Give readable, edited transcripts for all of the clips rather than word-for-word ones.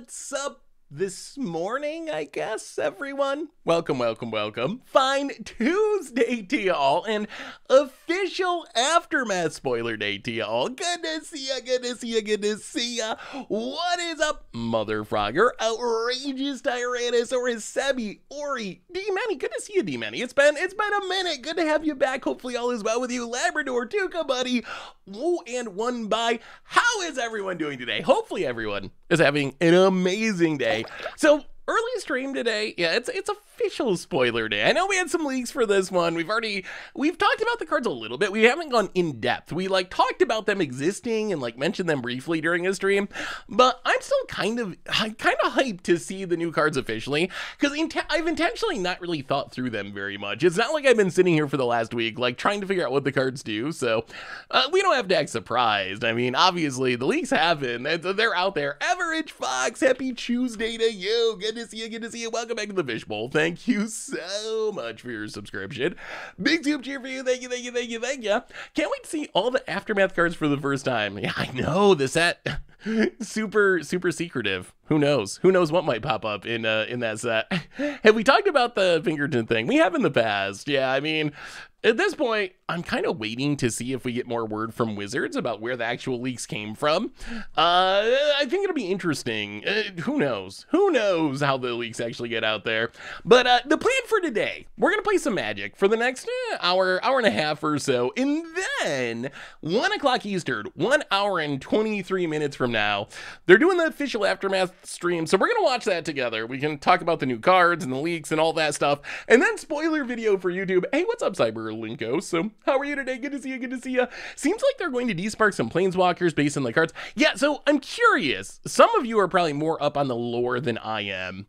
What's up this morning, I guess, everyone? Welcome. Fine Tuesday to y'all, and official Aftermath spoiler day to y'all. Good to see ya. What is up, Mother Frogger, Outrageous Tyrannosaurus, Sebi, Ori, D-Manny? Good to see you, D-Manny. It's been a minute. Good to have you back. Hopefully all is well with you. Labrador, Tuca, buddy. Oh, and one by. How is everyone doing today? Hopefully everyone is having an amazing day. So, early stream today, yeah, it's official spoiler day. I know we had some leaks for this one. We've talked about the cards a little bit. We haven't gone in depth. We talked about them existing and mentioned them briefly during a stream, but I'm still kind of hyped to see the new cards officially, because I've intentionally not really thought through them very much. It's not like I've been sitting here for the last week trying to figure out what the cards do, so we don't have to act surprised. I mean, obviously the leaks happen. They're out there. Average Fox, happy Tuesday to you. Good to see you. Welcome back to the Fishbowl. Thank you so much for your subscription. Big tube cheer for you. Thank you. Can't wait to see all the Aftermath cards for the first time. Yeah, I know, the set super secretive. Who knows what might pop up in that set. Have we talked about the Pinkerton thing? We have in the past. Yeah, I mean, at this point, I'm kind of waiting to see if we get more word from Wizards about where the actual leaks came from. I think it'll be interesting. Who knows how the leaks actually get out there. But the plan for today, we're going to play some Magic for the next hour and a half or so. And then 1 o'clock Eastern, 1 hour and 23 minutes from now, they're doing the official Aftermath stream. So we're going to watch that together. We can talk about the new cards and the leaks and all that stuff. And then spoiler video for YouTube. Hey, what's up, Cyber Linko? So how are you today? Good to see you. Seems like they're going to despark some planeswalkers based on the cards. Yeah, so I'm curious. Some of you are probably more up on the lore than I am.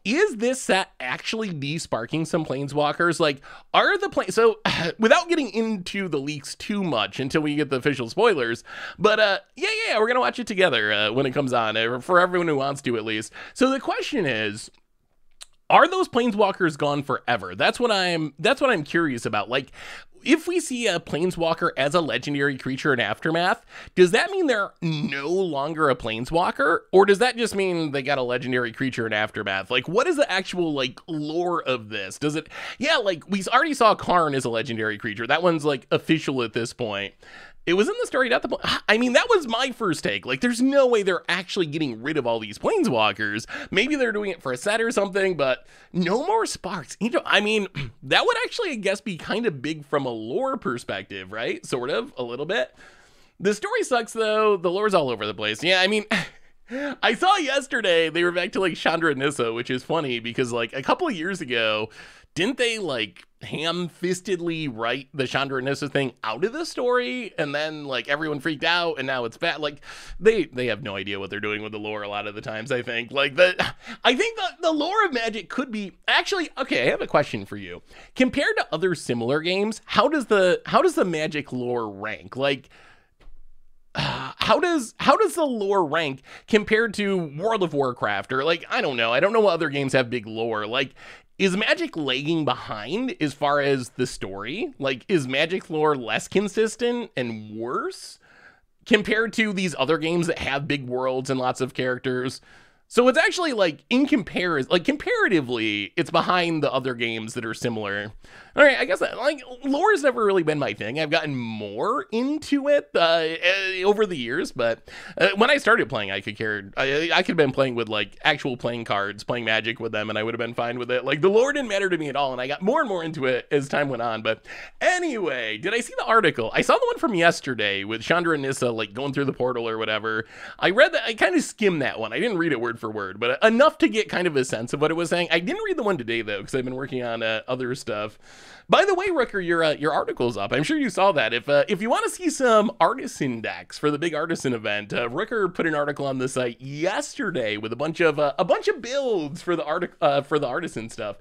Is this set actually desparking some planeswalkers? Are the so without getting into the leaks too much until we get the official spoilers, but yeah, we're gonna watch it together when it comes on, for everyone who wants to at least. So the question is, are those planeswalkers gone forever? That's what I'm curious about. If we see a planeswalker as a legendary creature in Aftermath, does that mean they're no longer a planeswalker? Or does that just mean they got a legendary creature in Aftermath? What is the actual, lore of this? Does it, yeah, we already saw Karn as a legendary creature. That one's, official at this point. It was in the story, not the... I mean, that was my first take. There's no way they're actually getting rid of all these planeswalkers. Maybe they're doing it for a set or something, but no more sparks. I mean, that would actually, I guess, be kind of big from a lore perspective, right? Sort of, a little bit. The story sucks, though. The lore's all over the place. Yeah, I mean... I saw yesterday they were back to, Chandra Nissa, which is funny because, a couple of years ago, didn't they, ham-fistedly write the Chandra Nissa thing out of the story, and then everyone freaked out and now it's bad. They have no idea what they're doing with the lore a lot of the times. I think I think the lore of Magic could be actually okay. I have a question for you. Compared to other similar games, how does the Magic lore rank? How does the lore rank compared to World of Warcraft, or I don't know what other games have big lore. Is Magic lagging behind as far as the story? Is Magic lore less consistent and worse compared to these other games that have big worlds and lots of characters? So it's actually in comparison, comparatively, it's behind the other games that are similar. All right, I guess lore has never really been my thing. I've gotten more into it over the years, but when I started playing, I could have been playing with actual playing cards, playing Magic with them, and I would have been fine with it. The lore didn't matter to me at all, and I got more and more into it as time went on. But anyway, did I see the article? I saw the one from yesterday with Chandra Nissa going through the portal or whatever. I read that. I kind of skimmed that one. I didn't read it word for word, but enough to get kind of a sense of what it was saying. I didn't read the one today though, because I've been working on other stuff. By the way, Rooker, your article's up. I'm sure you saw that. If you want to see some artisan decks for the big artisan event, Rooker put an article on the site yesterday with a bunch of builds for the artisan stuff.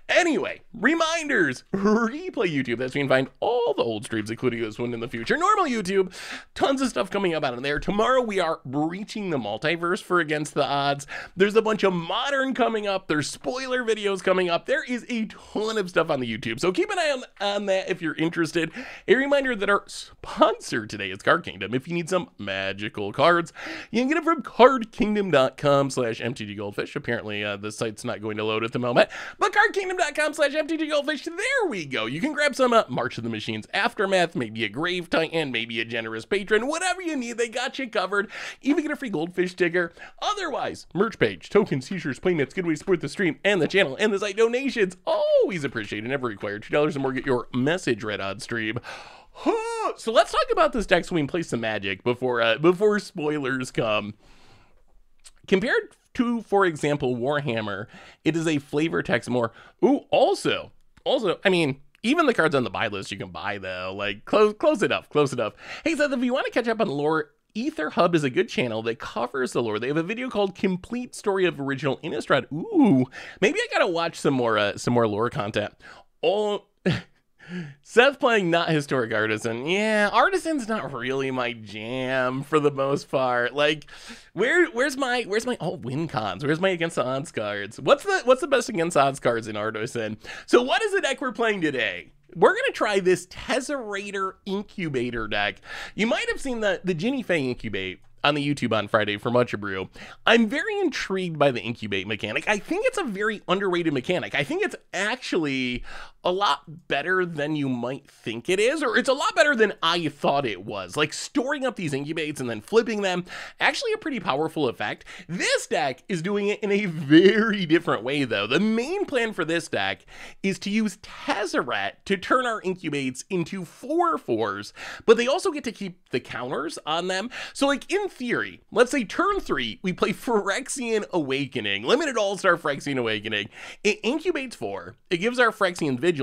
Anyway, reminders: replay YouTube. That's where you can find all the old streams, including this one in the future. Normal YouTube, tons of stuff coming up out of there. Tomorrow we are breaching the multiverse for Against the Odds. There's a bunch of modern coming up. There's spoiler videos coming up. There is a ton of stuff on the YouTube. So keep an eye on that if you're interested. A reminder that our sponsor today is Card Kingdom. If you need some magical cards, you can get it from cardkingdom.com/mtggoldfish. Apparently, the site's not going to load at the moment, but cardkingdom.com/mtggoldfish. There we go. You can grab some March of the Machines Aftermath, maybe a Grave Titan, maybe a Generous Patron, whatever you need, they got you covered. Even get a free goldfish sticker. Otherwise, merch page, tokens, t-shirts, playmats, good way to support the stream and the channel and the site. Donations always appreciated, never required. $2 or more, get your message read on stream. So let's talk about this deck so we can play some Magic before spoilers come. Compared to, for example, Warhammer, it is a flavor text more. Ooh, also, I mean, even the cards on the buy list you can buy though. Like close enough. Hey Seth, if you want to catch up on lore, Ether Hub is a good channel that covers the lore. They have a video called Complete Story of Original Innistrad. Ooh, maybe I gotta watch some more lore content. Oh, Seth playing not historic artisan. Yeah, artisan's not really my jam for the most part. Like, where's my win cons? Where's my against the odds cards? What's the best against odds cards in artisan? So what is the deck we're playing today? We're going to try this Tezzerator Incubator deck. You might have seen the Ginny Faye Incubate on the YouTube on Friday for Much Brew. I'm very intrigued by the Incubate mechanic. I think it's a very underrated mechanic. I think it's actually a lot better than you might think it is, or it's a lot better than I thought it was. Like storing up these Incubates and then flipping them, actually a pretty powerful effect. This deck is doing it in a very different way though. The main plan for this deck is to use Tezzeret to turn our Incubates into 4/4s, but they also get to keep the counters on them. So like in theory, let's say turn 3, we play Phyrexian Awakening, limited all-star Phyrexian Awakening. It incubates 4, it gives our Phyrexian Vigilance.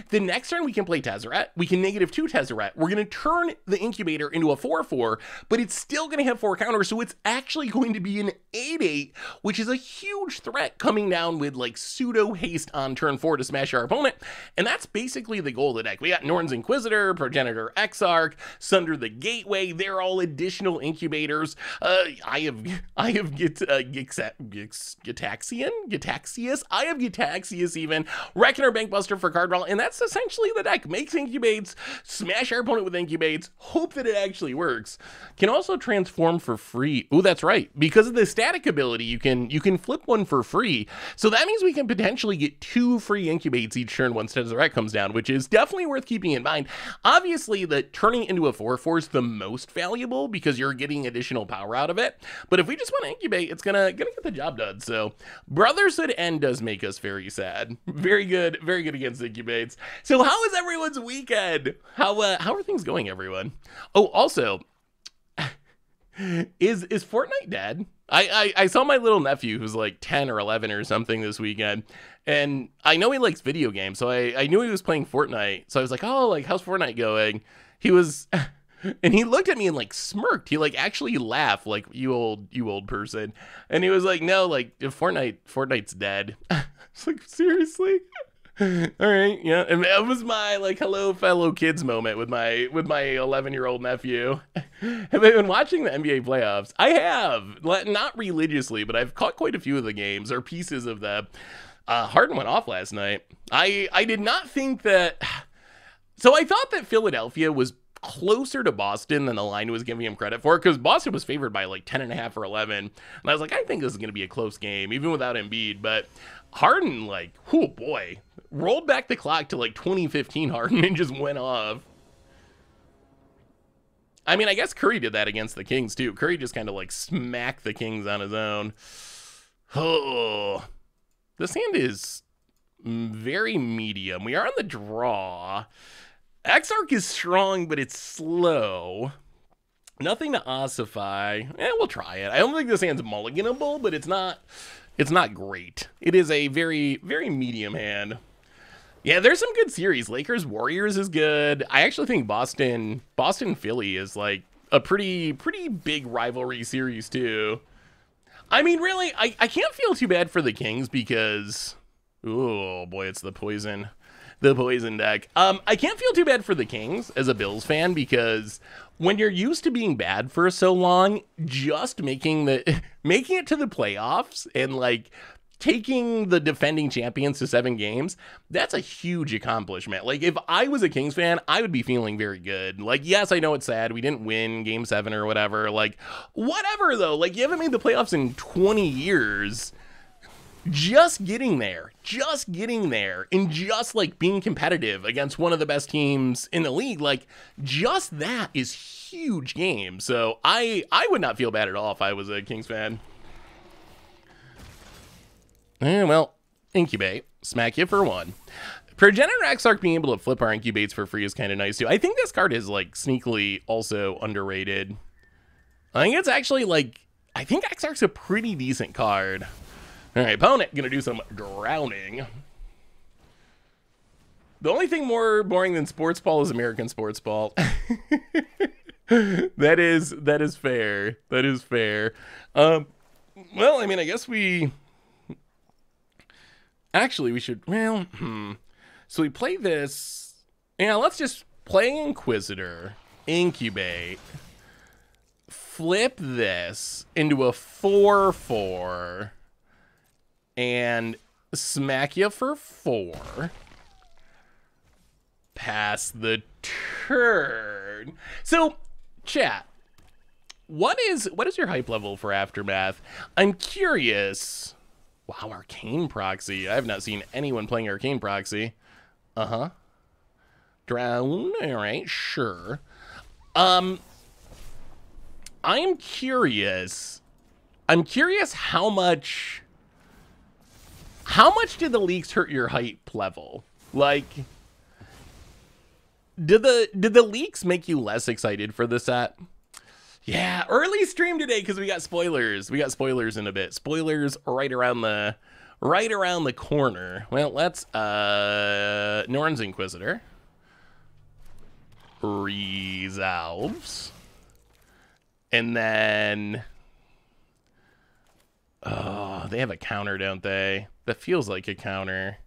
The next turn we can play Tezzeret, we can -2 Tezzeret. We're going to turn the Incubator into a 4/4, but it's still going to have 4 counters, so it's actually going to be an 8/8, which is a huge threat coming down with like pseudo haste on turn 4 to smash our opponent, and that's basically the goal of the deck. We got Norn's Inquisitor, Progenitor Exarch, Sunder the Gateway, they're all additional Incubators. I have Gitaxius, I have Gitaxius even, Reckoner Bankbuster for card draw, and that's essentially the deck. Makes Incubates, smash our opponent with Incubates, hope that it actually works. Can also transform for free. Ooh, that's right. Because of the static ability, you can flip one for free. So that means we can potentially get 2 free Incubates each turn once Tezzeret comes down, which is definitely worth keeping in mind. Obviously, the turning into a 4/4 is the most valuable because you're getting additional power out of it. But if we just want to incubate, it's gonna get the job done. So Brotherhood End does make us very sad. Very good against incubates. So how is everyone's weekend? How are things going, everyone? Oh, also, is Fortnite dead? I saw my little nephew who's like 10 or 11 or something this weekend, and I know he likes video games, so I knew he was playing Fortnite. So I was like, oh, like how's Fortnite going? He was. And he looked at me and like smirked. He like actually laughed like you old person. And he was like, no, like Fortnite's dead. It's like, seriously? All right, yeah. And that was my like hello fellow kids moment with my 11-year-old nephew. Have I been watching the NBA playoffs? I have, not religiously, but I've caught quite a few of the games or pieces of them. Harden went off last night. I did not think that. So I thought that Philadelphia was closer to Boston than the line was giving him credit for, because Boston was favored by like 10.5 or 11, and I was like, I think this is going to be a close game even without Embiid. But Harden, like, oh boy, rolled back the clock to like 2015 Harden and just went off. I mean, I guess Curry did that against the Kings too. Curry just kind of like smacked the Kings on his own. Oh, this hand is very medium. We are on the draw. Exarch is strong, but it's slow. Nothing to ossify. We'll try it. I don't think this hand's mulliganable, but it's not great. It is a very, very medium hand. Yeah, there's some good series. Lakers Warriors is good. I actually think Boston Philly is like a pretty big rivalry series too. I mean, really, I can't feel too bad for the Kings because, oh boy, it's the poison deck. I can't feel too bad for the Kings as a Bills fan, because when you're used to being bad for so long, just making it to the playoffs and like taking the defending champions to 7 games, that's a huge accomplishment. Like, if I was a Kings fan, I would be feeling very good. Like, yes, I know it's sad we didn't win game 7 or whatever. Like, whatever, though. Like, you haven't made the playoffs in 20 years. Just getting there, and just, like, being competitive against one of the best teams in the league, like, just that is huge game. So I would not feel bad at all if I was a Kings fan. Well, Incubate, smack you for 1. Progenitor Exarch being able to flip our Incubates for free is kind of nice, too. I think this card is, like, sneakily also underrated. I think it's actually, like, I think Exarch's a pretty decent card. All right, opponent, gonna do some drowning. The only thing more boring than sports ball is American sports ball. That is fair. That is fair. Well, I mean, I guess we... Actually, we should, well, So we play this. Yeah, let's just play Inquisitor, Incubate, flip this into a 4/4, and smack you for 4. Pass the turn. So, chat, what is your hype level for Aftermath? I'm curious. Wow, Arcane Proxy. I have not seen anyone playing Arcane Proxy. Uh-huh. Drown. All right, sure. I'm curious. I'm curious how much did the leaks hurt your hype level? Like, did the leaks make you less excited for the set? Yeah, early stream today because we got spoilers. We got spoilers in a bit. Spoilers right around the corner. Well, let's Norn's Inquisitor resolves, and then oh, they have a counter, don't they? That feels like a counter.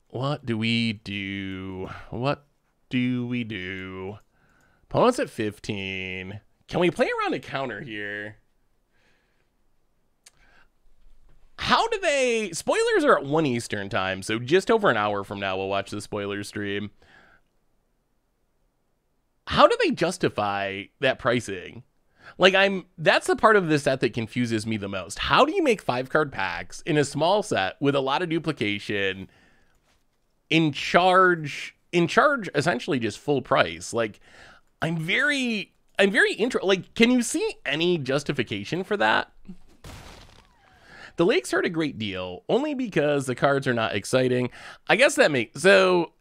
What do we do? What do we do? Opponent's at 15. Can we play around a counter here? How do they... Spoilers are at 1 Eastern time, so just over an hour from now we'll watch the spoiler stream. How do they justify that pricing? Like, that's the part of this set that confuses me the most. How do you make 5-card packs in a small set with a lot of duplication in charge essentially just full price? Like, I'm very interested. Like, can you see any justification for that? The leaks hurt a great deal, only because the cards are not exciting. I guess that makes... So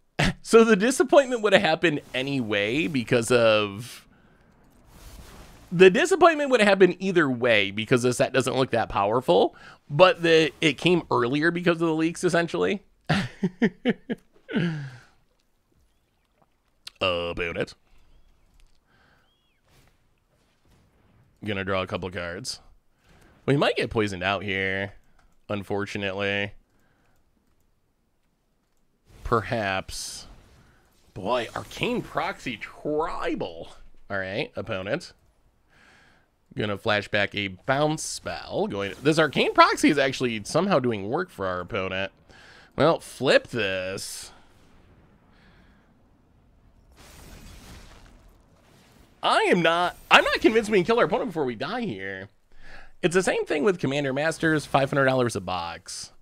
the disappointment would have happened anyway because of... The disappointment would have happened either way because the set doesn't look that powerful, but it came earlier because of the leaks, essentially. About it. Gonna draw a couple cards. We might get poisoned out here, unfortunately. Perhaps. Boy, Arcane Proxy Tribal. All right, opponent. Gonna flash back a bounce spell. This Arcane Proxy is actually somehow doing work for our opponent. Well, flip this. I'm not convinced we can kill our opponent before we die here. It's the same thing with Commander Masters, $500 a box.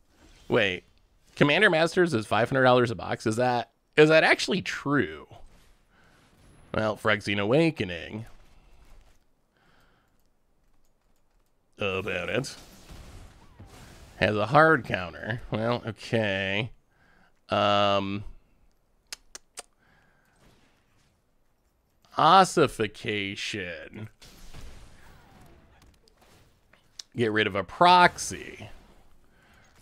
Wait, Commander Masters is $500 a box? Is that actually true? Well, Phyrexian Awakening. About it. Has a hard counter. Well, okay. Ossification. Get rid of a proxy.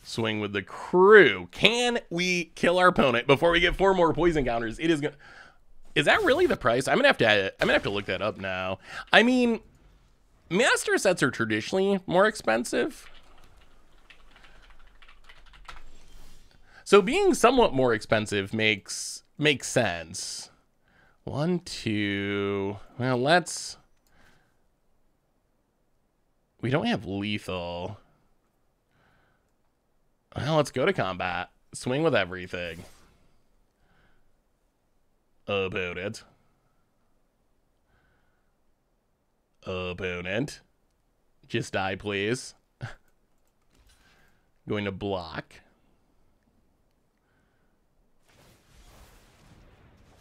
Swing with the crew. Can we kill our opponent before we get 4 more poison counters? It is gonna... Is that really the price? I'm gonna have to look that up now. I mean, master sets are traditionally more expensive. So being somewhat more expensive makes sense. 1, 2. Well, let's... We don't have lethal. Well, let's go to combat. Swing with everything. Opponent. Opponent. Just die, please. Going to block.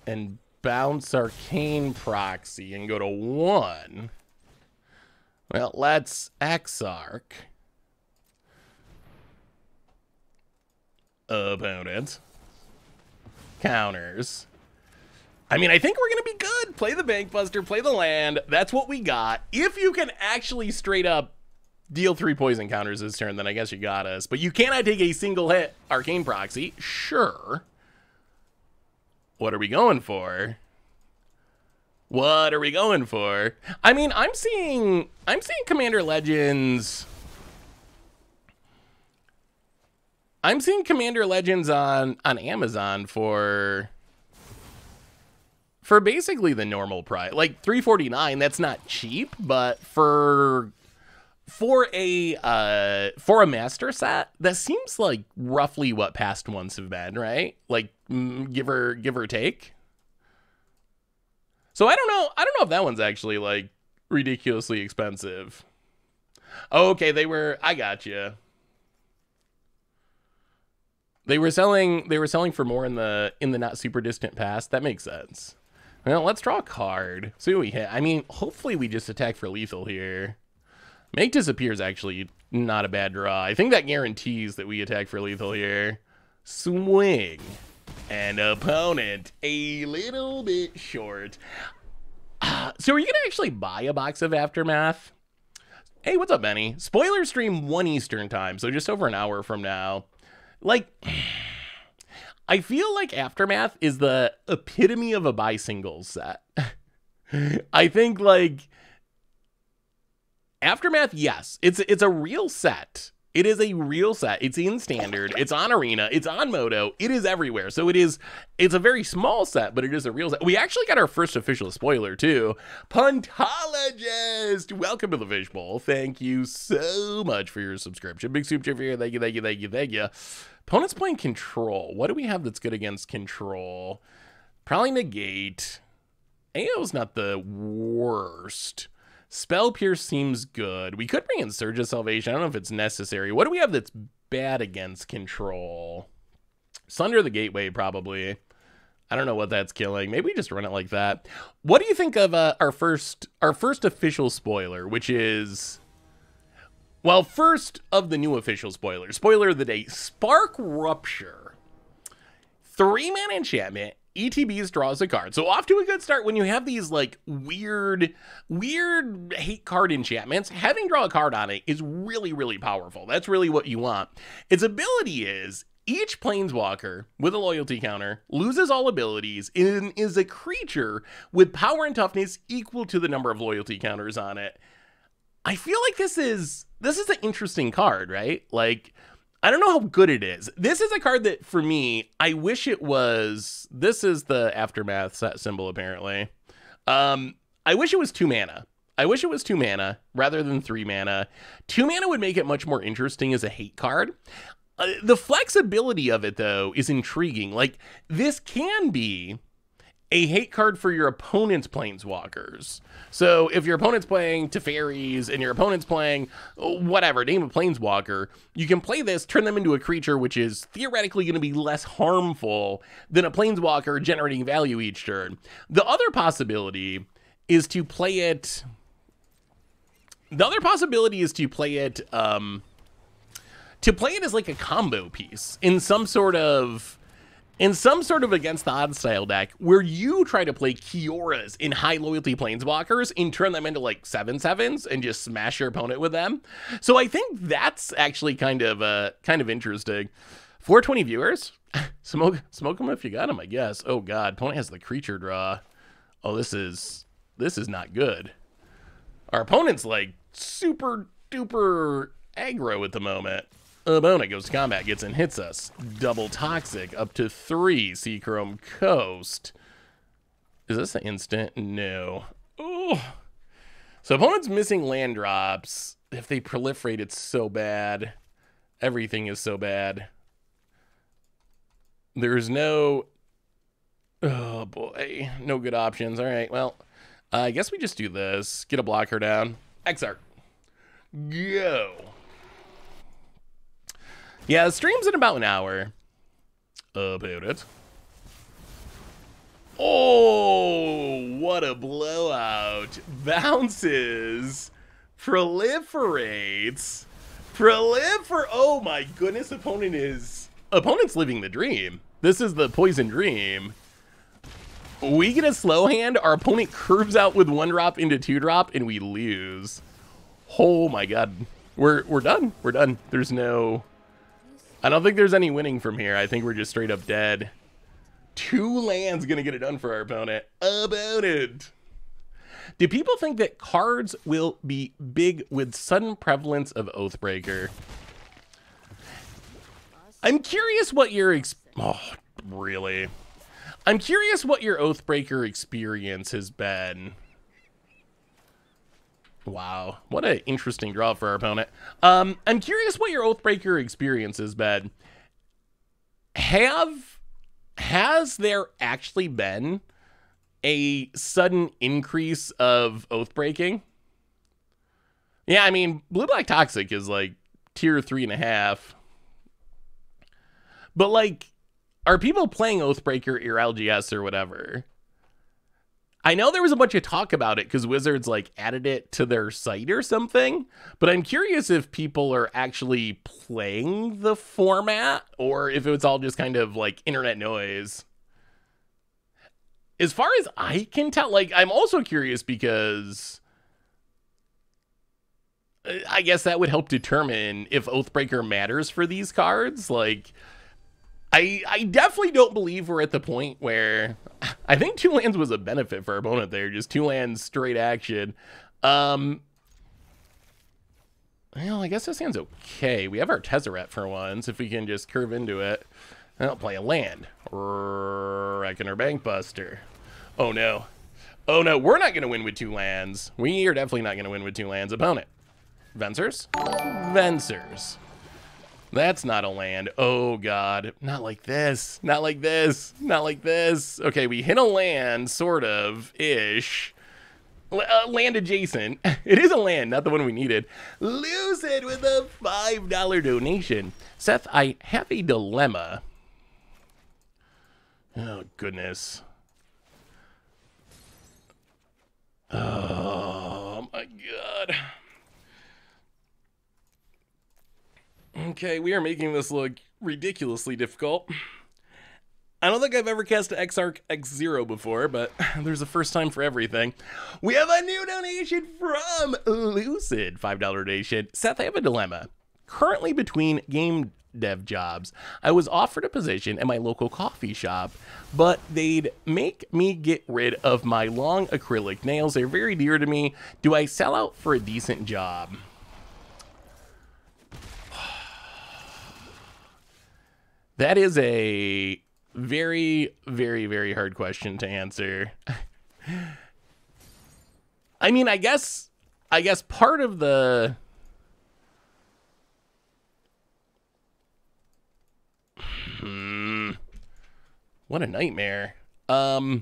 And bounce Arcane Proxy and go to 1. Well, let's Exarch. Opponent. Counters. I mean, I think we're going to be good. Play the Bankbuster, play the land. That's what we got. If you can actually straight up deal 3 poison counters this turn, then I guess you got us. But you cannot take a single hit Arcane Proxy. Sure. What are we going for? What are we going for? I mean, I'm seeing Commander Legends. I'm seeing Commander Legends on Amazon for basically the normal price, like $349. That's not cheap, but for a master set, that seems like roughly what past ones have been, right? Like give or take. So I don't know if that one's actually like ridiculously expensive. Oh, okay, I got you. They were selling for more in the not super distant past. That makes sense. Well, let's draw a card. See what we hit. I mean, hopefully we just attack for lethal here. Make Disappear is actually not a bad draw. I think that guarantees that we attack for lethal here. Swing. And opponent a little bit short. So are you going to actually buy a box of Aftermath? Hey, what's up, Benny? Spoiler stream 1 Eastern time, so just over an hour from now. Like, I feel like Aftermath is the epitome of a buy singles set. I think, like, Aftermath, yes, it's a real set. It is a real set. It's in Standard. It's on Arena. It's on Moto. It is everywhere. So it's a very small set, but it is a real set. We actually got our first official spoiler, too. Puntologist! Welcome to the Fishbowl. Thank you so much for your subscription. Big soup chip here. Thank you, thank you, thank you, thank you. Opponent's playing Control. What do we have that's good against Control? Probably Negate. AO's not the worst. Spell Pierce seems good. We could bring in Surge of Salvation. I don't know if it's necessary. What do we have that's bad against Control? Sunder the Gateway, probably. I don't know what that's killing. Maybe we just run it like that. What do you think of our first official spoiler, which is... Well, first of the new official spoilers. Spoiler of the day. Spark Rupture. 3-mana enchantment. ETBs draws a card. So off to a good start when you have these like weird hate card enchantments. Having draw a card on it is really, really powerful. That's really what you want. Its ability is each planeswalker with a loyalty counter loses all abilities and is a creature with power and toughness equal to the number of loyalty counters on it. I feel like this is an interesting card, right? Like, I don't know how good it is. This is a card that, for me, I wish it was... This is the Aftermath set symbol, apparently. I wish it was 2 mana. I wish it was 2 mana rather than 3 mana. 2 mana would make it much more interesting as a hate card. The flexibility of it, though, is intriguing. Like, this can be a hate card for your opponent's planeswalkers. So if your opponent's playing Teferis and your opponent's playing whatever, name a planeswalker, you can play this, turn them into a creature which is theoretically going to be less harmful than a planeswalker generating value each turn. The other possibility is to play it... as like a combo piece in some sort of against the odds style deck where you try to play Kioras in high loyalty planeswalkers and turn them into like 7/7s and just smash your opponent with them. So I think that's actually kind of interesting. 420 viewers, smoke them if you got them, I guess. Oh god, opponent has the creature draw. Oh, this is not good. Our opponent's like super duper aggro at the moment. Opponent goes to combat, gets and hits us. Double Toxic, up to 3. Seachrome Coast. Is this an instant? No. Oh. So opponent's missing land drops. If they proliferate, it's so bad. Everything is so bad. There's no... Oh, boy. No good options. All right, well, I guess we just do this. Get a blocker down. Exarch. Go. Yeah, the stream's in about an hour. About it. Oh, what a blowout. Bounces. Proliferates. Oh my goodness, opponent's living the dream. This is the poison dream. We get a slow hand, our opponent curves out with 1-drop into 2-drop, and we lose. Oh my god. We're done. We're done. There's no... I don't think there's any winning from here. I think we're just straight up dead. 2 lands gonna get it done for our opponent. About it. Do people think that cards will be big with sudden prevalence of Oathbreaker? I'm curious what your oh, really? I'm curious what your Oathbreaker experience has been. Wow, what an interesting draw for our opponent. I'm curious what your Oathbreaker experience has been. Has there actually been a sudden increase of Oathbreaking? Yeah, I mean, Blue-Black Toxic is like tier 3.5. But like, are people playing Oathbreaker or LGS or whatever? I know there was a bunch of talk about it because Wizards like added it to their site or something, but I'm curious if people are actually playing the format or if it was all just kind of like internet noise. As far as I can tell, like, I'm also curious because I guess that would help determine if Oathbreaker matters for these cards. Like, I definitely don't believe we're at the point where... I think 2 lands was a benefit for our opponent there. Just 2 lands, straight action. Well, I guess this hand's okay. We have our Tezzeret for once, if we can just curve into it. I'll play a land. Reckoner Bankbuster. Oh, no. Oh, no. We're not going to win with 2 lands. We are definitely not going to win with 2 lands. Opponent. Vencers? Vencers. That's not a land. Oh, God. Not like this. Not like this. Not like this. Okay, we hit a land, sort of, ish. Land adjacent. It is a land, not the one we needed. Lose it with a $5 donation. Seth, I have a dilemma. Oh, goodness. Oh, my God. Okay, we are making this look ridiculously difficult. I don't think I've ever cast an Exarch X0 before, but there's a first time for everything. We have a new donation from Lucid, $5 donation. Seth, I have a dilemma. Currently between game dev jobs, I was offered a position at my local coffee shop, but they'd make me get rid of my long acrylic nails. They're very dear to me. Do I sell out for a decent job? That is a very, very, very hard question to answer. I mean, I guess part of the... What a nightmare. I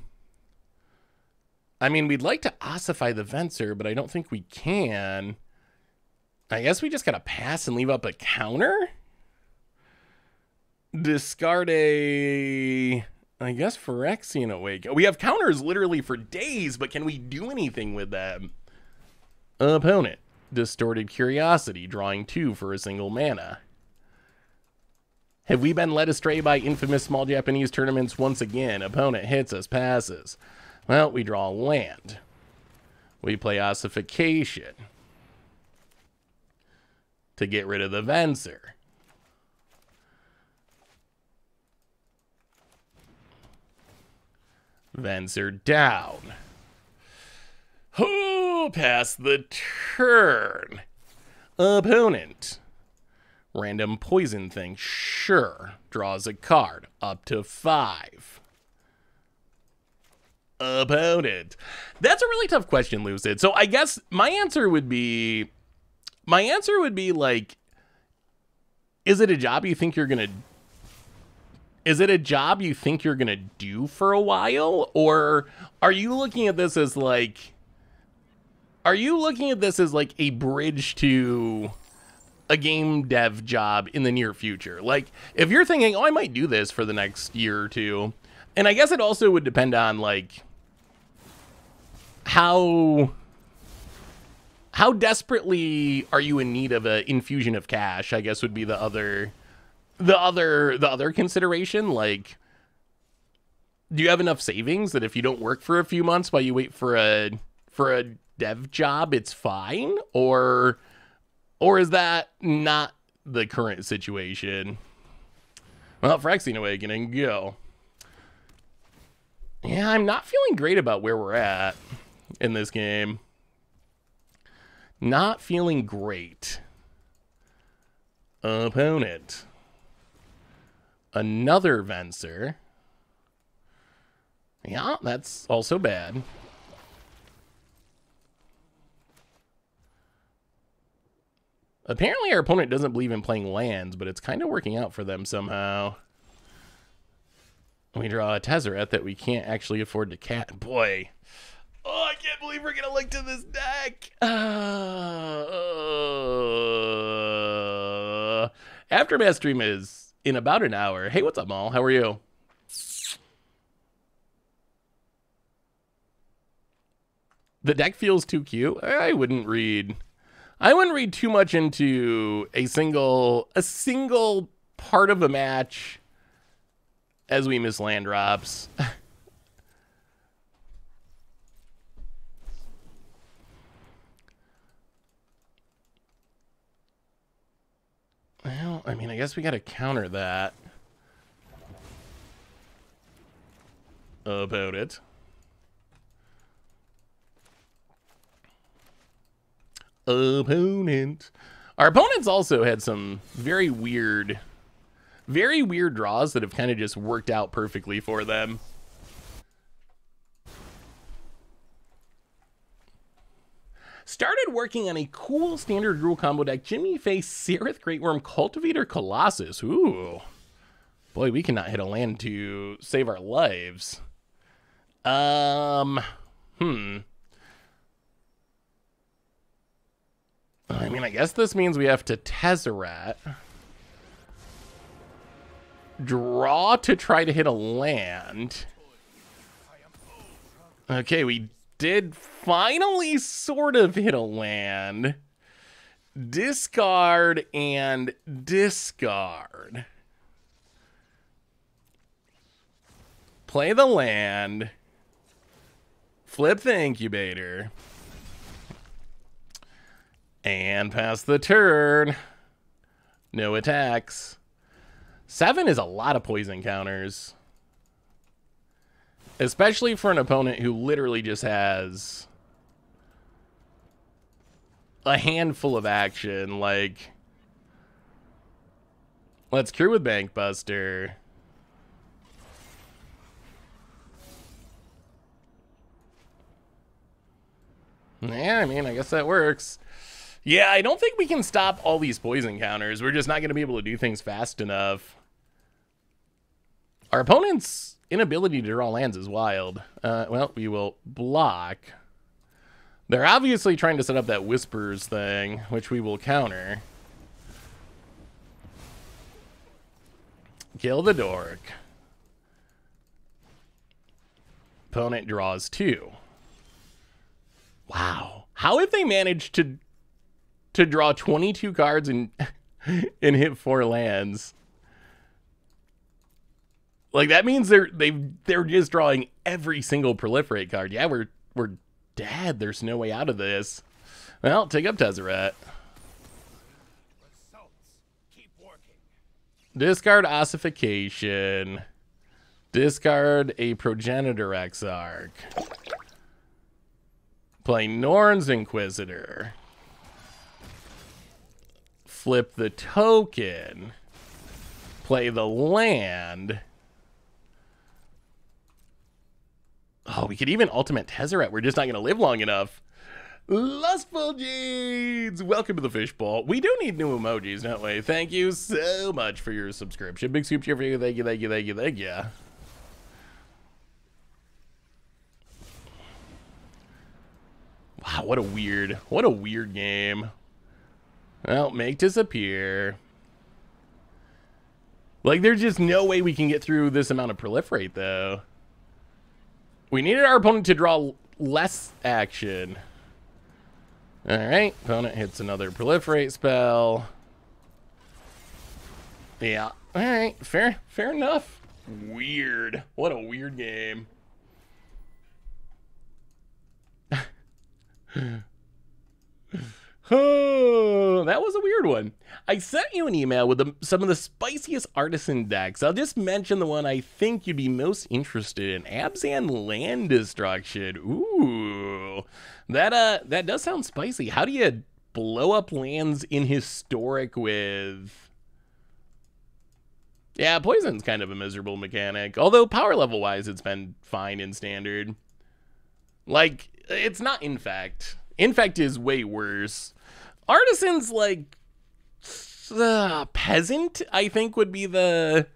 mean, we'd like to ossify the Venser, but I don't think we can. I guess we just gotta pass and leave up a counter? Discard a... I guess Phyrexian Awake. We have counters literally for days, but can we do anything with them? Opponent. Distorted Curiosity, drawing 2 for a single mana. Have we been led astray by infamous small Japanese tournaments once again? Opponent hits us, passes. Well, we draw a land. We play Ossification to get rid of the Venser. Venser down. Oh, pass the turn. Opponent. Random poison thing. Sure. Draws a card. Up to 5. Opponent. That's a really tough question, Lucid. So I guess my answer would be like, Is it a job you think you're gonna? Is it a job you think you're gonna do for a while, or are you looking at this as like? Are you looking at this as like a bridge to a game dev job in the near future? Like, if you're thinking, oh, I might do this for the next year or two, and I guess it also would depend on like how desperately are you in need of an infusion of cash, I guess would be the other consideration. Like, do you have enough savings that if you don't work for a few months while you wait for a dev job, it's fine? Or is that not the current situation? Well, Phyrexian Awakening, go. Yeah, I'm not feeling great about where we're at in this game. Not feeling great. Opponent. Another Venser. Yeah, that's also bad. Apparently our opponent doesn't believe in playing lands, but it's kind of working out for them somehow. We draw a Tezzeret that we can't actually afford to cat. Boy. Oh, I can't believe we're going to look to this deck. Aftermath stream is in about an hour. Hey, what's up, Maul? How are you? The deck feels too cute. I wouldn't read too much into a single part of a match as we miss land drops. Well, I mean, I guess we got to counter that. About it. Opponent. Our opponents also had some very weird draws that have kind of just worked out perfectly for them. Started working on a cool standard rule combo deck. Jimmy faced Sereth, Great Worm, Cultivator, Colossus. Ooh. Boy, we cannot hit a land to save our lives. I mean, I guess this means we have to Tezzeret. Draw to try to hit a land. Okay, we did finally sort of hit a land. Discard and discard. Play the land. Flip the Incubator. And pass the turn. No attacks. 7 is a lot of poison counters. Especially for an opponent who literally just has a handful of action. Like, let's crew with Bankbuster. Yeah, I mean, I guess that works. Yeah, I don't think we can stop all these poison counters. We're just not going to be able to do things fast enough. Our opponent's inability to draw lands is wild. Well, we will block. They're obviously trying to set up that Whispers thing, which we will counter. Kill the Dork. Opponent draws 2. Wow. How have they managed to draw 22 cards and hit 4 lands? Like, that means they're just drawing every single proliferate card. Yeah, we're dead. There's no way out of this. Well, take up Tezzeret. Discard Ossification. Discard a Progenitor Exarch. Play Norn's Inquisitor. Flip the token. Play the land. Oh, we could even Ultimate Tezzeret. We're just not going to live long enough. Lustful Jeans! Welcome to the Fishbowl. We do need new emojis, don't we? Thank you so much for your subscription. Big soup cheer for you. Thank you, thank you, thank you, thank you. Wow, what a weird game. Well, make disappear. Like, there's just no way we can get through this amount of proliferate, though. We needed our opponent to draw less action. Alright, opponent hits another proliferate spell. Yeah, alright, fair enough. Weird. What a weird game. Oh, that was a weird one. I sent you an email with some of the spiciest artisan decks. I'll just mention the one I think you'd be most interested in. Abzan Land Destruction. Ooh. That does sound spicy. How do you blow up lands in Historic with... Yeah, Poison's kind of a miserable mechanic. Although power level wise, it's been fine in Standard. Like, it's not Infect. Infect is way worse. Artisan's like Peasant, I think would be the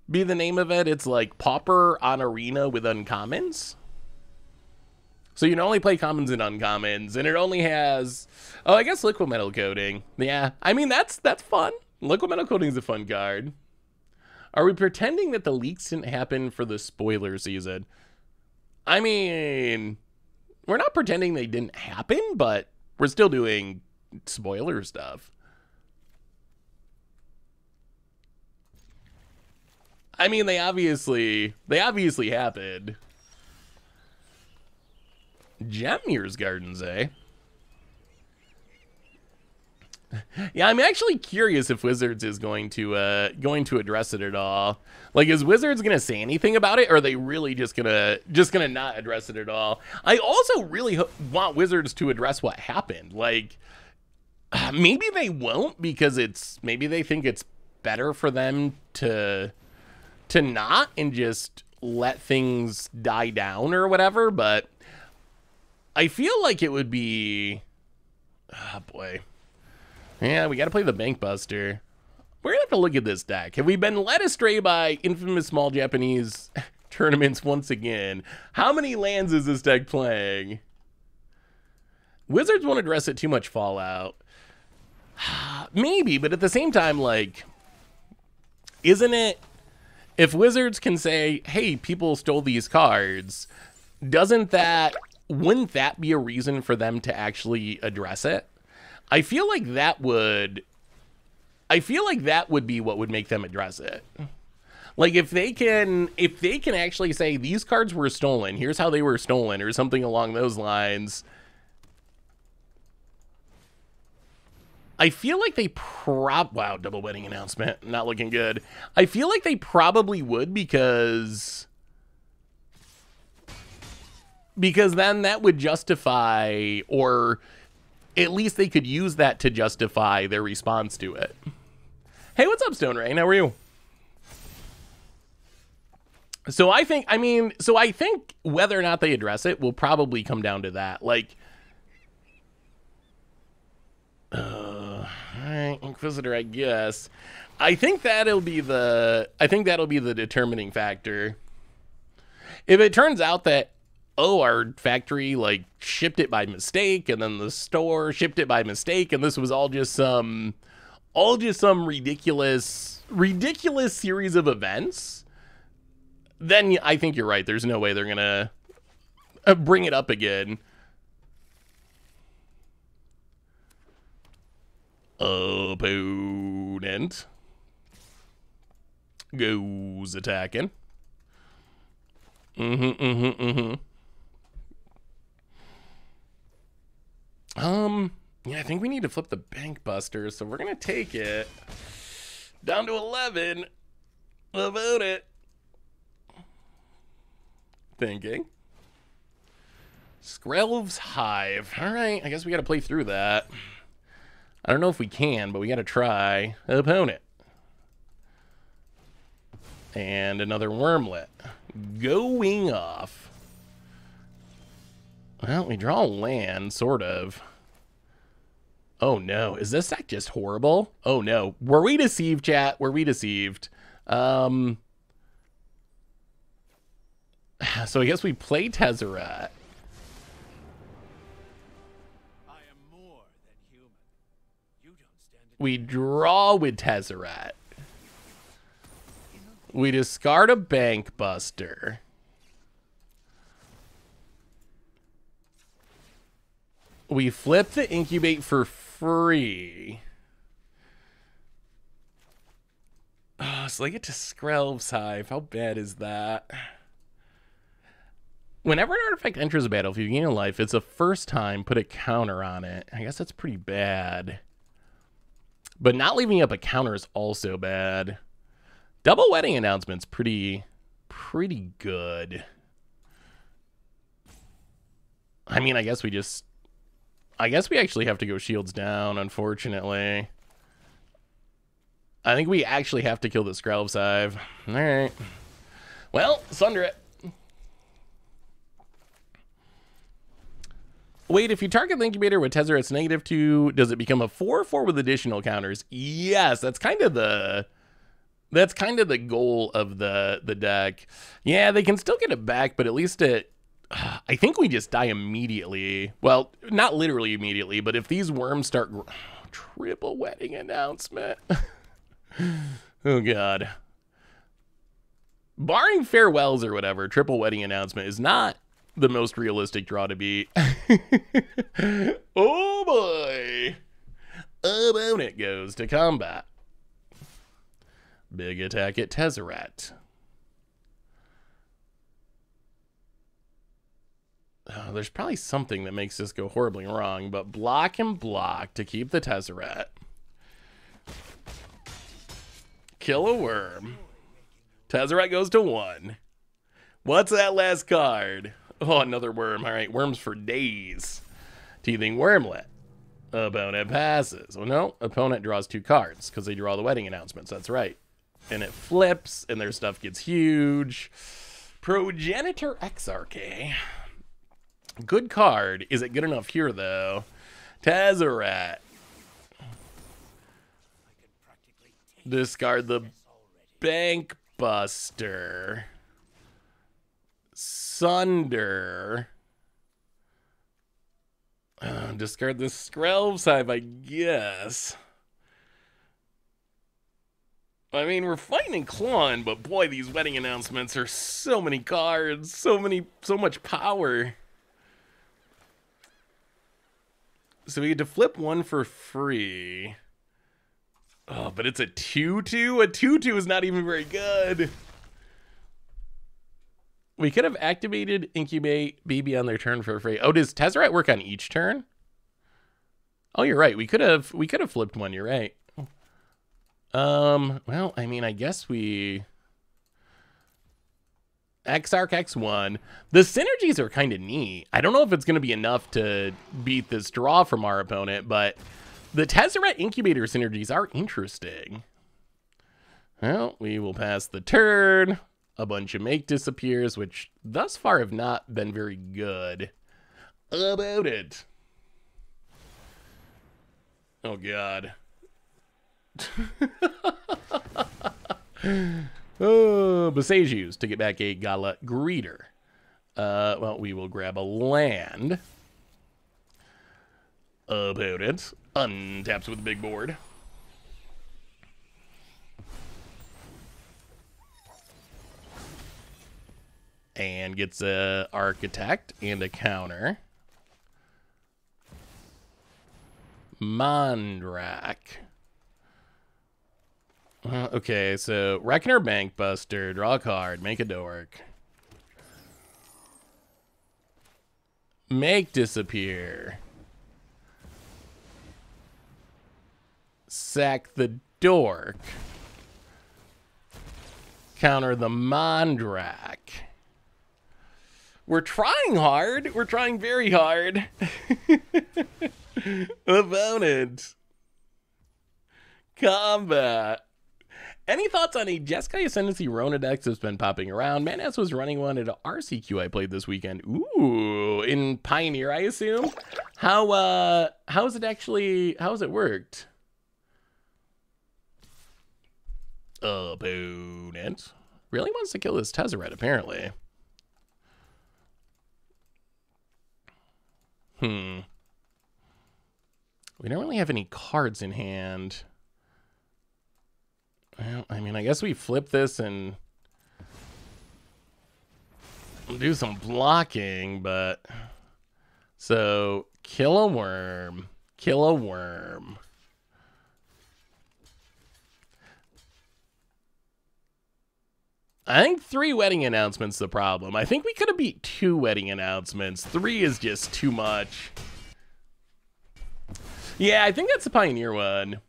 name of it. It's like Pauper on Arena with uncommons. So you can only play commons and uncommons, and it only has, oh, I guess Liquid Metal Coating. Yeah, I mean that's fun. Liquid Metal Coating is a fun card. Are we pretending that the leaks didn't happen for the spoiler season? I mean, we're not pretending they didn't happen, but we're still doing spoiler stuff. I mean, they obviously happened. Jetmir's Gardens, eh? Yeah, I'm actually curious if Wizards is going to address it at all. Like, is Wizards gonna say anything about it, or are they really just gonna not address it at all? I also really want Wizards to address what happened. Like, maybe they won't because maybe they think it's better for them to not and just let things die down or whatever. But I feel like it would be, oh boy. Yeah, we got to play the Bank Buster. We're going to have to look at this deck. Have we been led astray by infamous small Japanese tournaments once again? How many lands is this deck playing? Wizards won't address it too much Fallout. Maybe, but at the same time, like, isn't it, if Wizards can say, hey, people stole these cards, wouldn't that be a reason for them to actually address it? I feel like that would be what would make them address it. Like, if they can actually say these cards were stolen, here's how they were stolen, or something along those lines. I feel like they wow, double wedding announcement, not looking good. I feel like they probably would because then that would justify, or at least they could use that to justify their response to it. Hey, what's up, Stone Rain? How are you? So I think whether or not they address it will probably come down to that. Like, all right, Inquisitor, I guess. I think that'll be the determining factor. If it turns out that, oh, our factory like shipped it by mistake, and then the store shipped it by mistake, and this was all just some ridiculous series of events, then I think you're right. There's no way they're gonna bring it up again. Opponent goes attacking. Yeah, I think we need to flip the Bank Buster, so we're gonna take it down to 11. About it. Thinking. Skrelv's Hive. All right, I guess we got to play through that. I don't know if we can, but we got to try. Opponent. And another Wormlet. Going off. Well, we draw land, sort of. Oh no, is this deck just horrible? Oh no, were we deceived, chat? Were we deceived? So I guess we play Tezzeret. We draw with Tezzeret. We discard a Bank Buster. We flip the Incubate for free. So I get to Skrelv's Hive. How bad is that? Whenever an artifact enters a battlefield, you gain a life. It's a first time, put a counter on it. I guess that's pretty bad. But not leaving up a counter is also bad. Double Wedding Announcement's pretty good. I mean, I guess we actually have to go shields down, unfortunately. I think we actually have to kill the Skrelv's Hive. Alright. Well, sunder it. Wait, if you target the Incubator with Tezzeret's -2, does it become a 4/4 with additional counters? Yes, that's kind of the goal of the deck. Yeah, they can still get it back, but at least I think we just die immediately. Well, not literally immediately, but if these worms start... Triple Wedding Announcement. Oh, God. Barring farewells or whatever, Triple Wedding Announcement is not the most realistic draw to beat. Oh, boy. Opponent goes to combat. Big attack at Tezzeret. Oh, there's probably something that makes this go horribly wrong, but block and block to keep the Tezzeret. Kill a worm. Tezzeret goes to 1. What's that last card? Oh, another worm. All right, worms for days. Teething Wormlet. Opponent passes. Oh, no. Opponent draws 2 cards because they draw the Wedding Announcements. That's right. And it flips, and their stuff gets huge. Progenitor Exarchy. Good card. Is it good enough here, though? Tezzeret. Discard the Bank Buster. Sunder. Discard the Skrelv's Hive, I guess. I mean, we're fighting and clawing, but boy, these Wedding Announcements are so many cards, so much power. So we get to flip 1 for free. Oh, but it's a 2/2? A 2/2 is not even very good. We could have activated Incubate BB on their turn for free. Oh, does Tezzeret work on each turn? Oh, you're right. We could have flipped 1, you're right. Well, I mean, I guess we... Exarch X1. The synergies are kind of neat. I don't know if it's going to be enough to beat this draw from our opponent, but the Tezzeret Incubator synergies are interesting. Well, we will pass the turn. A bunch of Make disappears, which thus far have not been very good about it. Oh, God. Oh, Besage to get back a Gala Greeter. Well, we will grab a land. Opponent untaps with the big board. And gets a Architect and a counter. Mondrak. Okay, so Reckoner Bank Buster, draw a card, make a dork. Make disappear. Sack the dork. Counter the Mondrak. We're trying hard. We're trying very hard. Opponent. Combat. Any thoughts on a Jeskai Ascendancy Rona deck that's been popping around? Maness was running one at a RCQ I played this weekend. Ooh, in Pioneer, I assume. How's it worked? Opponent really wants to kill this Tezzeret, apparently. We don't really have any cards in hand. Well, I mean, I guess we flip this and do some blocking, but... So, kill a worm. Kill a worm. I think 3 wedding announcements the problem. I think we could have beat 2 wedding announcements. 3 is just too much. Yeah, I think that's the Pioneer one.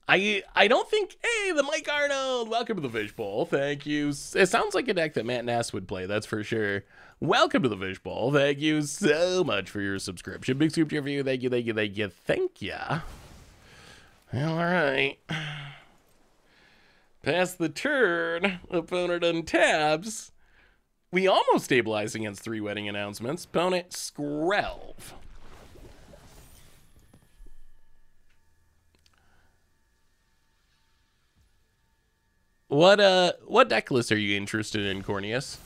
I don't think... Hey, the Mike Arnold! Welcome to the Fishbowl. Thank you. It sounds like a deck that Matt Nass would play, that's for sure. Welcome to the Fishbowl. Thank you so much for your subscription. Big soup to you. Thank you, thank you, thank you, thank you. Well, alright. Pass the turn. Opponent untabs. We almost stabilized against 3 wedding announcements. Opponent Skrelv. What deck list are you interested in, Corneus?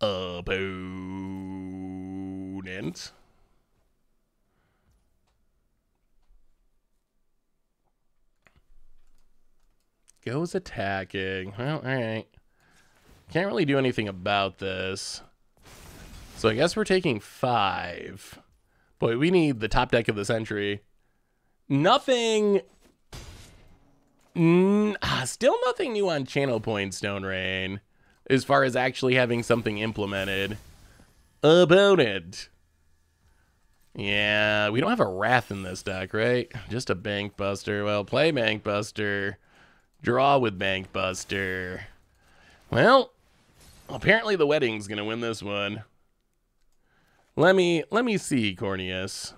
Opponent. Goes attacking. Well, alright. Can't really do anything about this. So I guess we're taking 5. Boy, we need the top deck of the century. Nothing... still nothing new on Channel Point, Stone Rain, as far as actually having something implemented. Opponent. Yeah, we don't have a Wrath in this deck, right? Just a Bank Buster. Well, play Bank Buster. Draw with Bank Buster. Well, apparently the wedding's gonna win this one. Let me see, Corneus.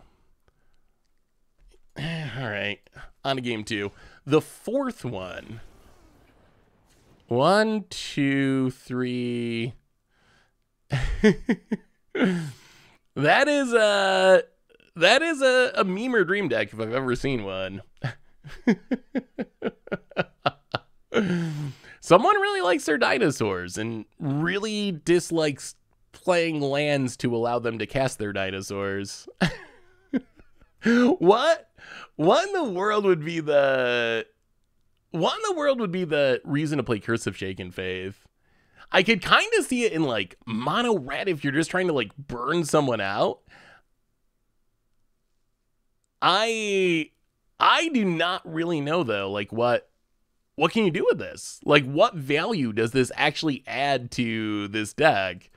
All right, on to game 2. The 4th one. 1, 2, 3. That is a memer dream deck if I've ever seen one. Someone really likes their dinosaurs and really dislikes playing lands to allow them to cast their dinosaurs. What in the world would be the reason to play Curse of Shaken Faith? I could kind of see it in like mono red if you're just trying to like burn someone out. I do not really know though, like what can you do with this? Like what value does this actually add to this deck?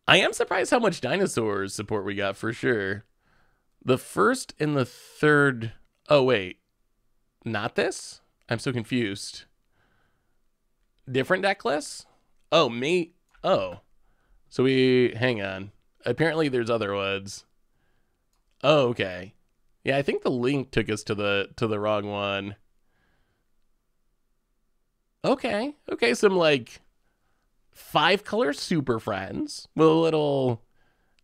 I am surprised how much dinosaurs support we got for sure. The 1st and the 3rd... Oh, wait. Not this? I'm so confused. Different deck lists? Oh, me... Oh. So we... Hang on. Apparently there's other ones. Oh, okay. Yeah, I think the link took us to the wrong one. Okay. Okay, some, like... 5-color Super Friends. With a little...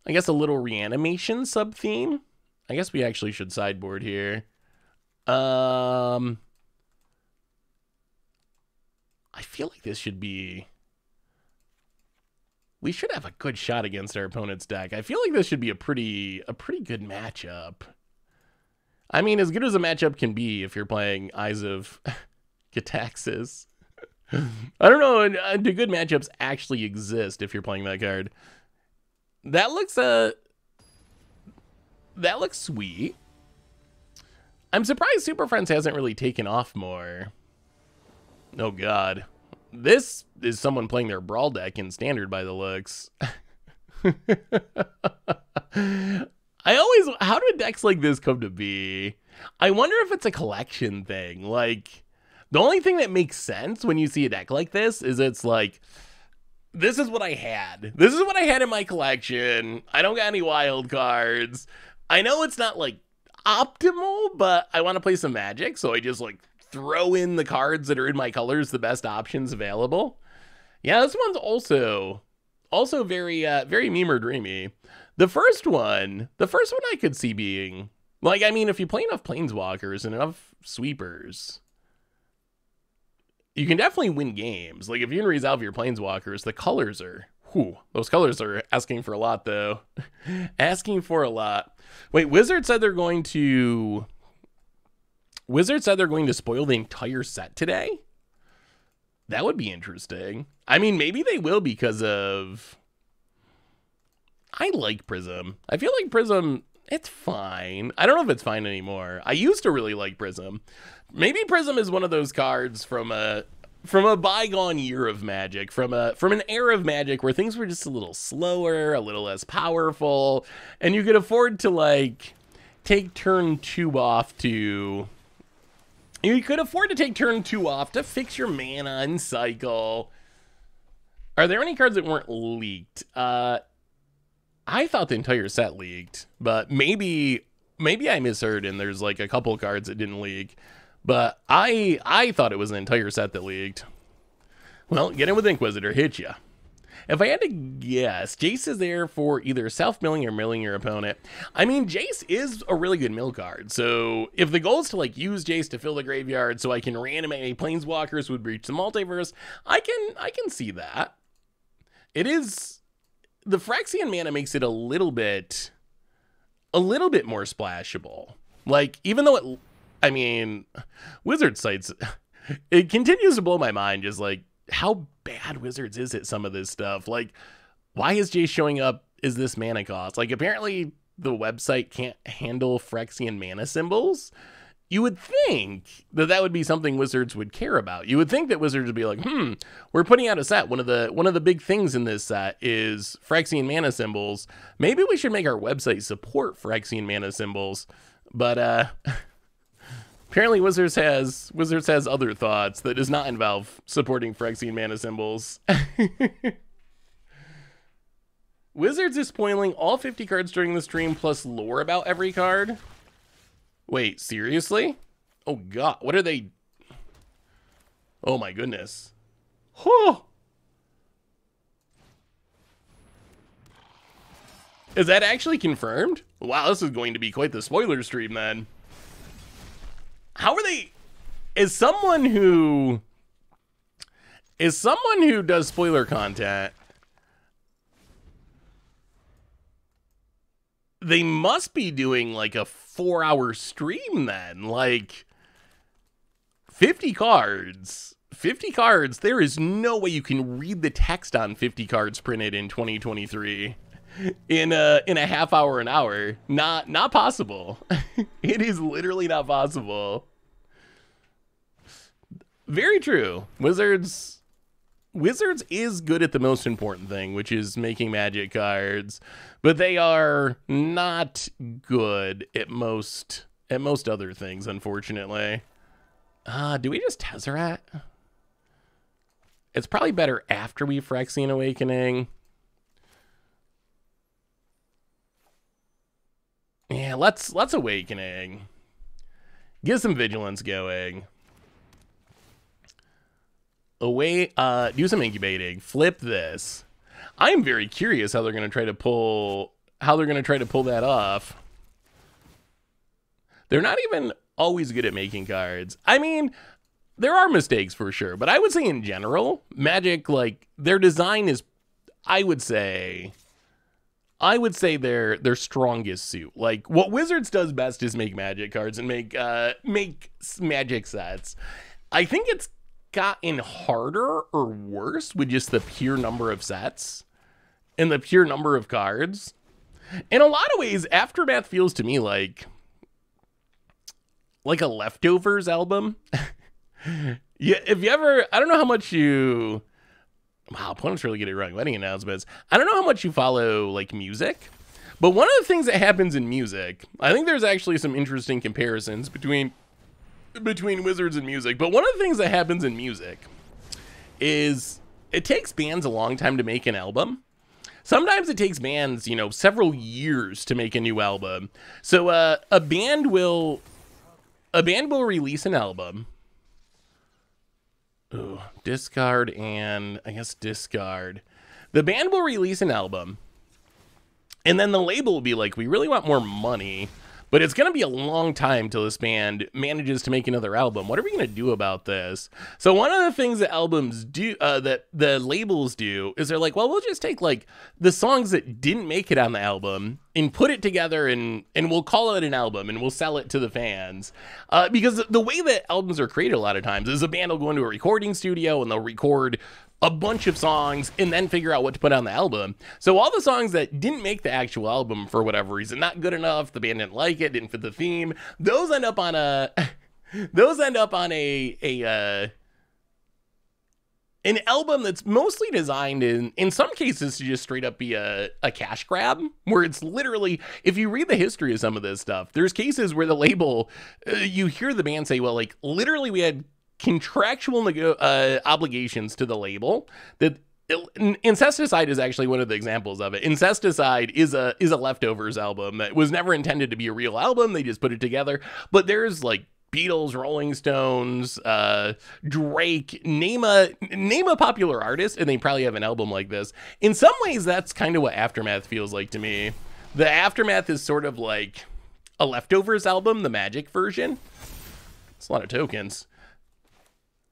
I guess a little reanimation sub-theme. I guess we actually should sideboard here. I feel like this should be... We should have a good shot against our opponent's deck. I feel like this should be a pretty good matchup. I mean, as good as a matchup can be if you're playing Eyes of Gataxis. I don't know, do good matchups actually exist if you're playing that card? That looks sweet. I'm surprised Super Friends hasn't really taken off more. Oh god. This is someone playing their Brawl deck in Standard by the looks. How do decks like this come to be? I wonder if it's a collection thing. Like, the only thing that makes sense when you see a deck like this is it's like, this is what I had. This is what I had in my collection. I don't got any wild cards. I know it's not like optimal, but I want to play some Magic, so I just like throw in the cards that are in my colors, the best options available. Yeah, this one's also very very meme or dreamy. The first one I could see being like, I mean, if you play enough planeswalkers and enough sweepers, you can definitely win games. Like if you can resolve your planeswalkers, the colors are, those colors are asking for a lot though. Asking for a lot. Wait, Wizard said they're going to spoil the entire set today? That would be interesting. I mean, maybe they will because of, I like Prism. I feel like Prism, it's fine. I don't know if it's fine anymore. I used to really like Prism. Maybe Prism is one of those cards from a bygone year of Magic, from an era of Magic where things were just a little slower, a little less powerful, and you could afford to like take turn 2 off to fix your mana and cycle. Are there any cards that weren't leaked? I thought the entire set leaked, but maybe I misheard and there's like a couple cards that didn't leak. But I thought it was an entire set that leaked. Well, get in with Inquisitor, hit ya. If I had to guess, Jace is there for either self-milling or milling your opponent. I mean, Jace is a really good mill card. So if the goal is to like use Jace to fill the graveyard so I can reanimate planeswalkers with Breach the Multiverse, I can see that. It is, the Phyrexian mana makes it a little bit more splashable. Like, even though it, I mean, Wizard sites, it continues to blow my mind just like how bad Wizards is at some of this stuff. Like, why is Jace showing up as this mana cost? Like, apparently the website can't handle Phyrexian mana symbols. You would think that would be something Wizards would care about. You would think that Wizards would be like, we're putting out a set. One of the big things in this set is Phyrexian mana symbols. Maybe we should make our website support Phyrexian mana symbols. But apparently Wizards has other thoughts that does not involve supporting Phyrexian mana symbols. Wizards is spoiling all 50 cards during the stream plus lore about every card. Wait, seriously? Oh god, what are they? Oh my goodness. Oh. Is that actually confirmed? Wow, this is going to be quite the spoiler stream then. How are they? Is someone who does spoiler content, they must be doing like a 4-hour stream then. Like 50 cards, there is no way you can read the text on 50 cards printed in 2023 in a half hour, an hour. Not possible. It is literally not possible. Very true. Wizards is good at the most important thing, which is making Magic cards, but they are not good at most other things, unfortunately. Do we just Tezzeret? It's probably better after we Phyrexian Awakening. Yeah, let's Awakening. Get some Vigilance going. Do some incubating. Flip this. I am very curious how they're going to try to pull that off. They're not even always good at making cards. I mean, there are mistakes for sure, but I would say in general, Magic, like, their design is, I would say their strongest suit. Like, what Wizards does best is make Magic cards and make Magic sets. I think it's gotten harder or worse with just the pure number of sets and the pure number of cards. In a lot of ways, Aftermath feels to me like a Leftovers album. Yeah, if you ever, I don't know how much you, wow, opponents really get it wrong. Wedding announcements. I don't know how much you follow like music, but one of the things that happens in music, I think there's actually some interesting comparisons between Wizards and music. But one of the things that happens in music is it takes bands a long time to make an album. Sometimes it takes bands, several years to make a new album. So a band will release an album, Ooh, discard and I guess discard. The band will release an album. And then the label will be like, we really want more money, but it's going to be a long time till this band manages to make another album. What are we going to do about this? So one of the things that albums do, that the labels do, is they're like, well, we'll just take like the songs that didn't make it on the album and put it together and we'll call it an album and we'll sell it to the fans. Because the way that albums are created a lot of times is a band will go into a recording studio and they'll record a bunch of songs and then figure out what to put on the album. So all the songs that didn't make the actual album for whatever reason, not good enough, the band didn't like it, didn't fit the theme, those end up on an album that's mostly designed in some cases to just straight up be a cash grab, where it's literally, if you read the history of some of this stuff, there's cases where the label, you hear the band say, well, like literally we had contractual obligations to the label that Incesticide is actually one of the examples of it. Incesticide is a leftovers album that was never intended to be a real album. They just put it together. But there's like Beatles, Rolling Stones, Drake, name a popular artist, and they probably have an album like this. In some ways, that's kind of what Aftermath feels like to me. The Aftermath is sort of like a leftovers album, the Magic version. It's a lot of tokens.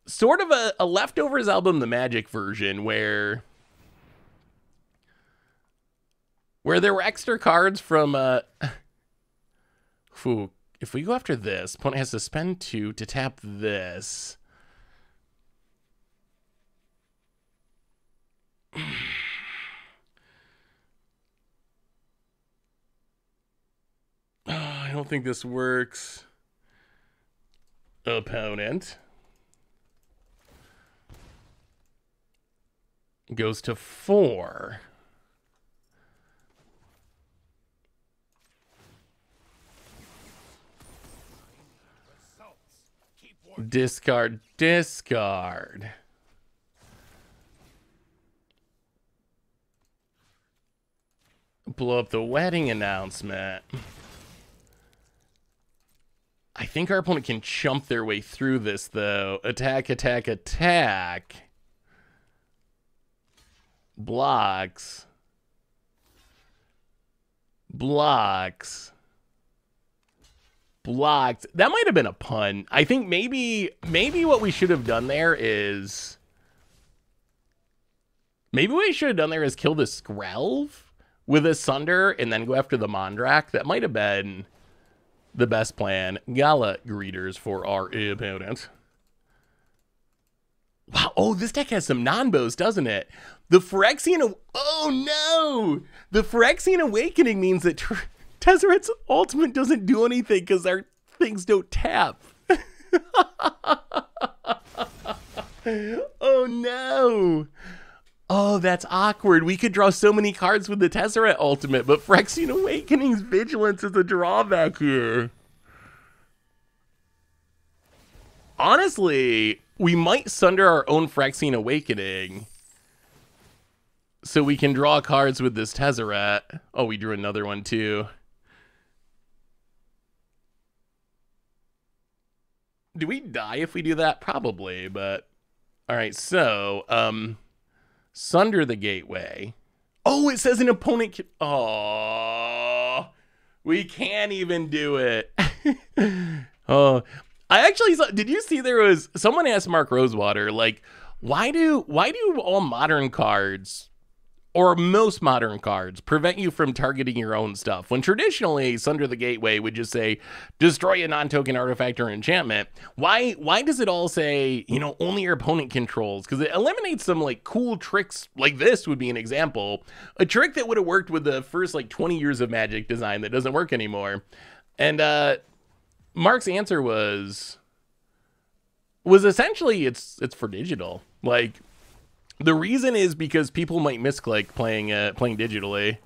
Sort of a leftovers album, the Magic version, where there were extra cards from if we go after this, opponent has to spend 2 to tap this. I don't think this works. Opponent goes to 4. Discard. Blow up the wedding announcement. I think our opponent can chump their way through this, though. Attack. Blocks. Blocked. That might have been a pun. I think maybe what we should have done there is kill the Skrelv with a Sunder and then go after the Mondrak. That might have been the best plan. Gala greeters for our opponent. Wow. Oh, this deck has some non-bows, doesn't it? The Phyrexian... Oh, no! The Phyrexian Awakening means that Tezzeret's ultimate doesn't do anything because our things don't tap. Oh, no! Oh, that's awkward. We could draw so many cards with the Tezzeret ultimate, but Phyrexian Awakening's Vigilance is a drawback here. Honestly, we might sunder our own Phyrexian Awakening so we can draw cards with this Tezzeret. Oh, we drew another one too. Do we die if we do that? Probably, but... Alright, so, sunder the gateway. Oh, it says an opponent can... Oh, we can't even do it. Oh, I actually saw... Did you see there was... Someone asked Mark Rosewater, like, why do all modern cards... or most modern cards prevent you from targeting your own stuff, when traditionally Sunder the Gateway would just say destroy a non-token artifact or enchantment? Why does it all say, you know, only your opponent controls? Because it eliminates some like cool tricks. Like this would be an example, a trick that would have worked with the first like 20 years of Magic design that doesn't work anymore. And Mark's answer was essentially it's for digital. Like, the reason is because people might misclick playing digitally,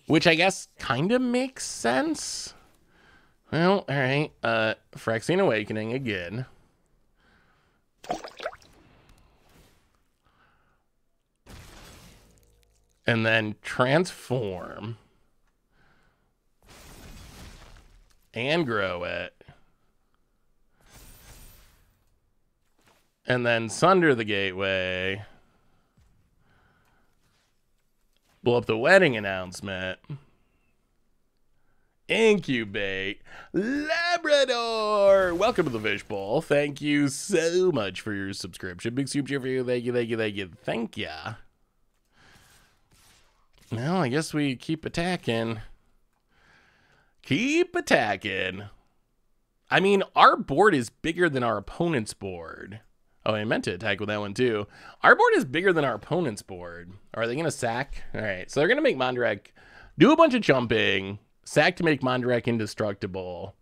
which I guess kind of makes sense. Well, all right. Phyrexian Awakening again. And then transform and grow it. And then Sunder the Gateway. Blow up the wedding announcement. Incubate. Labrador. Welcome to the Fishbowl. Thank you so much for your subscription. Big super cheer for you. Thank you, thank you, thank you. Thank ya. Well, I guess we keep attacking. Keep attacking. I mean, our board is bigger than our opponent's board. Oh, I meant to attack with that one too. Our board is bigger than our opponent's board. Are they going to sack? All right, so they're going to make Mondrak do a bunch of jumping. Sack to make Mondrak indestructible.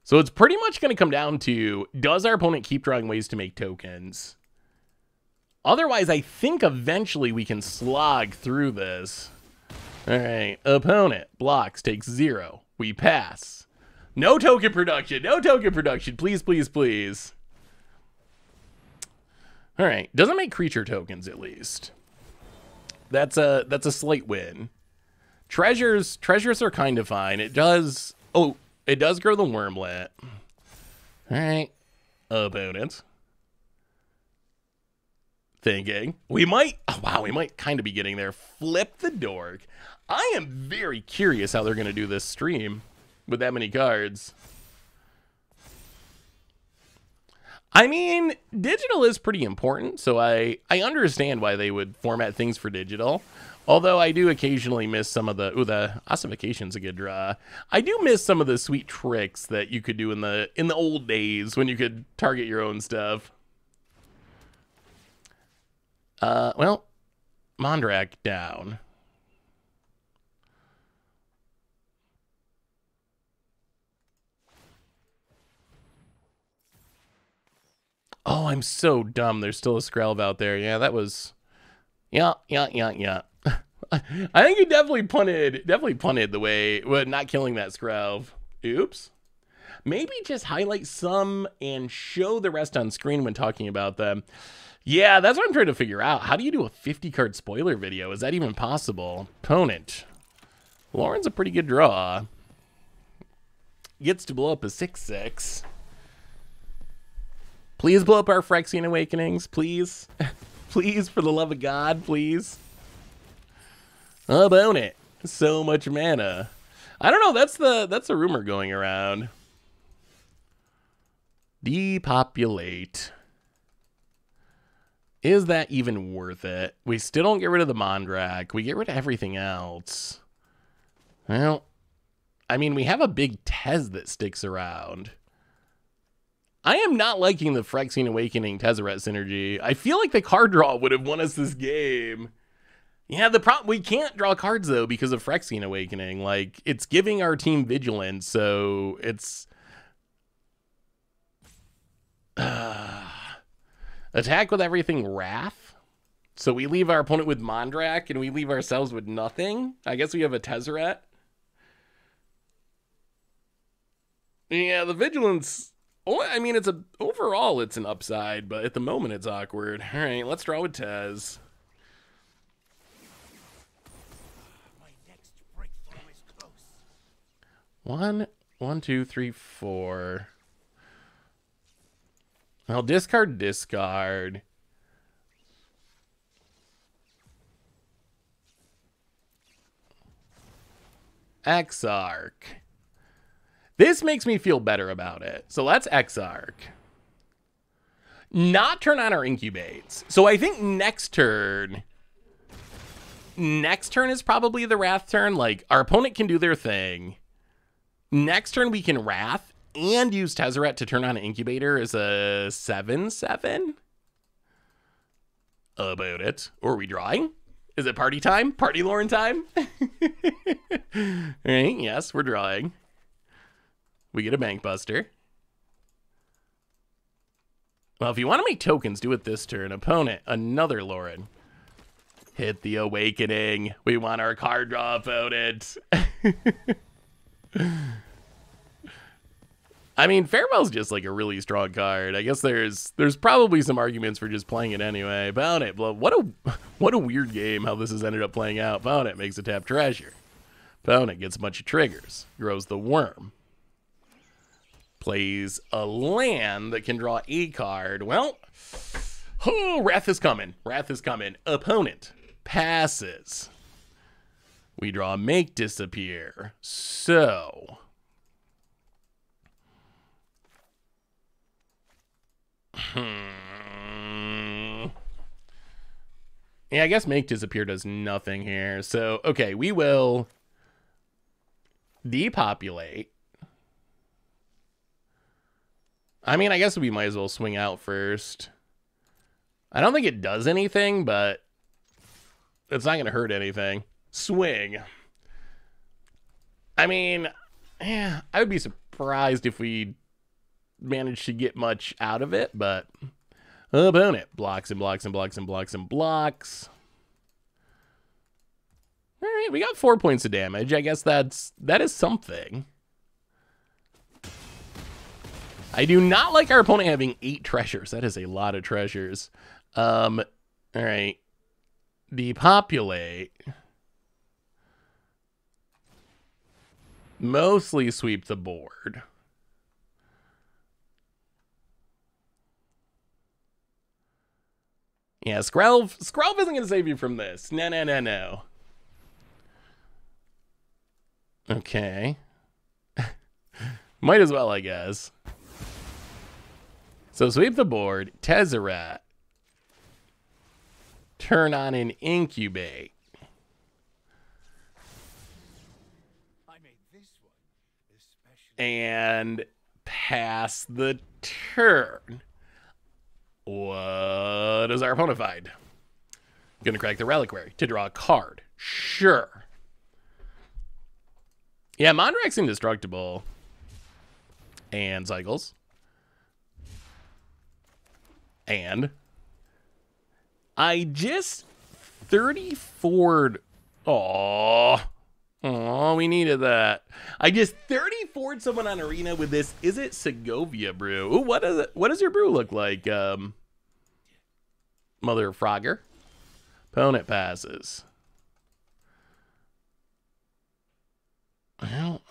So it's pretty much going to come down to, does our opponent keep drawing ways to make tokens? Otherwise, I think eventually we can slog through this. All right, opponent blocks, takes 0. We pass. No token production. No token production. Please, please, please. All right, doesn't make creature tokens at least. That's a slight win. Treasures are kind of fine. It does. Oh, it does grow the wormlet. All right, opponent. Thinking we might. Oh, wow, we might kind of be getting there. Flip the dork. I am very curious how they're going to do this stream with that many cards. I mean, digital is pretty important, so I understand why they would format things for digital. Although I do occasionally miss some of the... Ooh, the ossification's a good draw. I do miss some of the sweet tricks that you could do in the old days when you could target your own stuff. Well, Mondrak down. Oh, I'm so dumb. There's still a Skrelv out there. Yeah, that was... Yeah. I think he definitely punted the way... Well, not killing that Skrelv. Oops. Maybe just highlight some and show the rest on screen when talking about them. Yeah, that's what I'm trying to figure out. How do you do a 50-card spoiler video? Is that even possible? Opponent. Lauren's a pretty good draw. Gets to blow up a 6/6. Please blow up our Phyrexian Awakenings, please. Please, for the love of God, please. Opponent. So much mana. I don't know, that's a rumor going around. Depopulate. Is that even worth it? We still don't get rid of the Mondrak. We get rid of everything else. Well, I mean, we have a big Tez that sticks around. I am not liking the Phyrexian Awakening Tezzeret synergy. I feel like the card draw would have won us this game. Yeah, the problem, we can't draw cards though because of Phyrexian Awakening. Like, it's giving our team vigilance, so it's... Attack with everything Wrath. So we leave our opponent with Mondrak and we leave ourselves with nothing. I guess we have a Tezzeret. Yeah, the vigilance. Oh, I mean, overall it's an upside, but at the moment it's awkward. All right, let's draw with Tez. My next breakthrough is One, close. 2, 3, 4. I'll discard. Exarch. This makes me feel better about it. So let's Exarch. Not turn on our Incubates. So I think next turn is probably the Wrath turn. Like, our opponent can do their thing. Next turn we can Wrath and use Tezzeret to turn on an Incubator as a 7/7. About it. Or are we drawing? Is it party time? Party Lauren time? All right, yes, we're drawing. We get a Bank Buster. Well, if you want to make tokens, do it this turn. Opponent, another Lauren. Hit the Awakening. We want our card draw, opponent. I mean, Farewell's just like a really strong card. I guess there's probably some arguments for just playing it anyway. Opponent, what a weird game how this has ended up playing out. Opponent makes a tap treasure. Opponent gets a bunch of triggers. Grows the worm. plays a land that can draw a card. Well, oh, Wrath is coming. Wrath is coming. Opponent passes. We draw Make Disappear. So yeah, I guess Make Disappear does nothing here. So, okay, we will depopulate. I mean, I guess we might as well swing out first. I don't think it does anything, but it's not going to hurt anything. Swing. I mean, yeah, I would be surprised if we managed to get much out of it, but opponent blocks and blocks and blocks and blocks and blocks. All right, we got 4 points of damage. I guess that is something. I do not like our opponent having 8 treasures. That is a lot of treasures. All right. Depopulate. Mostly sweep the board. Yeah, Skrelv isn't going to save you from this. No, no, no, no. Okay. Might as well, I guess. So sweep the board, Tezzeret. Turn on an Incubate. I made this one especially. And pass the turn. What does our opponent find? Gonna crack the Reliquary to draw a card. Sure. Yeah, Mondrak's indestructible. And cycles. And I just 34'd. Oh, we needed that. I just 34'd someone on Arena with this. Is it Segovia brew? Ooh, what is it? What does your brew look like? Mother of Frogger. Opponent passes. Well.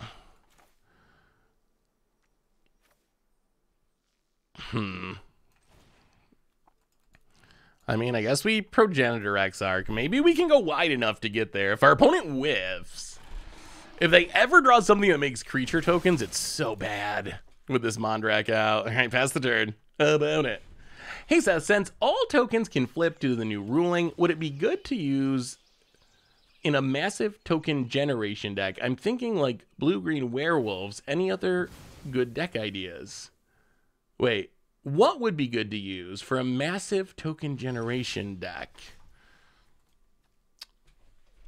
I mean, I guess we Progenitor Exarch. Maybe we can go wide enough to get there. If our opponent whiffs, if they ever draw something that makes creature tokens, it's so bad with this Mondrak out. All right, pass the turn. Opponent. Hey, Seth, since all tokens can flip due to the new ruling, would it be good to use in a massive token generation deck? I'm thinking like blue-green werewolves. Any other good deck ideas? Wait. What would be good to use for a massive token generation deck?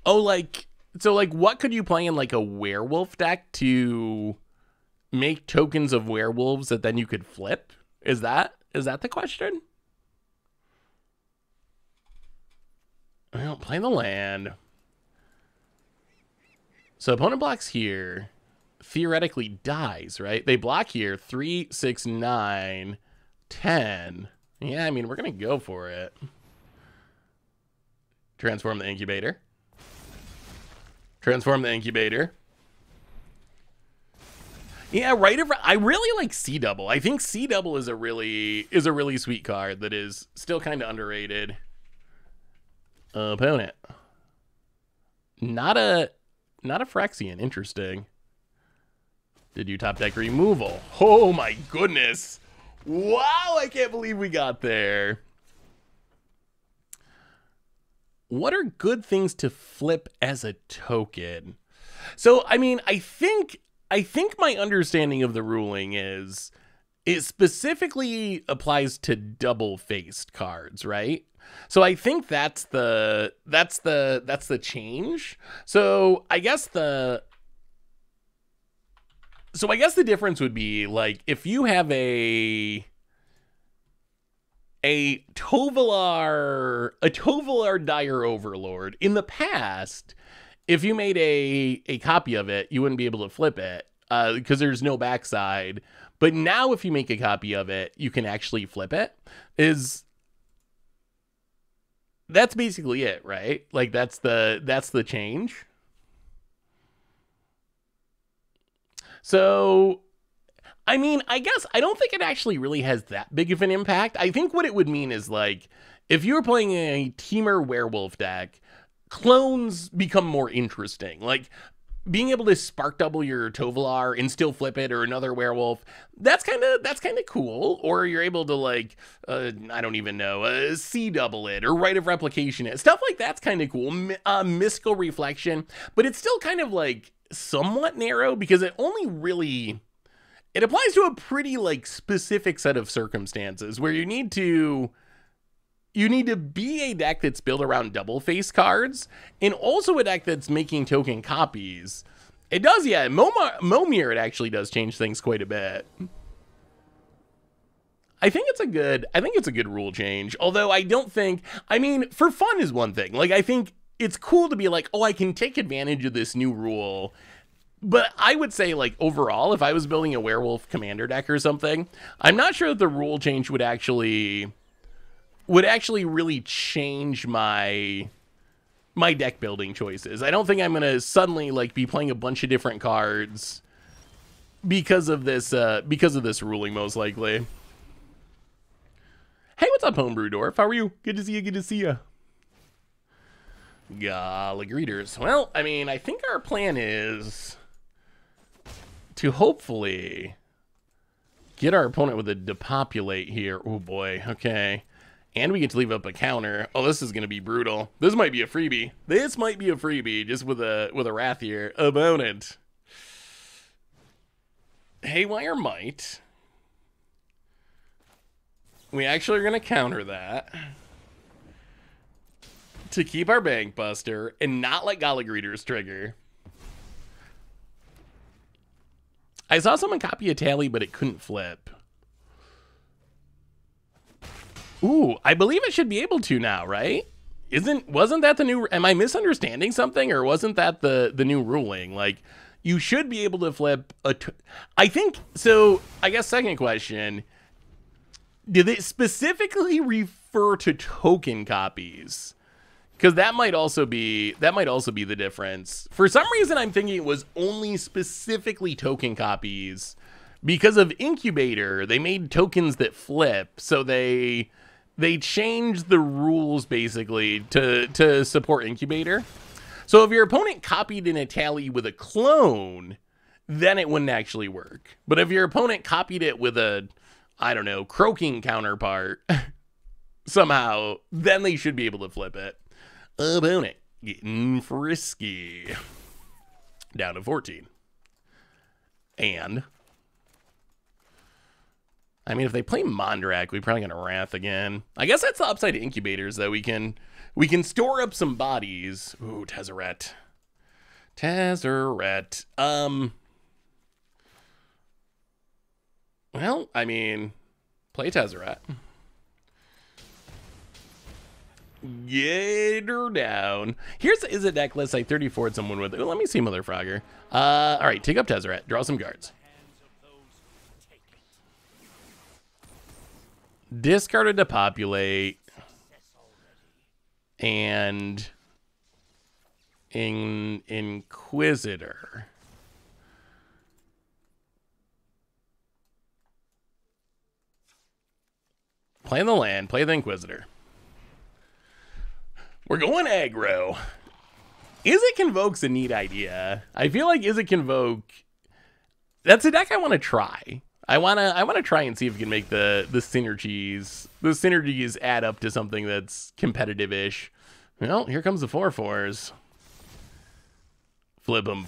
Oh, like, so like what could you play in like a werewolf deck to make tokens of werewolves that then you could flip? Is that the question? Well, play the land. So opponent blocks here, theoretically dies, right? They block here, 3, 6, 9... 10. Yeah, I mean, we're going to go for it. Transform the Incubator. Transform the Incubator. Yeah, right. I really like C Double. I think C Double is a really sweet card that is still kind of underrated. Opponent. Not a Phyrexian. Interesting. Did you top deck removal? Oh my goodness. Wow, I can't believe we got there. What are good things to flip as a token? So, I mean, I think my understanding of the ruling is it specifically applies to double-faced cards, right? So I think that's the change. So I guess the difference would be like if you have a Tovolar Dire Overlord. In the past, if you made a copy of it, you wouldn't be able to flip it because there's no backside. But now if you make a copy of it, you can actually flip it. That's basically it, right? Like that's the change. So I mean, I guess I don't think it actually really has that big of an impact. I think what it would mean is like, if you were playing a Teamer werewolf deck, clones become more interesting. Like, being able to spark double your Tovolar and still flip it, or another werewolf, that's kind of cool. Or you're able to like, I don't even know, C double it or Rite of Replication it. Stuff like that's kind of cool. Mystical Reflection, but it's still kind of like somewhat narrow because it only really, it applies to a pretty like specific set of circumstances where you need to be a deck that's built around double face cards, and also a deck that's making token copies. It does, yeah. Momir, it actually does change things quite a bit. I think it's a good rule change. Although I don't think, I mean, for fun is one thing. Like, I think it's cool to be like, oh, I can take advantage of this new rule. But I would say, like, overall, if I was building a werewolf commander deck or something, I'm not sure that the rule change would actually really change my deck building choices. I don't think I'm going to suddenly like be playing a bunch of different cards because of this ruling, most likely. Hey, what's up, Homebrew Dwarf? How are you? Good to see you. Good to see you. Golly greeters. Well, I mean, I think our plan is to hopefully get our opponent with a depopulate here. Oh boy. Okay. And we get to leave up a counter. Oh, this is going to be brutal. This might be a freebie. This might be a freebie, just with a wrathier opponent. Haywire Might. We actually are going to counter that to keep our Bank Buster and not let Golly Greeters trigger. I saw someone copy a tally, but it couldn't flip. Ooh, I believe it should be able to now, right? Wasn't that the new, am I misunderstanding something, or wasn't that the new ruling? Like, you should be able to flip I think, so I guess second question, did it specifically refer to token copies? Because that might also be the difference. For some reason, I'm thinking it was only specifically token copies. Because of Incubator, they made tokens that flip, so they changed the rules basically to support Incubator. So if your opponent copied in a tally with a clone, then it wouldn't actually work. But if your opponent copied it with a, I don't know, croaking counterpart somehow, then they should be able to flip it. Opponent getting frisky. Down to 14. And I mean, if they play Mondrak, we probably gonna Wrath again. I guess that's the upside to Incubators, though. We can store up some bodies. Ooh, Tezzeret. Tezzeret. Well, I mean, play Tezzeret. Get her down. Is a deck list I 34'd someone with. Ooh, let me see, motherfucker. All right, take up Tezzeret. Draw some cards. Discarded to populate, and Inquisitor. Play the land, play the Inquisitor. We're going aggro. Izzet Convoke's a neat idea. I feel like Izzet Convoke, that's a deck I want to try. I wanna try and see if we can make the synergies add up to something that's competitive-ish. Well, here comes the 4/4s. Flip 'em,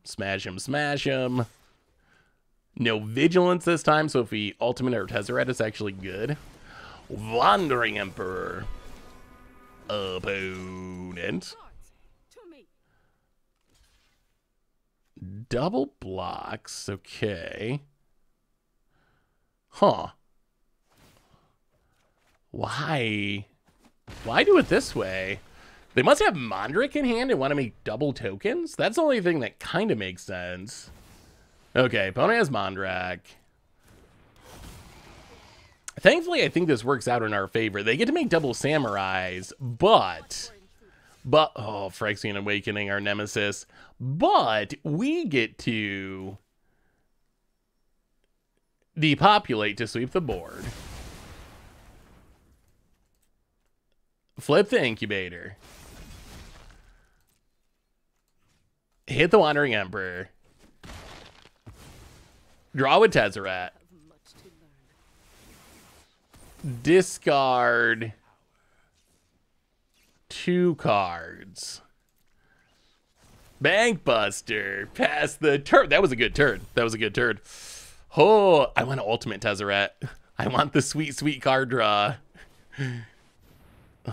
smash 'em. No vigilance this time, so if we ultimate our Tezzeret, it's actually good. Wandering Emperor. Opponent. Double blocks, okay. Huh. Why do it this way? They must have Mondrak in hand and want to make double tokens? That's the only thing that kind of makes sense. Okay, opponent has Mondrak. Thankfully, I think this works out in our favor. They get to make double Samurais, but oh, Phyrexian Awakening, our nemesis. But we get to Depopulate to sweep the board. Flip the Incubator. Hit the Wandering Emperor. Draw with Tezzeret. Discard 2 cards. Bankbuster. Pass the turn. That was a good turn. That was a good turn. Oh, I want an ultimate Tezzeret. I want the sweet, sweet card draw.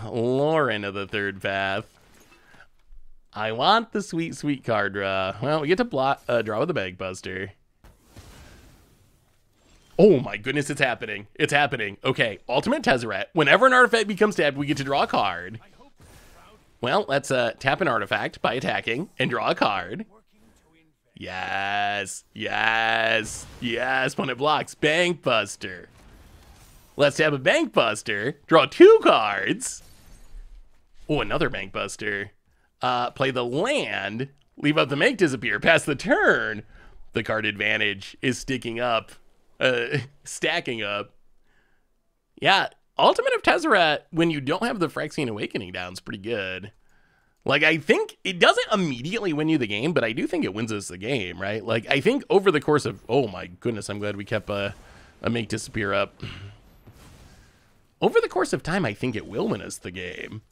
Lauren of the third path. I want the sweet, sweet card draw. Well, we get to draw with the Bankbuster. Oh my goodness, it's happening. It's happening. Okay, ultimate Tezzeret. Whenever an artifact becomes tapped, we get to draw a card. Well, let's tap an artifact by attacking and draw a card. Yes, yes, yes. When it blocks, Bankbuster. Let's tap a Bankbuster. Draw 2 cards. Oh, another Bankbuster. Play the land. Leave up the make disappear. Pass the turn. The card advantage is sticking up. Stacking up. Yeah, Ultimate of Tezzeret, when you don't have the Phyrexian Awakening down, is pretty good. Like, I think it doesn't immediately win you the game, but I do think it wins us the game, right? Like, I think over the course of... Oh my goodness, I'm glad we kept a make disappear up. Over the course of time, I think it will win us the game.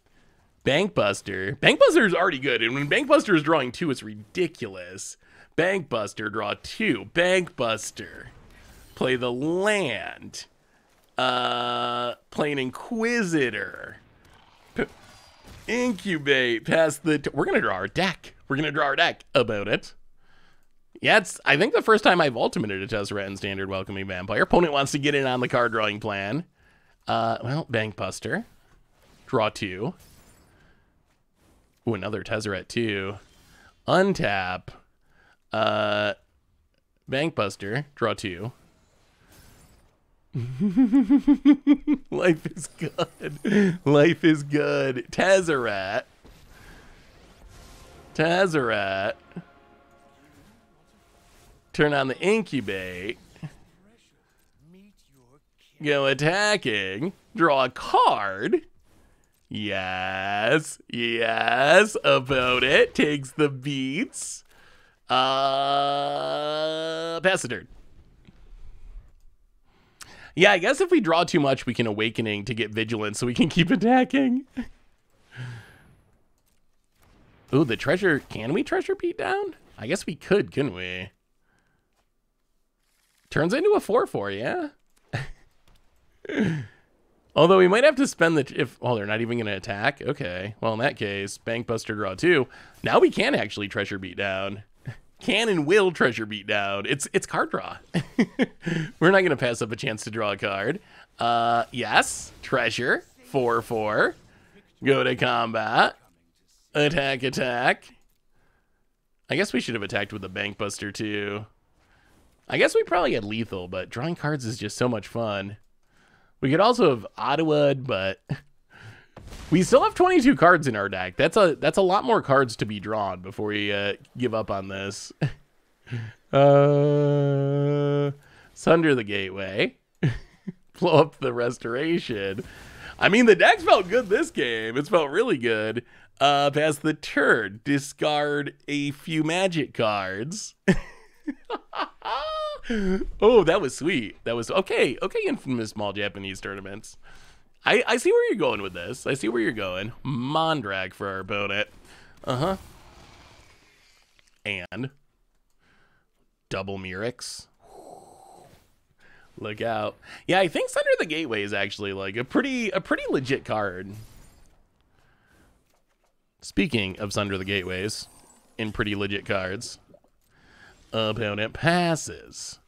Bankbuster. Bankbuster is already good, and when Bankbuster is drawing 2, it's ridiculous. Bankbuster, draw 2. Bankbuster. Play the land. Play an Inquisitor. Incubate. Pass the... We're going to draw our deck. We're going to draw our deck about it. Yeah, it's, I think, the first time I've ultimated a Tezzeret in Standard Welcoming Vampire. Opponent wants to get in on the card drawing plan. Well, Bankbuster. Draw 2. Ooh, another Tezzeret too. Untap. Bankbuster. Draw 2. Life is good. Life is good. Tezzeret. Tezzeret. Turn on the Incubate. Go attacking. Draw a card. Yes. Yes. About it. Takes the beats. Pass the turn. Yeah, I guess if we draw too much, we can Awakening to get Vigilance so we can keep attacking. Ooh, the treasure. Can we treasure beat down? I guess we could, couldn't we? Turns into a 4/4, yeah? Although we might have to spend the... If, oh, they're not even going to attack? Okay. Well, in that case, Bankbuster, draw 2. Now we can actually treasure beat down. Can and will treasure beat down. It's card draw. We're not going to pass up a chance to draw a card. Yes. Treasure. 4/4. Go to combat. Attack, attack. I guess we should have attacked with the Bankbuster too. I guess we probably had lethal, but drawing cards is just so much fun. We could also have Ottawood, but we still have 22 cards in our deck. That's a lot more cards to be drawn before we give up on this. Sunder the Gateway. Blow up the Restoration. I mean, the deck's felt good this game. It's felt really good. Pass the turn. Discard a few magic cards. Oh, that was sweet. That was okay. Okay, infamous small Japanese tournaments. I see where you're going with this. I see where you're going. Mondrag for our opponent. Uh-huh. And double Mirix. Look out. Yeah, I think Sunder the Gateway is actually like a pretty legit card. Speaking of Sunder the Gateways in pretty legit cards. Opponent passes.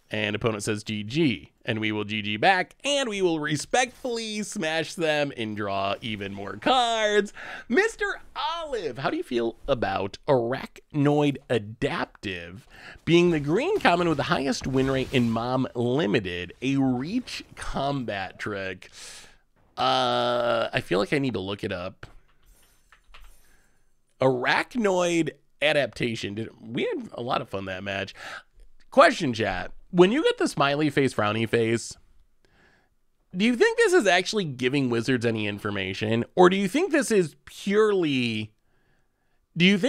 And opponent says GG. And we will GG back. And we will respectfully smash them and draw even more cards. Mr. Olive, how do you feel about Arachnoid Adaptive being the green common with the highest win rate in Mom Limited? A reach combat trick. I feel like I need to look it up. Arachnoid Adaptation. We had a lot of fun that match. Question, chat. when you get the smiley face, frowny face, do you think this is actually giving Wizards any information? Or do you think this is purely... did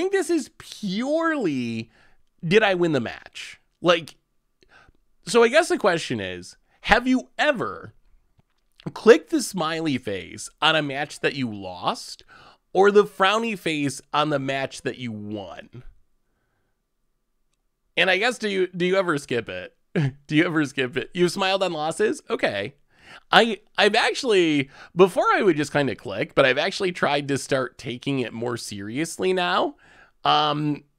I win the match? Like, so I guess the question is, have you ever clicked the smiley face on a match that you lost or the frowny face on the match that you won? And I guess, do you ever skip it? Do you ever skip it? You've smiled on losses? Okay. I've actually, before I would just kind of click, but I've actually tried to start taking it more seriously now.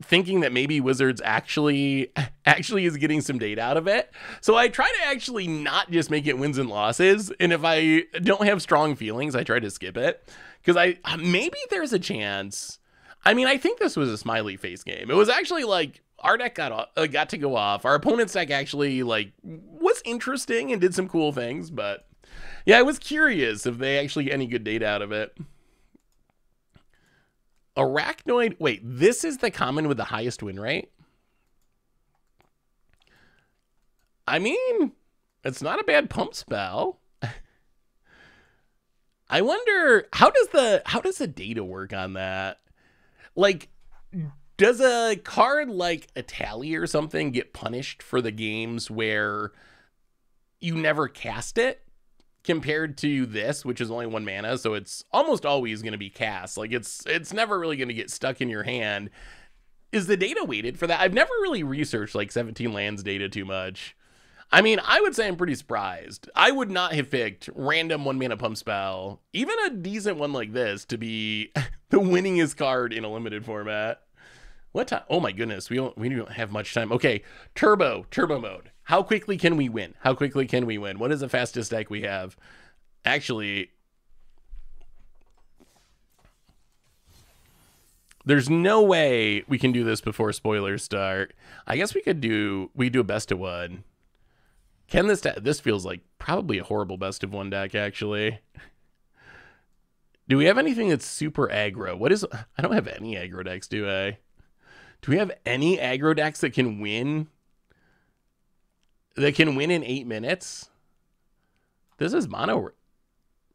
Thinking that maybe Wizards actually is getting some data out of it. So I try to actually not just make it wins and losses. And if I don't have strong feelings, I try to skip it. Because maybe there's a chance. I mean, I think this was a smiley face game. It was actually like, our deck got to go off. Our opponent's deck actually like was interesting and did some cool things, but yeah, I was curious if they actually get any good data out of it. Arachnoid. Wait, this is the common with the highest win rate? I mean, it's not a bad pump spell. I wonder how does the data work on that? Like, does a card like a tally or something get punished for the games where you never cast it compared to this, which is only 1 mana, so it's almost always going to be cast. Like, it's never really going to get stuck in your hand. Is the data weighted for that? I've never really researched like 17 lands data too much. I mean, I would say I'm pretty surprised. I would not have picked random 1 mana pump spell, even a decent one like this, to be the winningest card in a limited format. What time? Oh my goodness, we don't have much time. Okay, turbo mode. How quickly can we win? What is the fastest deck we have? Actually, there's no way we can do this before spoilers start. I guess we do a best of 1. Can this feels like probably a horrible best of 1 deck, actually. Do we have anything that's super aggro? I don't have any aggro decks, do I? Do we have any aggro decks that can win? That can win in 8 minutes? This is mono.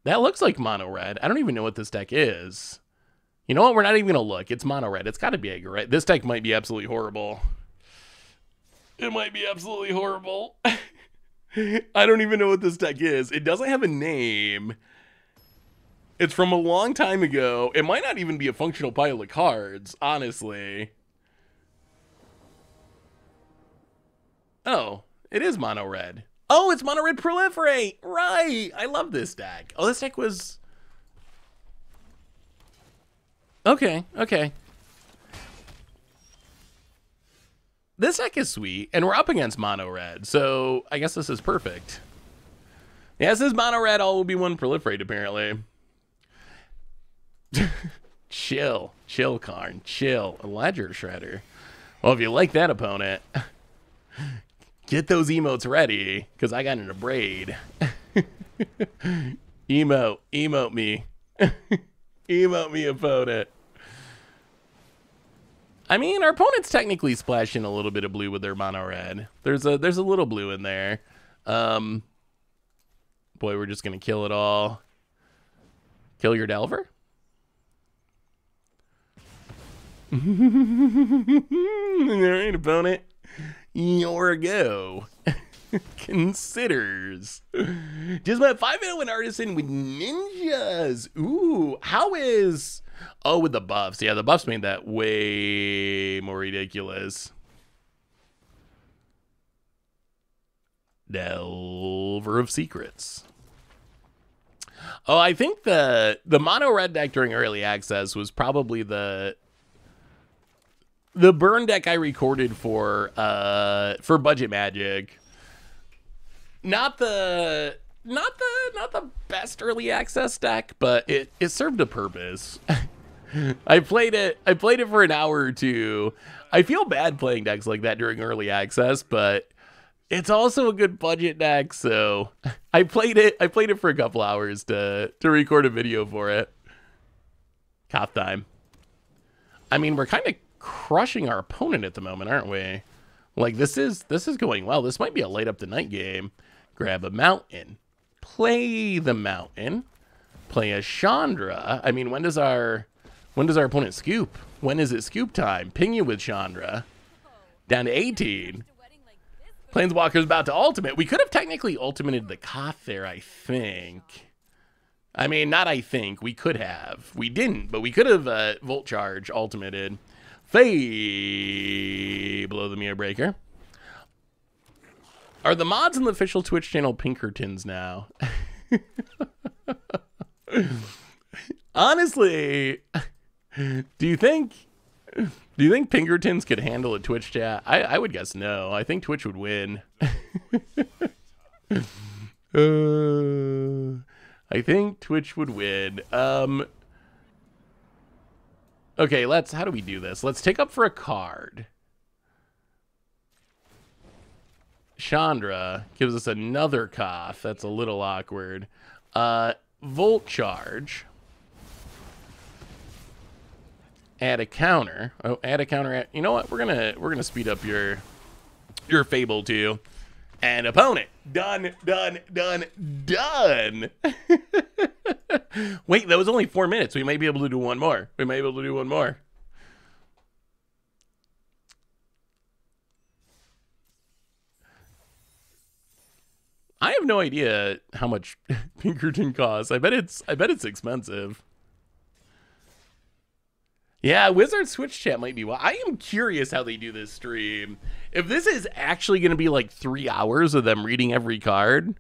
That looks like mono red. I don't even know what this deck is. You know what? We're not even going to look. It's mono red. It's got to be aggro, right? This deck might be absolutely horrible. It might be absolutely horrible. I don't even know what this deck is. It doesn't have a name. It's from a long time ago. It might not even be a functional pile of cards, honestly. Oh, it is mono red. Oh, it's mono red proliferate. Right. I love this deck. Oh, this deck was... Okay. This deck is sweet, and we're up against mono red, so I guess this is perfect. Yeah, this is mono red, all will be 1 proliferate, apparently. Chill, Karn, chill. A ledger shredder. Well, if you like that opponent, get those emotes ready, because I got in a braid. Emote me. Emote me, opponent. I mean, our opponent's technically splashing a little bit of blue with their mono red. There's a little blue in there. Boy, we're just gonna kill it all. Kill your Delver? All right, opponent. Your go. Considers. Just about 5-0 artisan with ninjas. Ooh, how is... Oh, with the buffs. Yeah, the buffs made that way more ridiculous. Delver of Secrets. Oh, I think the mono red deck during early access was probably the burn deck I recorded for Budget Magic. Not the best early access deck, but it served a purpose. I played it for an hour or two. I feel bad playing decks like that during early access, but it's also a good budget deck, so I played it for a couple hours to record a video for it. Cough time. I mean, we're kind of crushing our opponent at the moment, aren't we? Like, this is going well. This might be a light up the night game. Grab a mountain. Play the mountain. Play a Chandra. I mean, when does our opponent scoop? When is it scoop time? Ping you with Chandra. Down to 18. Planeswalker's about to ultimate. We could have technically ultimated the Koth there, I think. I mean, not I think. We could have. We didn't, but we could have Volt Charge ultimated. Fable of the Mirror Breaker. Are the mods in the official Twitch channel Pinkertons now? Honestly, do you think Pinkertons could handle a Twitch chat? I would guess no. I think Twitch would win. I think Twitch would win. Okay, how do we do this? Let's take up for a card. Chandra gives us another Koth. That's a little awkward. Volt Charge. Add a counter. Oh, add a counter. You know what? We're gonna speed up your Fable too. And opponent. Done. Wait, that was only 4 minutes. We might be able to do one more. I have no idea how much Pinkerton costs. I bet it's expensive. Yeah, Wizard Switch chat might be. Well, I am curious how they do this stream. If this is actually going to be like 3 hours of them reading every card,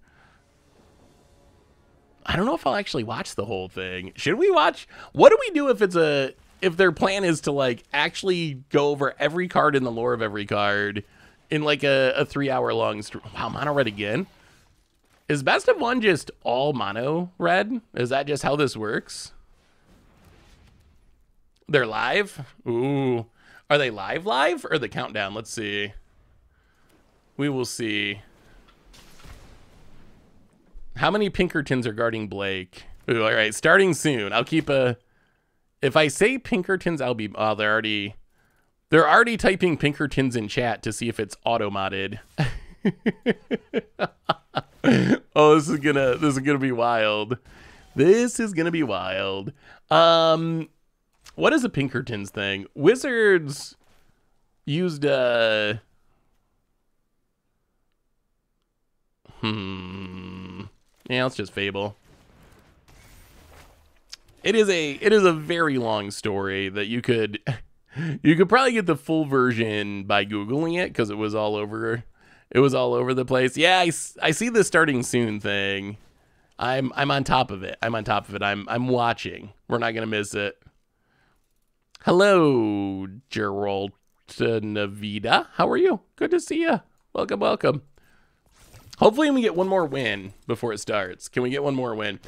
I don't know if I'll actually watch the whole thing. Should we watch? What do we do if their plan is to like actually go over every card in the lore of every card in like a 3 hour long stream? Wow, mono red again. Is best of one just all mono red? Is that just how this works? They're live? Ooh. Are they live or the countdown? Let's see. We will see. How many Pinkertons are guarding Blake? Ooh, all right, starting soon. I'll keep a... If I say Pinkertons, I'll be... Oh, they're already typing Pinkertons in chat to see if it's auto-modded. Oh, this is gonna be wild. This is gonna be wild. What is a Pinkertons thing? Wizards used yeah, let's just Fable. It is a very long story that you could probably get the full version by Googling it because it was all over the place. Yeah, I see the starting soon thing. I'm on top of it. I'm watching. We're not gonna miss it. Hello, Gerald Navida. How are you? Good to see you. Welcome. Hopefully we get one more win before it starts. Can we get one more win?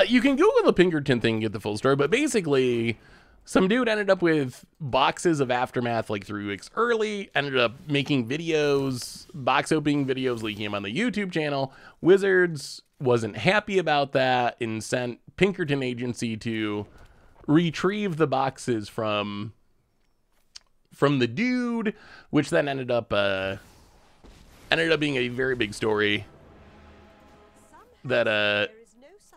You can Google the Pinkerton thing and get the full story, but basically some dude ended up with boxes of Aftermath like 3 weeks early, ended up making videos, box opening videos, leaking them on the YouTube channel. Wizards wasn't happy about that and sent Pinkerton Agency to retrieve the boxes from the dude, which then ended up being a very big story that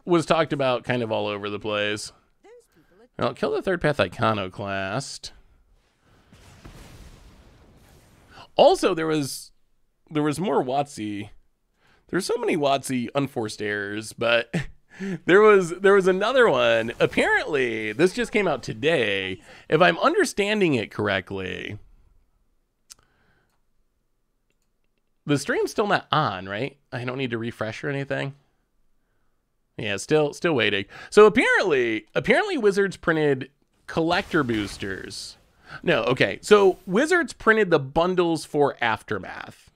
was talked about kind of all over the place. I'll kill the third path Iconoclast. Also, there was more WotC. There's so many WotC unforced errors, but there was another one. Apparently, this just came out today. If I'm understanding it correctly, the stream's still not on, right? I don't need to refresh or anything. Yeah, still waiting. So apparently Wizards printed collector boosters. No, okay. So Wizards printed the bundles for Aftermath.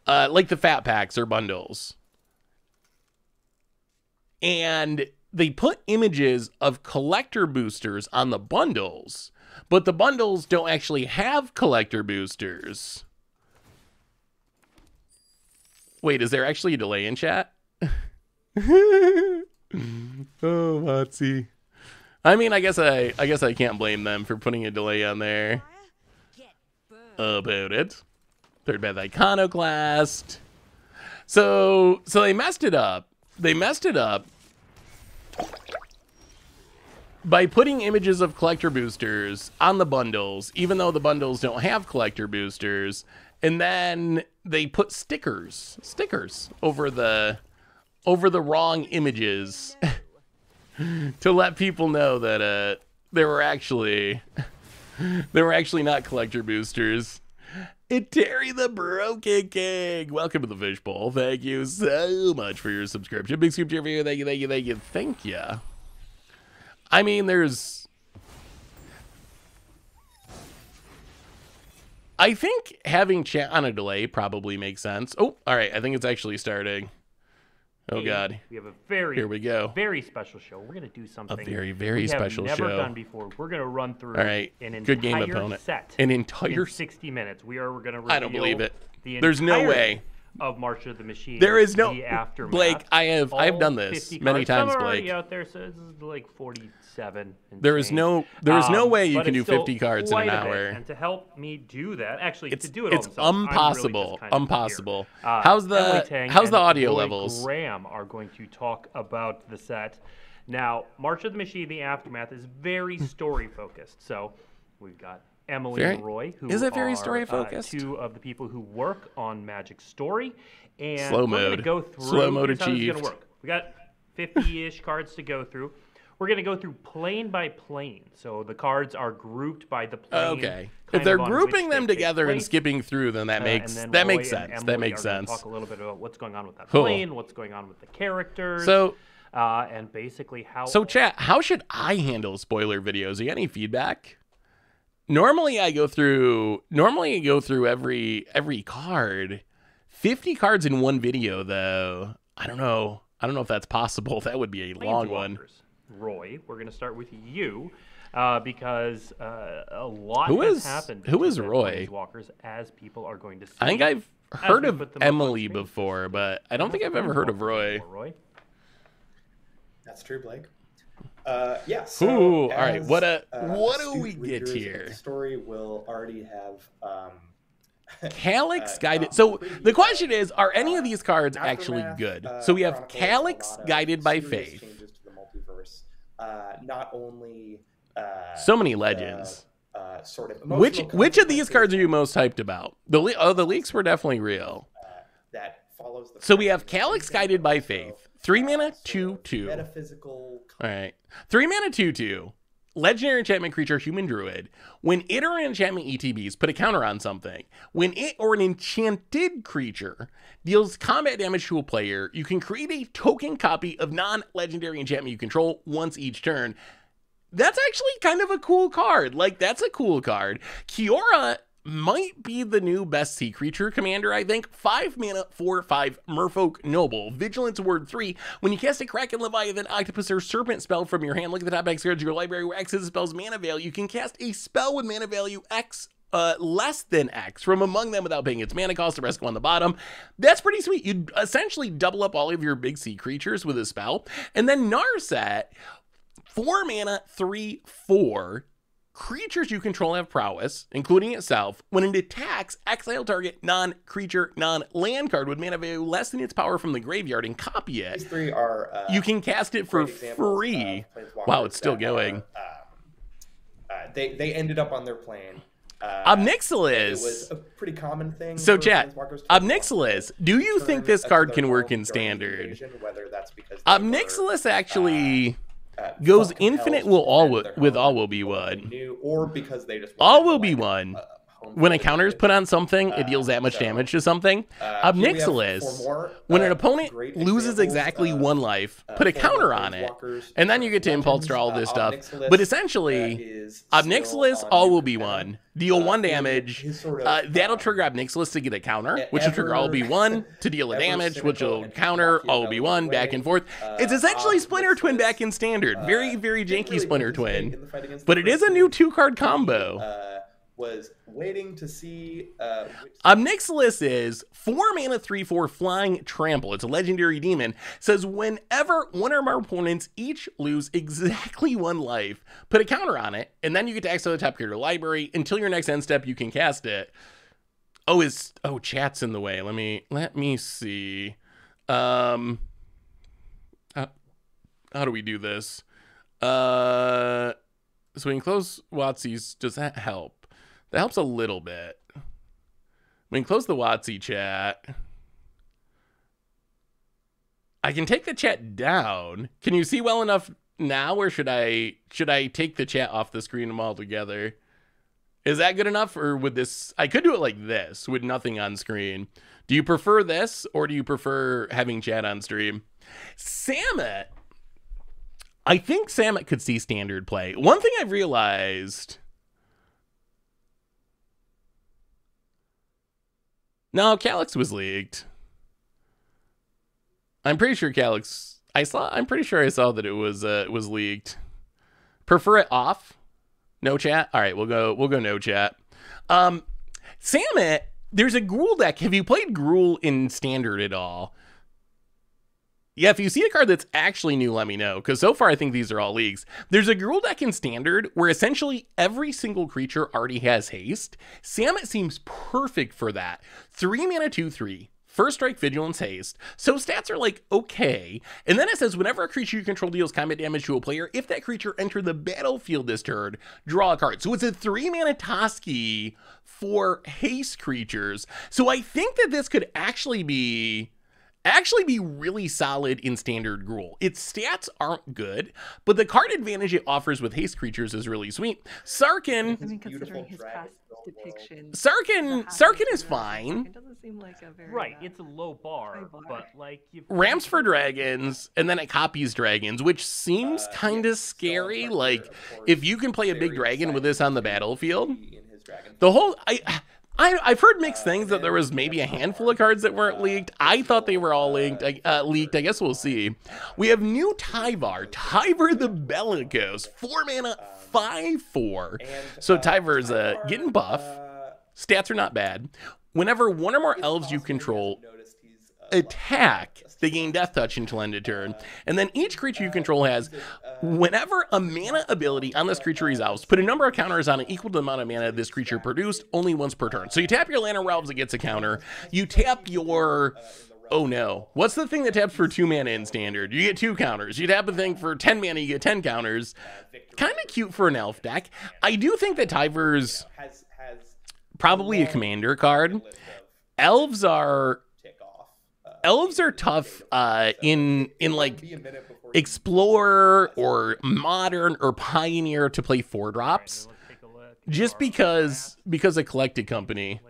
Like the fat packs or bundles. And they put images of collector boosters on the bundles, but the bundles don't actually have collector boosters. Wait, is there actually a delay in chat? Oh, WotC. I mean, I guess I can't blame them for putting a delay on there about it. Third Path Iconoclast. So they messed it up. They messed it up by putting images of collector boosters on the bundles, even though the bundles don't have collector boosters. And then they put stickers over the wrong images to let people know that they were actually not collector boosters. Terry the Broken King, welcome to the Fishbowl. Thank you so much for your subscription. Big scoop cheer for you. Thank you, thank you, thank you, thank you. I mean, I think having chat on a delay probably makes sense. Oh, all right. I think it's actually starting. Oh, God. We have a very, here we go. Very special show. We're going to do something a very, very special show. We have never done before. We're going to run through all right. an entire good game opponent. Set. An entire 60 minutes. We're going to reveal I don't believe it. There's no way. Of March of the Machine. There is no aftermath. Blake, I've done this many times, Some are Blake. Out there, so this is like 47. There is no way you can do 50 cards in an hour. And to help me do that, actually, to do it all it's impossible. Really impossible. How's the audio levels? Graham are going to talk about the set. Now, March of the Machine, the aftermath is very story focused. So we've got Emily and Roy, who is it very are story focused? Two of the people who work on Magic Story, and slow mode. We're going to go through. Slow mode achieved. achieved. Going to work. We got 50-ish cards to go through. We're going to go through plane by plane. So the cards are grouped by the plane. Okay. If they're grouping them together and skipping through, then that makes sense. That makes sense. Talk a little bit about what's going on with that plane, what's going on with the characters. So. And basically how. So chat, how should I handle spoiler videos? You got any feedback? Normally I go through every card. 50 cards in one video though. I don't know if that's possible. That would be a long one. Roy, we're going to start with you because a lot has happened. Who is Roy? Walkers, as people are going to see. I think I've heard of Emily before, but I don't think I've ever heard of Roy. That's true, Blake. Yeah. So ooh, all right. What do we get here? The story will already have Calyx guided. So the question is, are any of these cards actually good? So we have Calyx guided by faith. Changes to the multiverse. Not only so many legends. Sort of which of these cards are you most hyped about? The leaks were definitely real. That follows the so we have Calyx guided by faith. 3 mana, 2/2. Metaphysical. All right. 3 mana, 2/2. Legendary enchantment creature, human druid. When it or an enchantment ETBs, put a counter on something. When it or an enchanted creature deals combat damage to a player, you can create a token copy of non-legendary enchantment you control once each turn. That's actually kind of a cool card. Like, that's a cool card. Kiora might be the new best sea creature commander, I think. 5 mana, 4/5 Merfolk Noble. Vigilance word 3. When you cast a Kraken, Leviathan, Octopus, or Serpent spell from your hand, look at the top X cards of your library where X is the spell's mana value. You can cast a spell with mana value X less than X from among them without paying its mana cost. The rest go on the bottom. That's pretty sweet. You essentially double up all of your big sea creatures with a spell. And then Narset, 4 mana, 3/4. Creatures you control have prowess, including itself. When it attacks, exile target non-creature, non-land card with mana value less than its power from the graveyard and copy it. These three are you can cast it for free. Wow, it's still going. They ended up on their plane. Obnixilis. It was a pretty common thing. So chat, Obnixilis, do you think this card can work in Standard? Obnixilis actually goes infinite with all will be one. Or because they just all will be one. When a counter is put on something, it deals that much damage to something. Obnixilis, when an opponent loses exactly 1 life, put a counter on it, and then you get to impulse draw all this stuff. But essentially, Obnixilis all will be one. Deal 1 damage. That'll trigger Obnixilis to get a counter, which will trigger all will be 1 to deal a damage, which will counter all will be 1 back and forth. It's essentially Splinter Twin back in Standard. Very, very janky Splinter Twin. But it is a new 2-card combo. Was waiting to see Obnixilis is 4 mana 3/4 flying trample. It's a legendary demon. Says whenever one or more opponents each lose exactly 1 life, put a counter on it, and then you get to exile the top card of your library. Until your next end step, you can cast it. Chat's in the way. Let me see. How do we do this? So we can close WotC's. Does that help? That helps a little bit. We can close the WotC chat. I can take the chat down. Can you see well enough now, or should I take the chat off the screen altogether? Is that good enough, or would this... I could do it like this, with nothing on screen. Do you prefer this, or do you prefer having chat on stream? Samet. I think Samet could see standard play. One thing I've realized... No, Calyx was leaked. I'm pretty sure Calyx... I'm pretty sure I saw that it was leaked. Prefer it off? No chat? All right, we'll go no chat. Samet, there's a Gruul deck. Have you played Gruul in standard at all? Yeah, if you see a card that's actually new, let me know, because so far I think these are all leaks. There's a Gruul deck in standard where essentially every single creature already has haste. Samet seems perfect for that. 3 mana 2/3. First strike, vigilance, haste. So stats are like, okay. And then it says, whenever a creature you control deals combat damage to a player, if that creature entered the battlefield this turn, draw a card. So it's a 3 mana Toski for haste creatures. So I think that this could actually be really solid in standard Gruul. Its stats aren't good, but the card advantage it offers with haste creatures is really sweet. Sarkhan, I mean, considering his past depiction, Sarkhan is fine. It doesn't seem like a very Right, it's a low bar, but like Ramps for dragons, and then it copies dragons, which seems kind of scary. Like, if you can play a big dragon with this on the battlefield, the whole... I've heard mixed things, that there was maybe a handful of cards that weren't leaked. I thought they were all leaked. I guess we'll see. We have new Tyvar the Bellicose, 4 mana, 5/4. So Tyvar's getting buff. Stats are not bad. Whenever one or more elves you control attack, they gain Death Touch until end of turn. And then each creature you control has, whenever a mana ability on this creature resolves, put a number of counters on it equal to the amount of mana this creature produced only once per turn. So you tap your Lantern Realms, it gets a counter. You tap your... Oh no. What's the thing that taps for 2 mana in standard? You get 2 counters. You tap a thing for 10 mana, you get 10 counters. Kind of cute for an elf deck. I do think that Tyvar's probably a commander card. Elves are tough in like Explorer or Modern or Pioneer to play 4-drops, just because a collected company.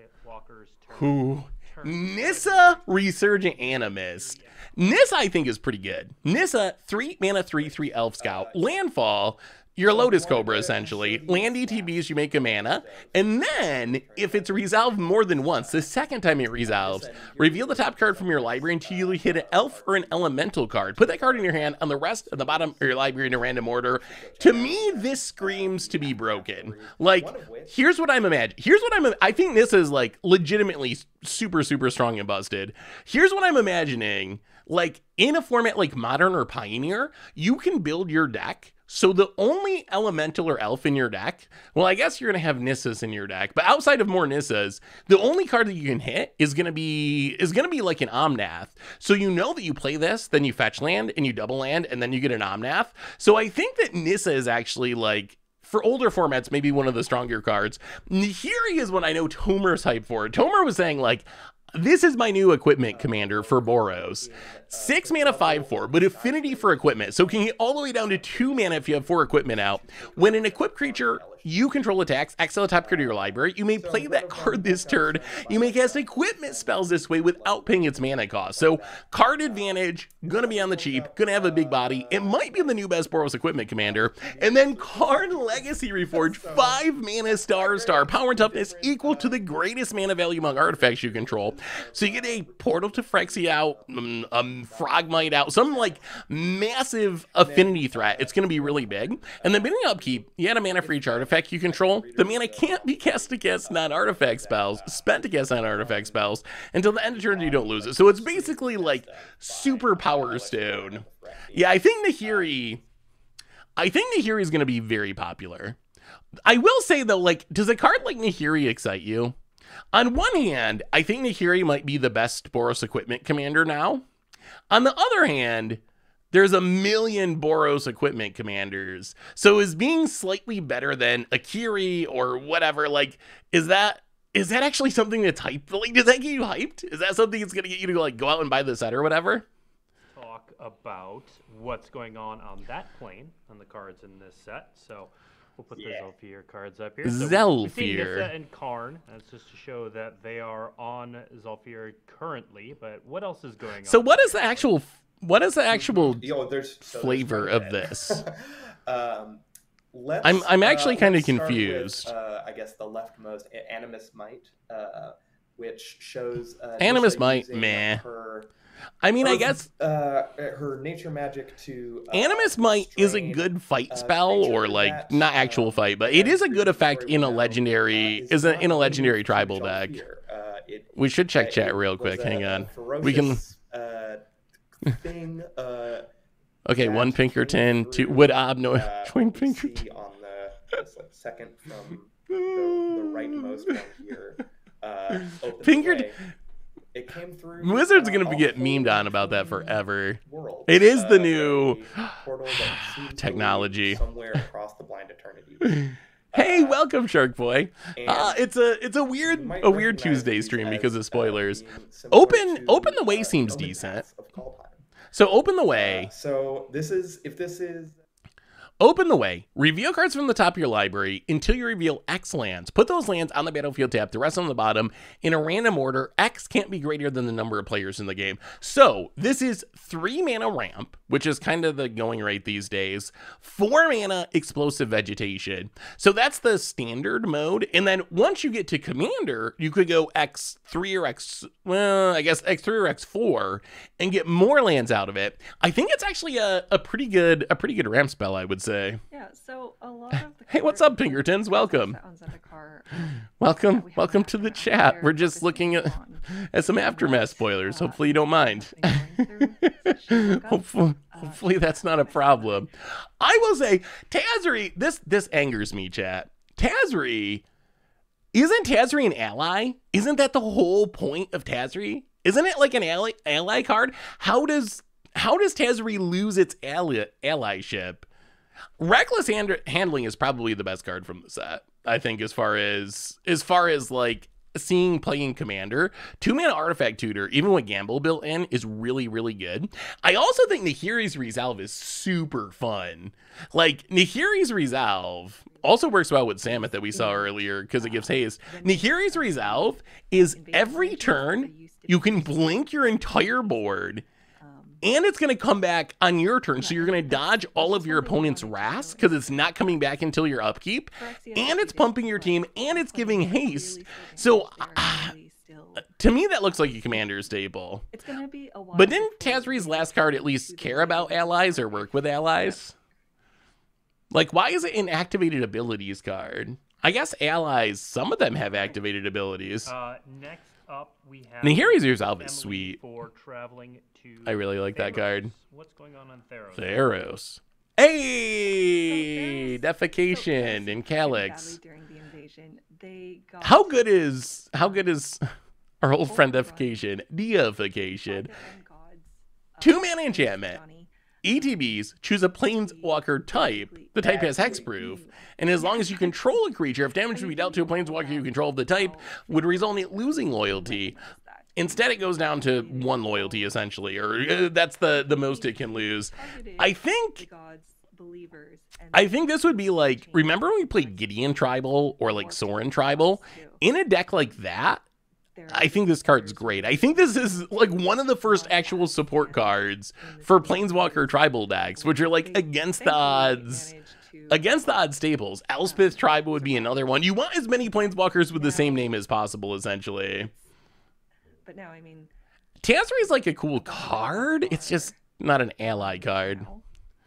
Who? Nissa Resurgent Animist. Nissa I think is pretty good. Nissa, 3 mana 3/3 Elf Scout. Landfall. You're a Lotus Cobra, essentially. Land ETBs, you make a mana. And then, if it's resolved more than once, the second time it resolves, reveal the top card from your library until you hit an elf or an elemental card. Put that card in your hand on the rest of the bottom of your library in a random order. To me, this screams to be broken. Like, here's what I'm imagining. I think this is, like, legitimately super, super strong and busted. Here's what I'm imagining. Like, in a format like Modern or Pioneer, you can build your deck so the only elemental or elf in your deck, well, I guess you're going to have Nissas in your deck, but outside of more Nissas, the only card that you can hit is going to be like an Omnath. So you know that you play this, then you fetch land, and you double land, and then you get an Omnath. So I think that Nissa is actually, like, for older formats, maybe one of the stronger cards. Nahiri is what I know Tomer's hyped for. Tomer was saying, like, this is my new equipment commander for Boros. 6 mana 5/4, but affinity for equipment. So can get all the way down to 2 mana if you have 4 equipment out. When an equipped creature you control attacks, exile a top card of your library, you may play that card this turn. You may cast equipment spells this way without paying its mana cost. So card advantage, gonna be on the cheap, gonna have a big body. It might be the new best Boros equipment commander. And then card legacy reforge, 5 mana star, power and toughness equal to the greatest mana value among artifacts you control. So you get a Portal to Phyrexia out, Frogmite out, some like massive affinity threat. It's gonna be really big. And then beginning upkeep, you add a mana for each artifact you control. The mana can't be cast to cast non-artifact spells, spent to cast non-artifact spells, until the end of turn you don't lose it. So it's basically like super Power Stone. Yeah, I think Nahiri is going to be very popular. I will say though, like, does a card like Nahiri excite you? On one hand, I think Nahiri might be the best Boros equipment commander now. On the other hand, there's a million Boros equipment commanders. So is being slightly better than Akiri or whatever, like, is that actually something that's hyped? Like, does that get you hyped? Is that something that's gonna get you to like go out and buy the set or whatever? Talk about what's going on that plane on the cards in this set. So we'll put the Zhalfir cards up here. So Zhalfir. We see Nissa and Karn. That's just to show that they are on Zhalfir currently. But what else is going on? So what is the actual there's flavor of this? Let's, I'm actually kind of let's start confused. With, I guess the leftmost, Animus Might, which shows Animus Nissa Might, using meh. her, I guess her nature magic to Animus Might is a good fight spell, or like not actual fight, but it is a good effect in a legendary tribal deck. We should check chat real quick. Hang on. We can. Thing, okay, one Pinkerton, two would no join Pinkerton. On the second from the rightmost one here, Pinkerton. It came through. Wizards are gonna get memed on about that forever. World. It is the new portal that seems technology somewhere across the blind eternity. Hey, welcome, Shark Boy. It's a weird Tuesday stream because of spoilers. Open the Way seems decent. So Open the Way. So this is Open the Way. Reveal cards from the top of your library until you reveal X lands. Put those lands on the battlefield tab, the rest on the bottom, in a random order. X can't be greater than the number of players in the game. So this is 3 mana ramp, which is kind of the going rate these days. 4 mana explosive vegetation. So that's the standard mode. And then once you get to commander, you could go X3 or X3 or X4 and get more lands out of it. I think it's actually a pretty good ramp spell, I would say. Yeah, so a lot of the hey, what's up, Pinkertons? Welcome. Welcome to the chat. We're just looking at some Aftermath spoilers. Hopefully you don't mind. Hopefully that's not a problem. I will say, Tezzeret, this angers me, chat. Isn't Tezzeret an ally? Isn't that the whole point of Tezzeret? Isn't it like an ally card? How does Tezzeret lose its allyship? Reckless Handling is probably the best card from the set, I think, as far as like seeing playing commander. 2-mana artifact tutor, even with gamble built in, is really, really good. I also think Nahiri's Resolve is super fun. Like, Nahiri's Resolve also works well with Samet that we saw earlier because it gives haste. Nahiri's Resolve is every turn you can blink your entire board, and it's going to come back on your turn, so you're going to dodge all of your opponent's wrath because it's not coming back until your upkeep, and it's pumping your team, and it's giving haste. So, to me, that looks like a commander staple. But didn't Tazree's last card at least care about allies or work with allies? Like, why is it an activated abilities card? I guess allies, some of them have activated abilities. Next up, we have Nahiri's Resolve is sweet. For traveling to I really like that card. What's going on Theros? Theros. Hey, Defecation and Calyx. How good is our old friend Defecation? Deification. 2-mana enchantment. ETBs, choose a Planeswalker type. The type has hexproof. And as long as you control a creature, if damage would be dealt to a Planeswalker you control of the type, would result in it losing loyalty. Instead, it goes down to 1 loyalty, essentially. Or that's the most it can lose. I think this would be like, remember when we played Gideon Tribal or like Sorin Tribal? In a deck like that, I think this card's great. I think this is like one of the first actual support cards for Planeswalker Tribal decks, which are like against the odds staples. Elspeth Tribal would be another one. You want as many Planeswalkers with the same name as possible, essentially. But now, I mean, Tazree's like a cool card. It's just not an ally card.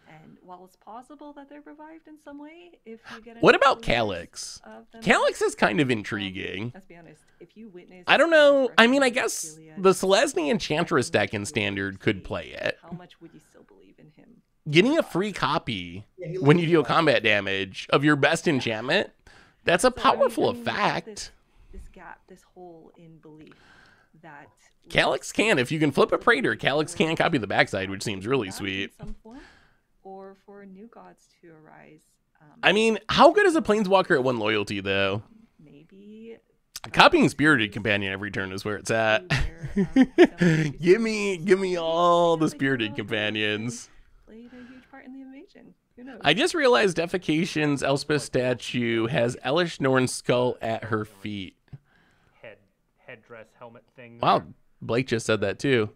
And while it's possible that they're revived in some way, if you get what about Calyx? Calyx is kind of intriguing. Let's be honest. If you witness, I don't know. I mean, I guess the Selesnya Enchantress deck in Standard could play it. How much would you still believe in him? Getting a free copy when you deal combat damage of your best enchantment, that's a powerful effect. This gap, this hole in belief that Calyx can. If you can flip a Praetor, Calyx can copy the backside, which seems really sweet. in some form, or for new gods to arise. I mean, how good is a Planeswalker at 1 loyalty, though? Maybe Copying Spirited Companion every turn is where it's at. give me all the Spirited Companions. Played a huge part in the invasion. Who knows? I just realized Defecation's Elspeth statue has Elish Norn's skull at her feet. Headdress helmet thing. Wow, Blake just said that too.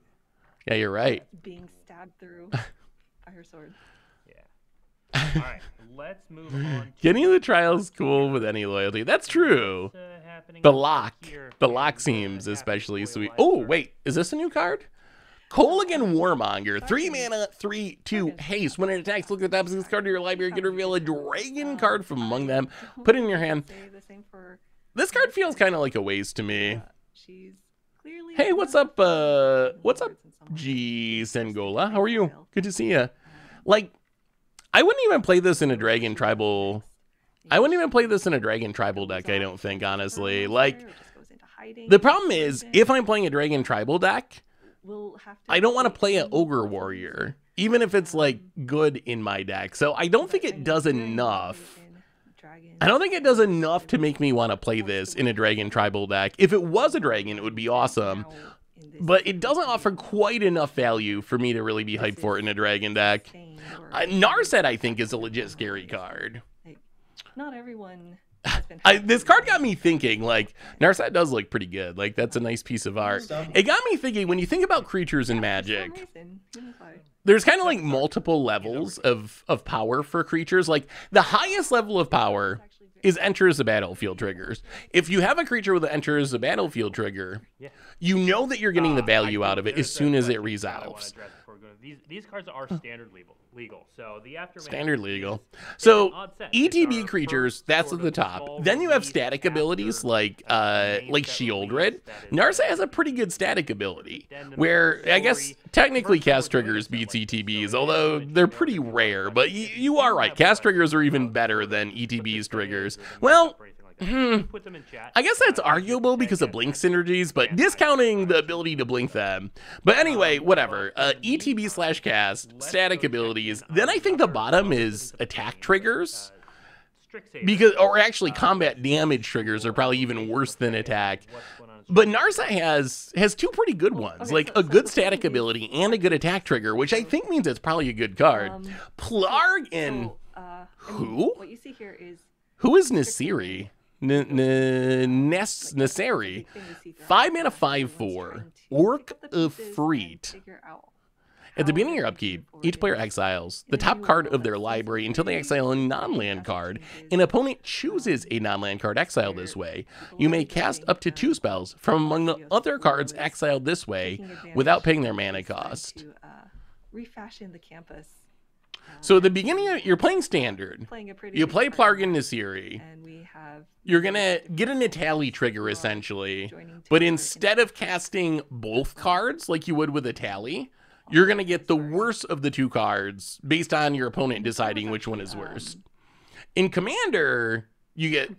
Yeah, you're right. Being stabbed through by her sword. Yeah. All right, let's move on. To Getting the trials cool with any loyalty. That's true. what's, happening The lock. here The in lock the seems Happy especially Spoil sweet. Live Oh, Service. wait. Is this a new card? Kolaghan Warmonger. 3 mana, 3/2 haste. When it attacks, look at the top of this card to your library. You can reveal a dragon card from among them. Put it in your hand. Say the same for This card feels kind of like a waste to me. she's clearly. Hey, what's up, What's up, G Sengola? How are you? Good to see you. Like, I wouldn't even play this in a Dragon Tribal. I wouldn't even play this in a Dragon Tribal deck, I don't think, honestly. Like, the problem is, if I'm playing a Dragon Tribal deck, I don't want to play an Ogre Warrior, even if it's, like, good in my deck. So I don't think it does enough. I don't think it does enough to make me want to play this in a Dragon Tribal deck. If it was a Dragon, it would be awesome. But it doesn't offer quite enough value for me to really be hyped for it in a Dragon deck. Narset, I think, is a legit scary card. Not everyone has been This card got me thinking, like, Narset does look pretty good. Like, that's a nice piece of art. It got me thinking, when you think about creatures in Magic, there's kind of like multiple levels of power for creatures. Like, the highest level of power is enters the battlefield triggers. If you have a creature with an enters the battlefield trigger, you know that you're getting the value out of it as soon as it resolves. These cards are standard legal. So the aftermath Standard legal. is So an odd set. ETB It's our creatures, first that's sort at the of top. small Then you have release static after abilities like main set Shieldred. release that is Narset has a pretty good static ability, addendum where I guess story. technically First of all, cast we're doing triggers this beats at, like, ETBs, so although it's they're really pretty generic, rare. but But if you you are have right. a Cast bunch triggers are even of better sort than of ETB's triggers. or Well, or anything like that, put them in chat. I guess that's arguable because of blink synergies, but discounting the ability to blink them. But anyway, whatever. ETB slash cast, static abilities. Then I think the bottom is attack triggers. Because, or actually combat damage triggers are probably even worse than attack. But Narset has two pretty good ones, Okay, like so a good the static thing is- ability and a good attack trigger, which I think means it's probably a good card. Plarg and who? What you see here is Who is Nasiri? Naseri. 5 mana, 5/4. Orc of Freet. At the beginning of your upkeep, each player exiles the top card of their library until they exile a non-land card. An opponent chooses a non-land card exiled this way. You may cast up to 2 spells from among the other cards exiled this way without paying their mana cost. To refashion the campus. So at the beginning, you're playing standard. Playing a pretty You big play part Plarg and Nasiri. and we have You're going to get a Natali trigger, essentially. But instead of casting both cards like you would with a Tally, you're going to get the worst of the 2 cards based on your opponent deciding which one is worse. In Commander, you get,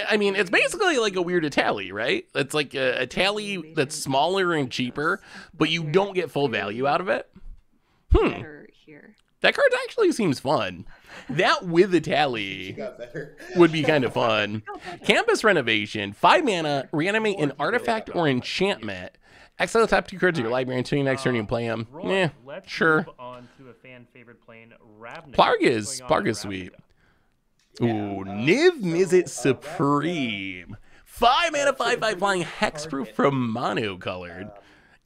I mean, it's basically like a weird Tally, right? It's like a Tally that's smaller and cheaper, but you don't get full value out of it. better here. That card actually seems fun. That with a Tally Got better. would be kind of fun. Campus Renovation, 5 mana, reanimate an artifact or enchantment. Exile the top 2 cards of your library until your next turn you play them. Roy, Yeah, let's sure. move on to a fan favorite plane, Ravnica. Plarg What's is going on in sweet. Ravnica? Ooh, Niv Mizzet Supreme. 5 mana, 5/5 flying hexproof from monocolored.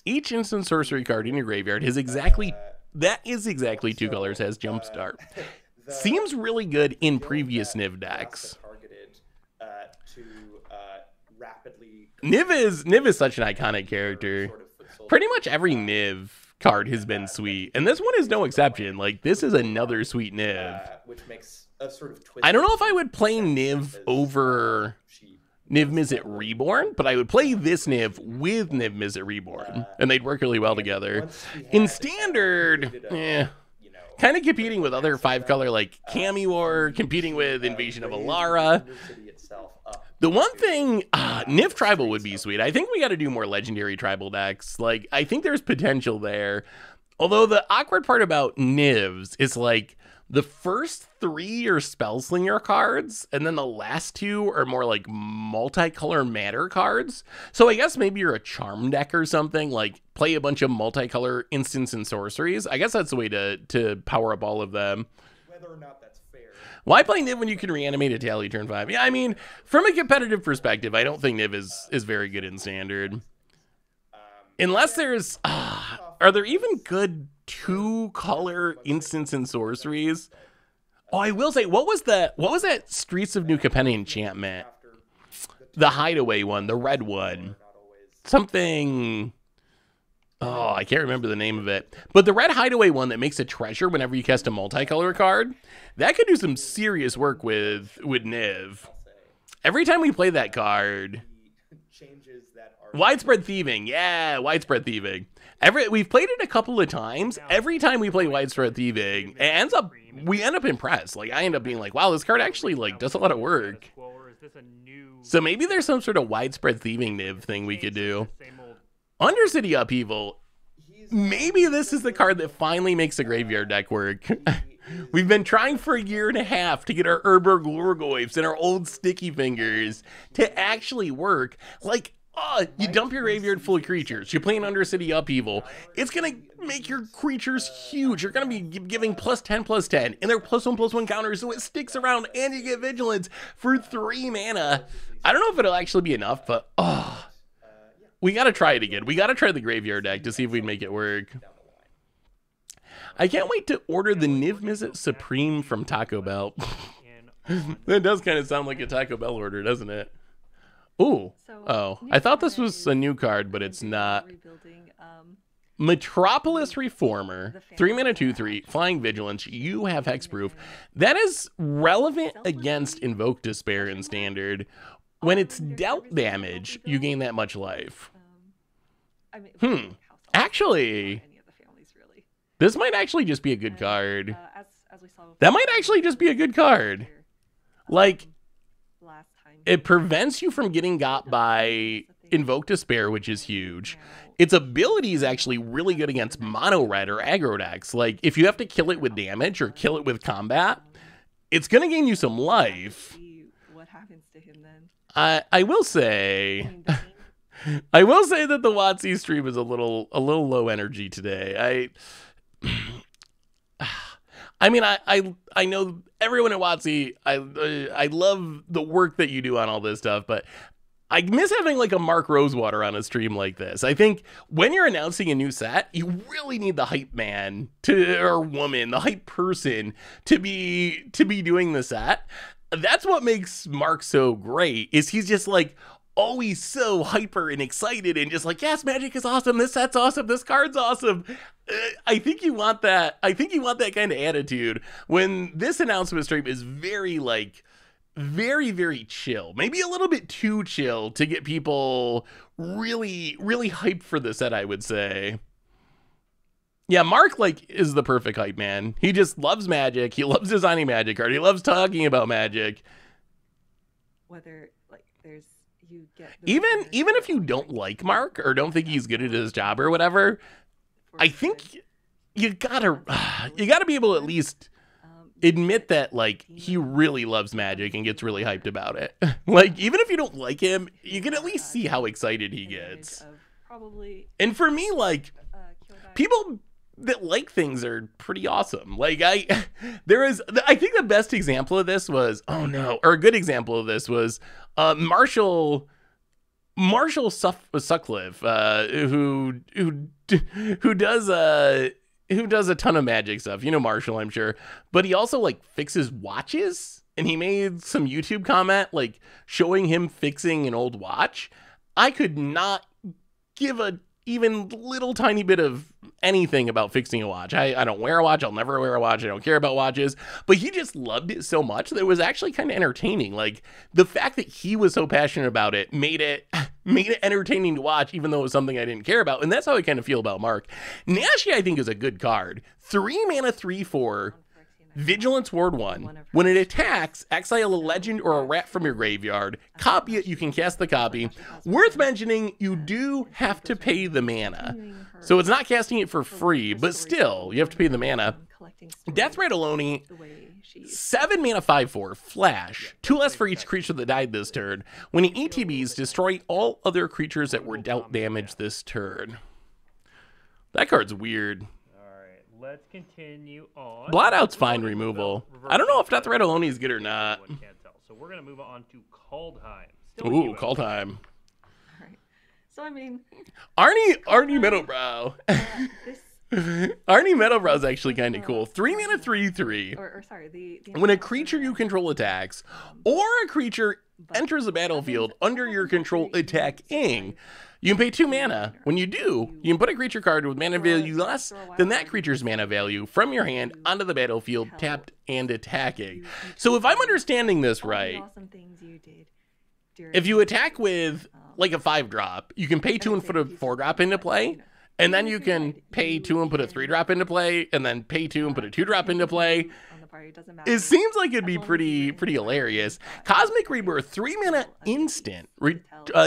Each instant sorcery card in your graveyard has exactly, that is exactly 2 colors, has Jumpstart. Seems really good in previous Niv decks. Targeted to rapidly. Niv is such an iconic character. Pretty much every Niv card has been sweet, and this one is no exception. Like, this is another sweet Niv. Which makes a sort of twist. I don't know if I would play Niv over Niv Mizzet Reborn, but I would play this Niv with Niv Mizzet Reborn, and they'd work really well together. In Standard, kind of competing with other 5-color like Cammy War, competing with Invasion of Alara. The one thing, Niv Tribal would be sweet. I think we got to do more legendary tribal decks. Like, I think there's potential there. Although the awkward part about Nivs is like the first 3 are Spellslinger cards, and then the last 2 are more like multicolor matter cards. So I guess maybe you're a charm deck or something, like play a bunch of multicolor instants and sorceries. I guess that's the way to power up all of them. Whether or not that's fair. Why play Niv when you can reanimate a Tally turn 5? Yeah, I mean, from a competitive perspective, I don't think Niv is very good in Standard. Unless there's... are there even good 2-color instants and sorceries? Oh, I will say, what was that Streets of New Capenna enchantment? The hideaway one, the red one. Something... Oh, I can't remember the name of it. But the red hideaway one that makes a treasure whenever you cast a multicolor card, that could do some serious work with Niv. Every time we play that card... Widespread Thieving. Yeah, Widespread Thieving. We've played it a couple of times. Every time we play Widespread Thieving, we end up impressed. Like, I end up being like, wow, this card actually, like, does a lot of work. So maybe there's some sort of Widespread Thieving Niv thing we could do. Undercity Upheaval. Maybe this is the card that finally makes the graveyard deck work. We've been trying for 1.5 years to get our Urborg Lurgoyfs and our old Sticky Fingers to actually work. Like, you dump your graveyard full of creatures. You play an Undercity Upheaval. It's going to make your creatures huge. You're going to be giving +10/+10. And they're +1/+1 counters, so it sticks around and you get Vigilance for 3 mana. I don't know if it'll actually be enough, but we got to try it again. We got to try the graveyard deck to see if we can make it work. I can't wait to order the Niv Mizzet Supreme from Taco Bell. That does kind of sound like a Taco Bell order, doesn't it? Ooh. Oh, I thought this was a new card, but it's not. Metropolis Reformer, 3 mana 2/3, Flying Vigilance. You have Hexproof. That is relevant against Invoke Despair in Standard. When it's dealt damage, you gain that much life. Actually, this might actually just be a good card. That might actually just be a good card. Like, it prevents you from getting got by Invoke Despair, which is huge. Its ability is actually really good against mono red or aggro decks. Like, if you have to kill it with damage or kill it with combat, it's going to gain you some life. What happens to him then? I will say that the WotC stream is a little low energy today. I mean, I know everyone at WotC. I love the work that you do on all this stuff, but I miss having like a Mark Rosewater on a stream like this. I think when you're announcing a new set, you really need the hype man or woman, the hype person to be doing the set. That's what makes Mark so great, is he's just like always so hyper and excited and just like, yes, Magic is awesome, this set's awesome, this card's awesome. I think you want that. I think you want that kind of attitude when this announcement stream is very very chill, maybe a little bit too chill to get people really hyped for the set, I would say. Yeah, Mark is the perfect hype man. He just loves Magic. He loves designing Magic card. He loves talking about Magic. Whether there's you get even if you don't like Mark or don't think he's good at his job or whatever, I think you gotta be able to at least admit that he really loves Magic and gets really hyped about it. Even if you don't like him, you can at least see how excited he gets. And for me, people that like things are pretty awesome. I think the best example of this was, a good example of this was Marshall Sutcliffe, who does a ton of Magic stuff. You know Marshall, I'm sure, but he also fixes watches, and he made some YouTube comment showing him fixing an old watch. I could not give a even little tiny bit of anything about fixing a watch. I don't wear a watch. I'll never wear a watch. I don't care about watches. But he just loved it so much that it was actually kind of entertaining. The fact that he was so passionate about it made it entertaining to watch, even though it was something I didn't care about. And that's how I kind of feel about Mark. Nashi, I think, is a good card. 3 mana 3/4. Vigilance Ward 1. When it attacks, exile a legend or a rat from your graveyard. Copy it, you can cast the copy. Worth mentioning, you do have to pay the mana. So it's not casting it for free, but still, you have to pay the mana. Death Ray Aloni, 7 mana 5/4, flash. 2 less for each creature that died this turn. When it ETBs, destroy all other creatures that were dealt damage this turn. That card's weird. Let's continue on. Bloodout's fine removal. I don't know if Death Ray Aloni is good or not. So we're going to move on to Kaldheim. Ooh, Kaldheim. All right. So I mean, Arnie Middlebrow. Arnie Middlebrow is actually kind of cool. 3 mana 3/3. or sorry, the When a creature you control attacks, or a creature enters the battlefield under your control attacking, you can pay 2 mana. When you do, you can put a creature card with mana value less than that creature's mana value from your hand onto the battlefield, tapped and attacking. So if I'm understanding this right, awesome things you did if you attack with like a 5-drop, you can pay 2 and put a 4-drop into play, and then you can pay 2 and put a 3-drop into play, and then pay 2 and put a 2-drop into play. It seems like it'd be pretty hilarious. Cosmic Rebirth, 3 mana instant.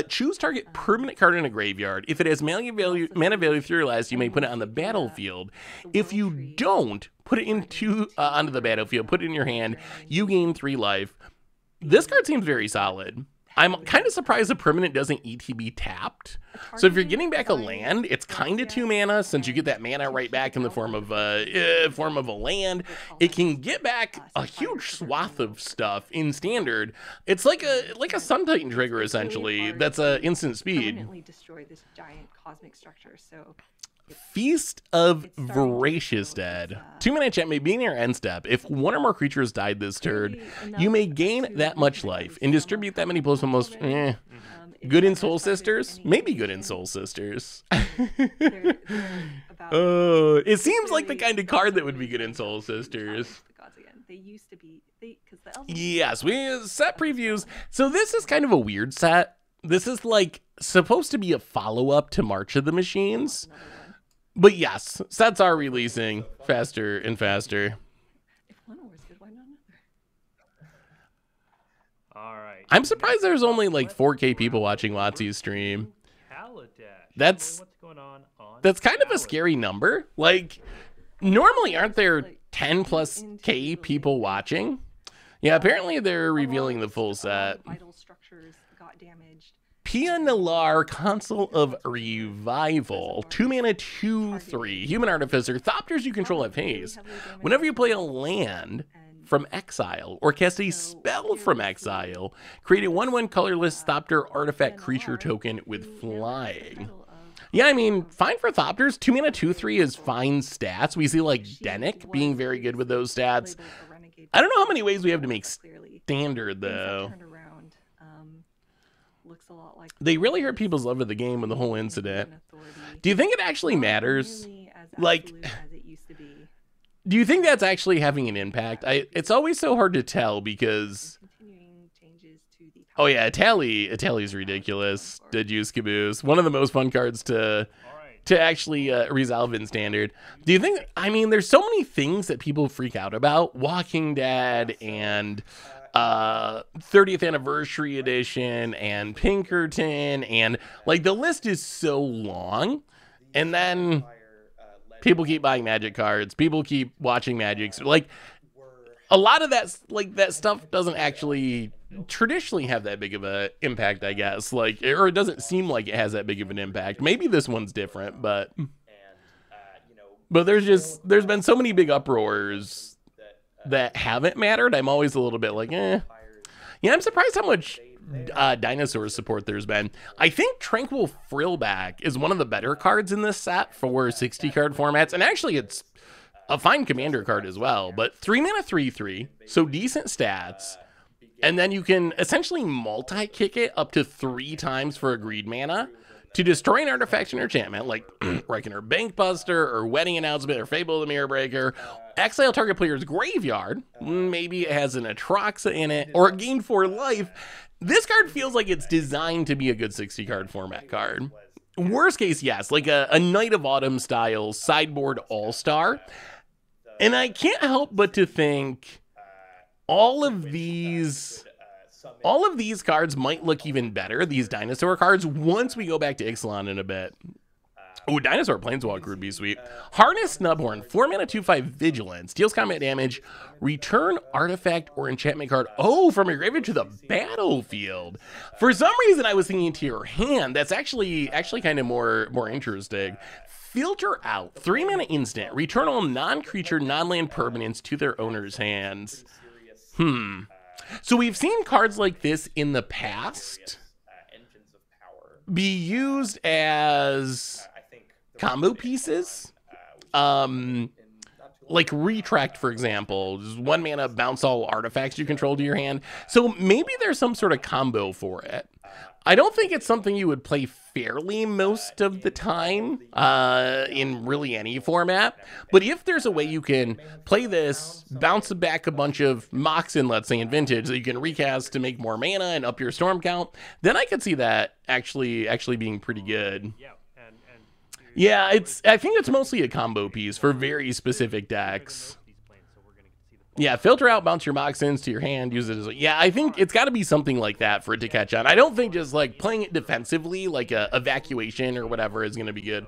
Choose target permanent card in a graveyard. If it has mana value 3 or less, you may put it on the battlefield. If you don't, put it into onto the battlefield. Put it in your hand. You gain 3 life. This card seems very solid. I'm kind of surprised the permanent doesn't ETB tapped. So if you're getting back a land, it's kind of 2 mana, since you get that mana right back in the form of a land. It can get back a huge swath of stuff in standard. It's like a Sun Titan trigger essentially. That's a instant speed. Permanently destroy this giant cosmic structure. So Feast of Voracious Dead. 2 mana enchant may be in your end step. If 1 or more creatures died this turn, you may gain that much life and distribute that many plus almost. Good in Soul Sisters? Maybe good in Soul Sisters. It seems like the kind of card that would be good in Soul Sisters. They used to be, because the elves. Yes, we set previews. So this is kind of a weird set. This is like supposed to be a follow-up to March of the Machines. But yes, sets are releasing faster and faster. If one was good, why not another? All right. I'm surprised there's only like 4K people watching Watsy's stream. That's kind of a scary number. Like, normally aren't there 10 plus K people watching? Yeah, apparently they're revealing the full set. Vital structures got damaged. Pia Nalar, Consul of Revival. 2 mana 2/3. Human Artificer. Thopters you control have haste. Whenever you play a land from exile or cast a spell from exile, create a 1/1 colorless Thopter artifact creature token with flying. Yeah, I mean, fine for Thopters. 2 mana 2/3 is fine stats. We see like Denick being very good with those stats. I don't know how many ways we have to make standard though. Looks a lot like they really hurt people's love of the game with the whole incident. Do you think it actually matters? Like, do you think that's actually having an impact? It's always so hard to tell because. Oh yeah, Itali's ridiculous. Did use Caboose. One of the most fun cards to actually resolve in standard. Do you think? I mean, there's so many things that people freak out about. Walking Dead and 30th anniversary edition and Pinkerton, and like the list is so long. And then people keep buying Magic cards. People keep watching Magic. Like a lot of that stuff doesn't actually traditionally have that big of an impact, I guess. Like, or it doesn't seem like it has that big of an impact. Maybe this one's different, but there's been so many big uproars that haven't mattered. I'm always a little bit like, eh. Yeah, I'm surprised how much dinosaur support there's been. I think Tranquil Frillback is one of the better cards in this set for 60 card formats, and actually it's a fine commander card as well. But 3 mana 3/3, so decent stats, and then you can essentially multi-kick it up to 3 times for agreed mana to destroy an artifact or enchantment, like Reckoner Bankbuster or Wedding Announcement or Fable of the Mirror Breaker. Exile target player's graveyard. Maybe it has an Atraxa in it, or gain 4 life. This card feels like it's designed to be a good 60 card format card. Worst case, yes, like a Night of Autumn style sideboard all-star. And I can't help but to think all of these cards might look even better, these dinosaur cards, once we go back to Ixalan in a bit. Oh, Dinosaur Planeswalker would be sweet. Harness Snubhorn, 4 mana, 2/5 Vigilance, deals combat damage, return artifact or enchantment card, from your graveyard to the battlefield. For some reason, I was thinking to your hand. That's actually kind of more interesting. Filter out, 3 mana instant, return all non-creature, non-land permanents to their owner's hands. So we've seen cards like this in the past be used as combo pieces. Like Retract, for example, just 1 mana, bounce all artifacts you control to your hand. So maybe there's some sort of combo for it. I don't think it's something you would play fairly most of the time in really any format. But if there's a way you can play this, bounce back a bunch of Moxen, let's say in Vintage, that you can recast to make more mana and up your storm count, then I could see that actually being pretty good. Yeah, I think it's mostly a combo piece for very specific decks. Yeah, filter out, bounce your Moxens to your hand, use it as I think it's got to be something like that for it to catch on. I don't think just like playing it defensively, like a evacuation or whatever, is going to be good.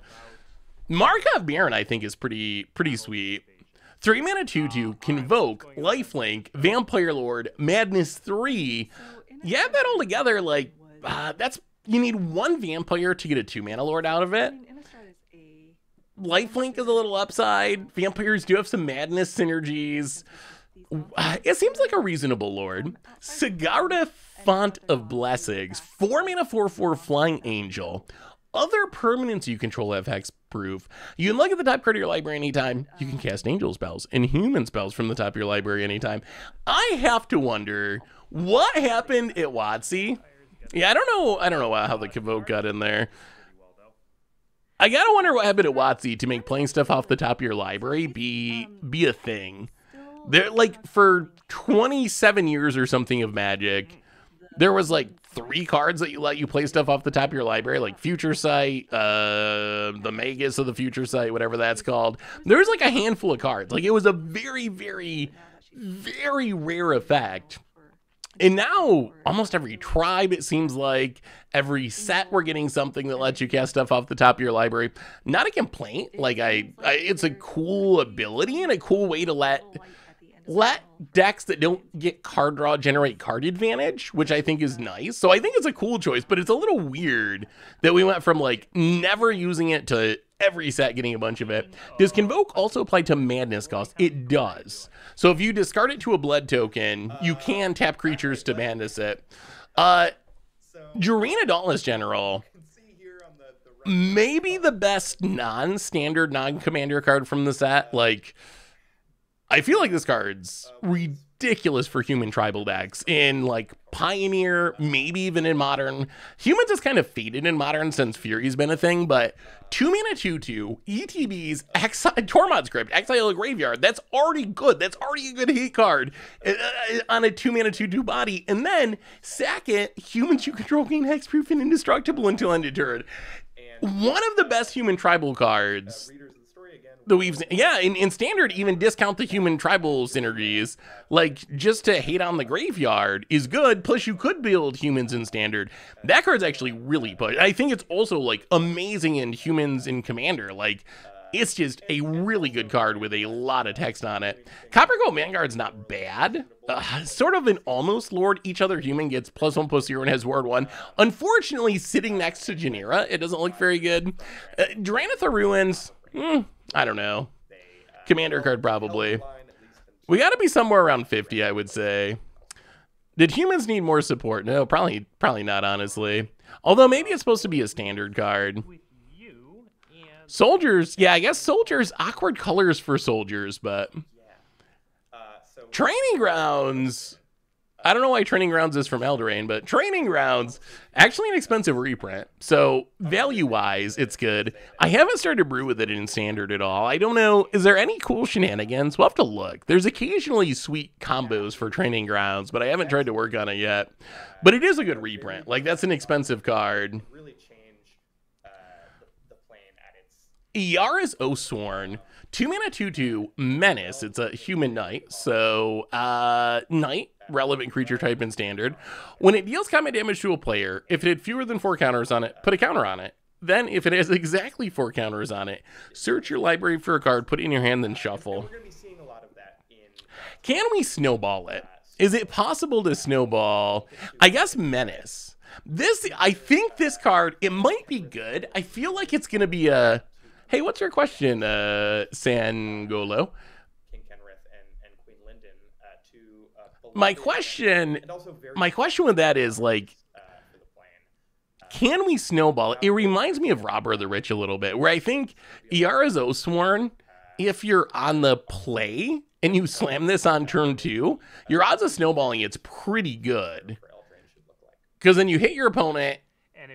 Markov Baron, I think, is pretty sweet. 3 mana 2/2, Convoke, Lifelink, Vampire Lord, Madness 3. You add that all together, like you need 1 Vampire to get a 2 mana Lord out of it. Lifelink is a little upside. Vampires do have some Madness synergies. It seems like a reasonable Lord. Sigarda, Font of Blessings, 4 mana 4/4 Flying Angel. Other permanents you control have hexproof. You can look at the top card of your library anytime. You can cast angel spells and human spells from the top of your library anytime. I have to wonder what happened at WotC. Yeah, I don't know how the Convoke got in there. I gotta wonder what happened at WotC to make playing stuff off the top of your library be a thing. There, like, for 27 years or something of Magic, there was like 3 cards that let you play stuff off the top of your library, like Future Sight, the Magus of the Future Sight, whatever that's called. There was like a handful of cards. Like, it was a very, very, very rare effect. And now, almost every tribe, it seems like, every set, we're getting something that lets you cast stuff off the top of your library. Not a complaint. Like, it's a cool ability and a cool way to let decks that don't get card draw generate card advantage, which I think is nice. So I think it's a cool choice, but it's a little weird that we went from, like, never using it to every set getting a bunch of it. Does Convoke also apply to Madness cost? It does. So if you discard it to a blood token, you can tap creatures to Madness it. Jurina Dauntless General, maybe the best non-standard, non-commander card from the set. Like, I feel like this card's ridiculous for human tribal decks in, like, Pioneer, maybe even in Modern. Humans has kind of faded in Modern since Fury's been a thing, but 2 mana 2/2, ETBs, Tormod's Script, exile a graveyard. That's already good. That's already a good hate card on a 2 mana 2/2 body. And then sack it, humans you control gain hexproof and indestructible until end of turn. One of the best human tribal cards that we've seen. Yeah, in Standard, even discount the human tribal synergies. Like, just to hate on the graveyard is good, plus you could build humans in Standard. That card's actually really pushed. I think it's also, like, amazing in humans in Commander. Like, it's just a really good card with a lot of text on it. Copper Gold Vanguard's not bad. Sort of an almost Lord. Each other human gets +1/+0 and has Ward 1. Unfortunately, sitting next to Genera, it doesn't look very good. Drannithor Ruins, I don't know. Commander card, probably. We got to be somewhere around 50, I would say. Did humans need more support? No, probably not, honestly. Although maybe it's supposed to be a standard card. Soldiers, yeah, I guess Soldiers, awkward colors for Soldiers, but Training Grounds. I don't know why Training Grounds is from Eldraine, but Training Grounds, actually an expensive reprint. So value-wise, it's good. I haven't started to brew with it in Standard at all. I don't know. Is there any cool shenanigans? We'll have to look. There's occasionally sweet combos for Training Grounds, but I haven't tried to work on it yet. But it is a good reprint. Like, that's an expensive card. Really change the plane at its... Yara's Oathsworn. 2-mana 2/2 Menace. It's a human knight. So, knight, relevant creature type in standard. When it deals combat damage to a player, if it had fewer than 4 counters on it, put a counter on it. Then, if it has exactly 4 counters on it, search your library for a card, put it in your hand, then shuffle. We're going to be seeing a lot of that in. Can we snowball it? Is it possible to snowball? I guess Menace. I think this card, it might be good. I feel like it's going to be a... Hey, what's your question, Sangolo? King Kenrith and Queen Linden to My question with that is, like, for the plan. can we snowball it? It reminds me of Robber of the Rich a little bit, where I think Iara's Oathsworn, if you're on the play and you slam this on turn 2, your odds of snowballing it's pretty good. Because then you hit your opponent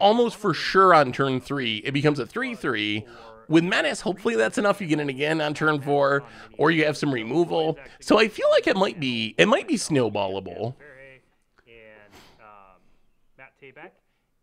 almost for sure on turn 3. It becomes a 3/3. With Menace, hopefully that's enough. You get it again on turn 4, or you have some removal. So I feel like it might be snowballable. And Matt Tabak.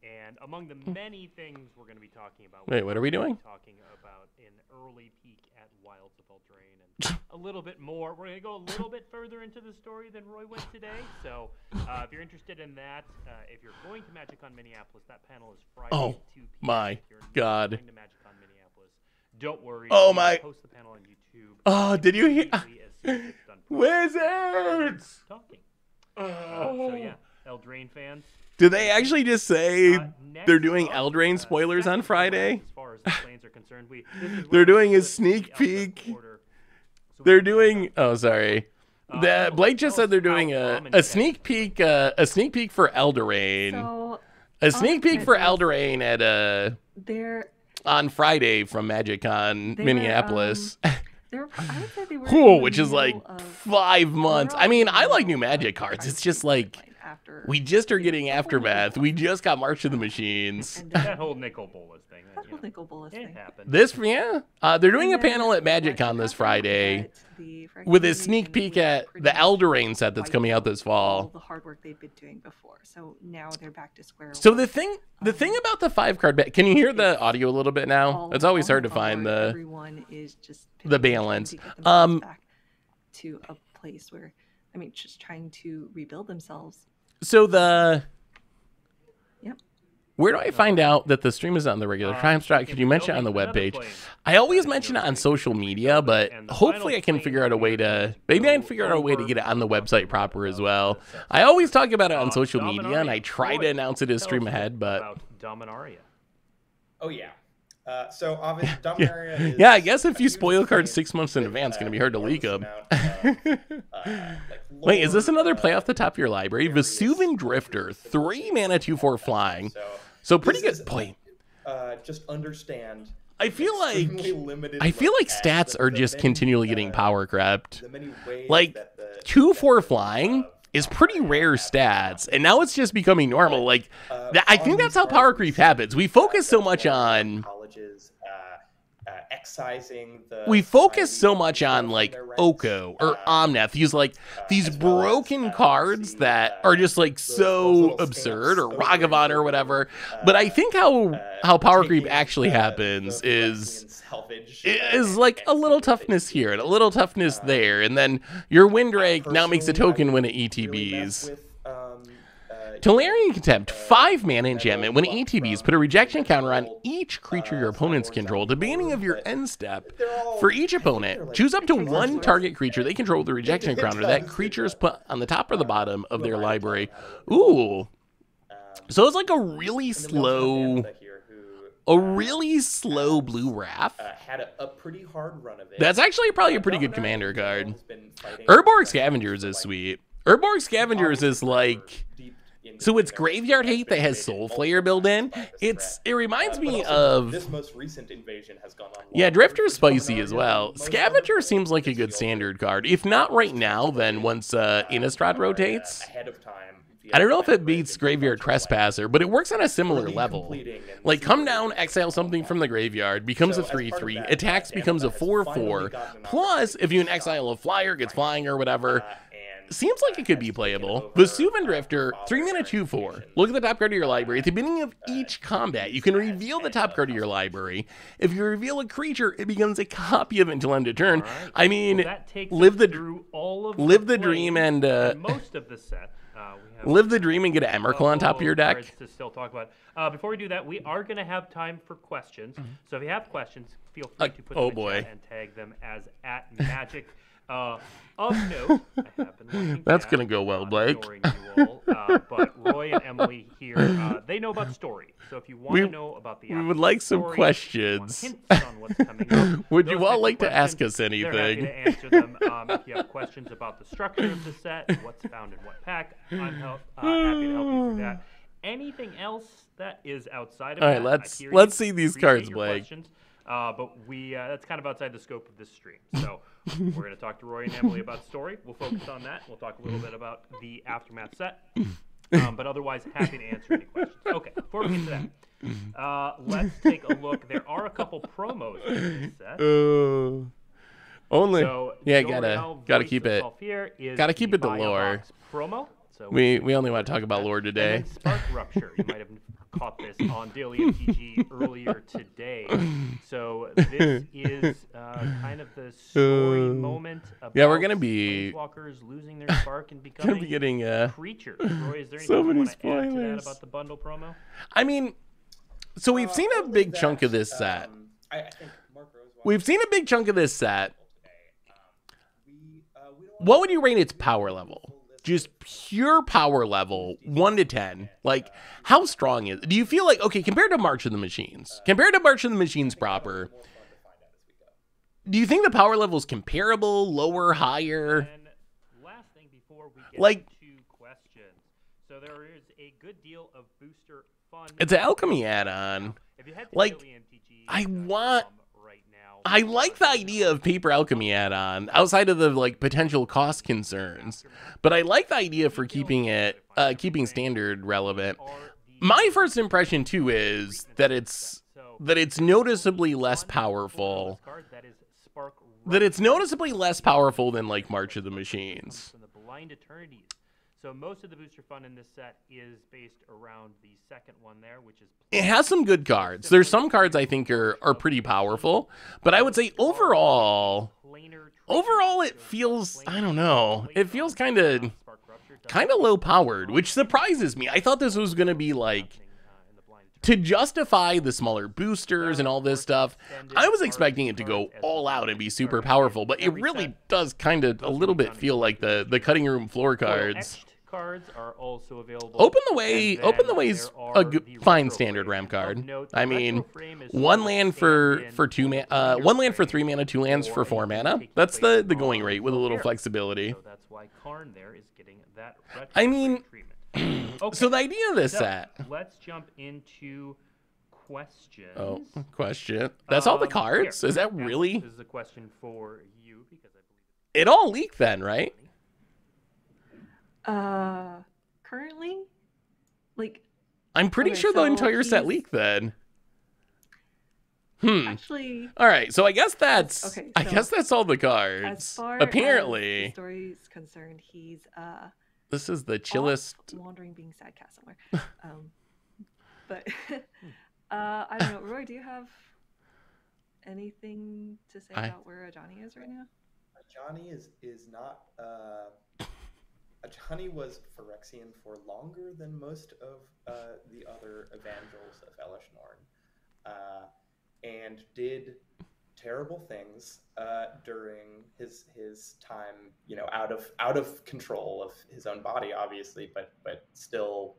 And among the many things we're going to be talking about. Wait, what are we doing? Talking about an early peek at Wilds of Eldraine and a little bit more. We're going to go a little bit further into the story than Roy went today. So if you're interested in that, if you're going to MagicCon Minneapolis, that panel is Friday at 2 p.m. My If you're God. going to MagicCon Minneapolis, don't worry. Oh my. Post the panel on YouTube. Oh, did you hear? immediately as soon as it's done Wizards! talking. So yeah, Eldraine fans. Did they actually just say Next they're doing up, Eldraine spoilers on second Friday? As far as the planes are concerned, They're doing a sneak peek. They're doing. Oh, sorry. Blake just said they're doing a sneak peek. A sneak peek for Eldraine. So A sneak peek for Eldraine at they're on Friday from MagicCon Minneapolis. I would say they were Cool, in the which is like middle of 5 months. I mean, I like new Magic of cards. the It's just crisis like after we just are getting Aftermath. We just got March of the Machines. and that whole Nicol Bolas thing. that whole Nicol Bolas It thing. happened. They're doing a And then panel at what MagicCon this happened Friday at the with a Fractal sneak Invasion peek was at pretty the much Eldraine set that's coming out this wiped all fall. the hard work they'd been doing before. So now they're back to square So one. the thing about the 5-card bet, can you hear the audio a little bit now? It's always hard to find the everyone is just the pivoting, trying balance. to get themselves back to a place where, I mean, just trying to rebuild themselves. so the Yep. where do I find out that the stream is on the regular time slot? Could you mention it on the webpage? I always mention it on social media, but hopefully I can figure out a way to maybe I can figure out a way to get it on the website proper as well. I always talk about it on social media and I try to announce it as stream ahead, but About Dominaria. Oh yeah. So obviously, Dominaria is yeah, I guess if a you huge spoil cards thing 6 months in with, advance, it's going to be hard to leak them. enormous amount of, Wait, is this lore, another play off the top of your library? Vesuvian Drifter, 3 mana, 2/4 flying. So pretty this good. is, Boy, just understand. I feel like extremely limited I feel look like at stats the- are the just many, continually getting power crept. the many ways Like that the 2/4 flying is pretty rare stats, and now it's just becoming normal. Like I think that's how power creep happens. We focus so much on colleges excising the we focus society so much on from like their ranks. Oko or Omnath, these as well as, broken cards see, that are just like those so little absurd, or stamps Ragavan over or whatever. But I think how power creep taking, actually the happens Phyrexian salvage, is like a little toughness here and a little toughness there, and then your Windrake now makes a token when it ETBs. Tolarian Contempt, 5 mana enchantment. When it ETBs, put a rejection counter on each creature your opponents control at the beginning of your end step. For each opponent, choose up to 1 target creature they control with a rejection counter. That creature is put on the top or the bottom of their library. Ooh. So it's like a really slow blue Wrath. Had a pretty hard run of it. That's actually probably a pretty good commander card. Urborg Scavengers is sweet. Urborg Scavengers is like... So it's Graveyard Hate that has Soul Flayer built in. It reminds me of... This most recent invasion has gone on. Yeah, Drifter's spicy as well. Scavenger seems like a good standard card. If not right now, then once Innistrad rotates. Ahead of time. I don't know if it beats Graveyard Trespasser, but it works on a similar level. Like, come down, exile something from the graveyard, becomes a 3/3, attacks becomes a 4/4. Plus, if you an exile a flyer, gets flying or whatever, seems like it could be playable. Vesuvan Drifter, 3 mana 2/4. Look at the top card of your library. At the beginning of each combat, you can reveal the top card of your library. If you reveal a creature, it becomes a copy of it until end of turn. Right. I mean, Well, that takes live us the through all of live the plays dream and most of the set. We have live the dream and get an Emrakul on top of your deck. cards to still talk about. Before we do that, we are going to have time for questions. So if you have questions, feel free to put them in chat and tag them as @magic. Of note, I have been looking That's chat, gonna go well, Blake. ignoring you all, but Roy and Emily here, they know about story. So if you want to know about the we would like some story, questions. if you want hints on what's coming up, Would those you all types of like to ask questions, us they're happy anything? to answer them. If you have questions about the structure of the set, what's found in what pack, I'm happy to help you through that. Anything else that is outside of All that, right, I hear let's you, see these appreciate cards, your Blake. questions, but that's kind of outside the scope of this stream. So we're going to talk to Roy and Emily about story. We'll focus on that. We'll talk a little bit about the Aftermath set. But otherwise, happy to answer any questions. Okay, before we get to that, let's take a look. There are a couple promos in this set. Only, So yeah, Zoriel, gotta Voice keep of it. Salfir is Gotta keep the it to Buy a lore. Box promo. So We only want to talk about lore and today. then Spark Rupture. You might have caught this on Daily MTG earlier today. So this is kind of the story moment about Yeah, we're gonna be Planeswalkers losing their spark and Gonna becoming be getting creatures. Roy, is there anything so you many want to add to that spoilers. about the bundle promo? I mean, so we've seen a Only big that, chunk of this set. I think Mark Rose We've seen a big chunk of this set. we don't What would you rate its power level? Just pure power level, 1 to 10. Like, how strong is it? Do you feel like, okay, compared to March of the Machines, proper, more fun to find out as we go. do you think the power level is comparable, lower, higher? And last thing before we get Like- into questions. So there is a good deal of booster fun. It's an alchemy add-on. If you head to Like, DailyMTG, I want- right now, I like the idea of paper alchemy add-on outside of the like potential cost concerns, but I like the idea for keeping it keeping standard relevant. My first impression too is that it's noticeably less powerful. That it's noticeably less powerful than like March of the Machines. From the Blind Eternities. So most of the booster fun in this set is based around the second one there, which is It has some good cards. There's some cards I think are pretty powerful, but I would say overall it feels, I don't know, it feels kind of low powered, which surprises me. I thought this was going to be like, to justify the smaller boosters and all this stuff, I was expecting it to go all out and be super powerful, but it really does kind of a little bit feel like the cutting room floor cards. Cards are also available. Open the Way's a fine standard ramp card. I mean, one land for 3 mana, 2 lands for 4 mana. That's the going rate with a little flexibility. So that's why Karn there is getting that I mean, treatment. Okay, so the idea of this so set. let's jump into questions. Oh, question. That's all the cards? Here, Is that Emma, really? This is a question for you because I believe It all leaked then, right? Currently, like, I'm pretty Okay, sure the so entire set he's- leaked then. actually, All right, so I guess that's Okay, I so guess that's all the as cards. far as the Apparently, story's concerned, he's this is the off chillest. wandering, being sad cat somewhere. But I don't know. Roy, do you have anything to say about where Ajani is right now? Johnny is not. Johnny was Phyrexian for longer than most of the other evangels of Elesh Norn, and did terrible things during his time, out of control of his own body, obviously, but still.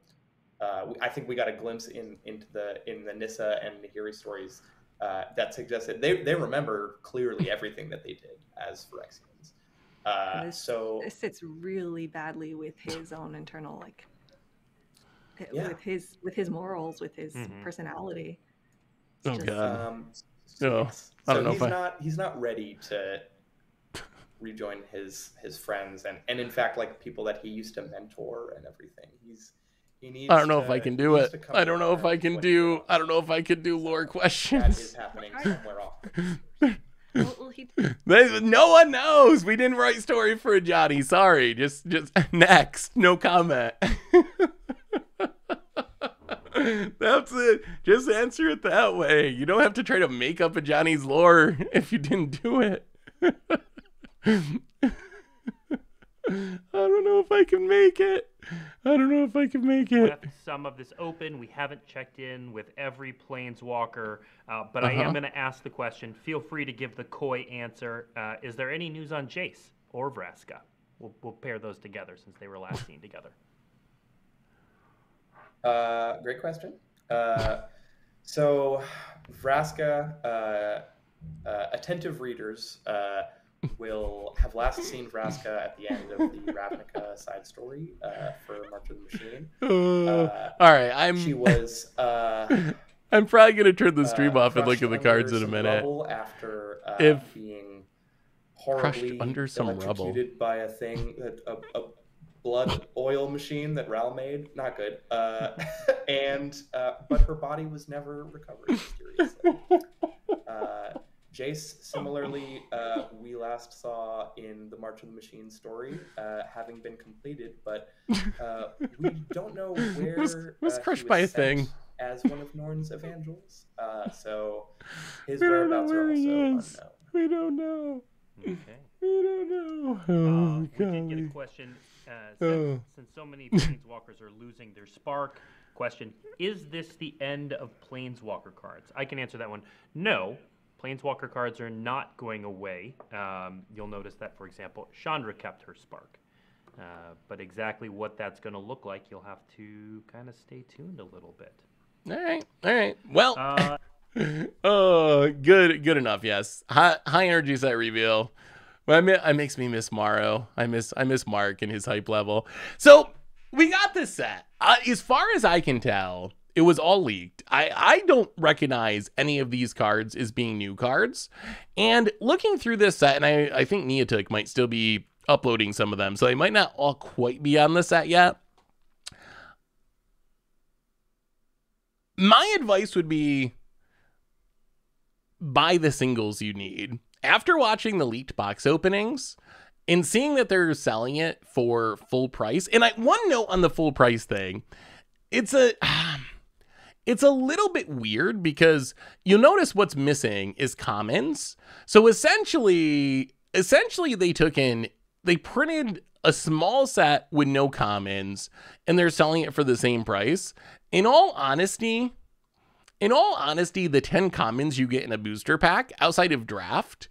I think we got a glimpse into the Nissa and Nahiri stories that suggested they remember clearly everything that they did as Phyrexians. This sits really badly with his own internal, with his morals, with his personality. It's Oh just- god. Yes. I don't So know he's not ready to rejoin his friends and in fact like people that he used to mentor and everything. He needs I don't know to- if I can he do needs it. to come I don't know if around I can when he do. wants I don't know if to. I can do lore That is questions. happening somewhere off. well, No one knows. We didn't write story for Johnny. Sorry. Just next. No comment. That's it. Just answer it that way. You don't have to try to make up a Johnny's lore if you didn't do it. I don't know if I can make it. Left some of this open. We haven't checked in with every planeswalker, but I am going to ask the question. Feel free to give the coy answer. Is there any news on Jace or Vraska? We'll pair those together since they were last seen together. Great question. So Vraska, attentive readers will have last seen Vraska at the end of the Ravnica side story for March of the Machine. All right, She was. I'm probably gonna turn the stream off and look at the cards in a minute. After If being crushed horribly under some rubble electrocuted by a thing that a blood oil machine that Ral made, not good. But her body was never recovered mysteriously. Jace, similarly, we last saw in the March of the Machine story, having been completed, but we don't know where was crushed he by a sent thing as one of Norn's evangels. So his whereabouts are also unknown. We don't know. Okay. We don't know. Oh, we did get a question. Since so many planeswalkers are losing their spark, question, is this the end of planeswalker cards? I can answer that one. No. Planeswalker cards are not going away. You'll notice that, for example, Chandra kept her spark. But exactly what that's going to look like, you'll have to kind of stay tuned a little bit. All right. Well, oh, good enough. Yes, high energy set reveal. Well, it makes me miss Morrow. I miss Mark and his hype level. So we got this set. As far as I can tell, it was all leaked. I don't recognize any of these cards as being new cards. And looking through this set, and I think Neotic might still be uploading some of them, so they might not all quite be on the set yet. My advice would be buy the singles you need. After watching the leaked box openings and seeing that they're selling it for full price, and one note on the full price thing, it's a little bit weird because you'll notice what's missing is commons. So essentially they printed a small set with no commons and they're selling it for the same price. In all honesty, the 10 commons you get in a booster pack outside of draft,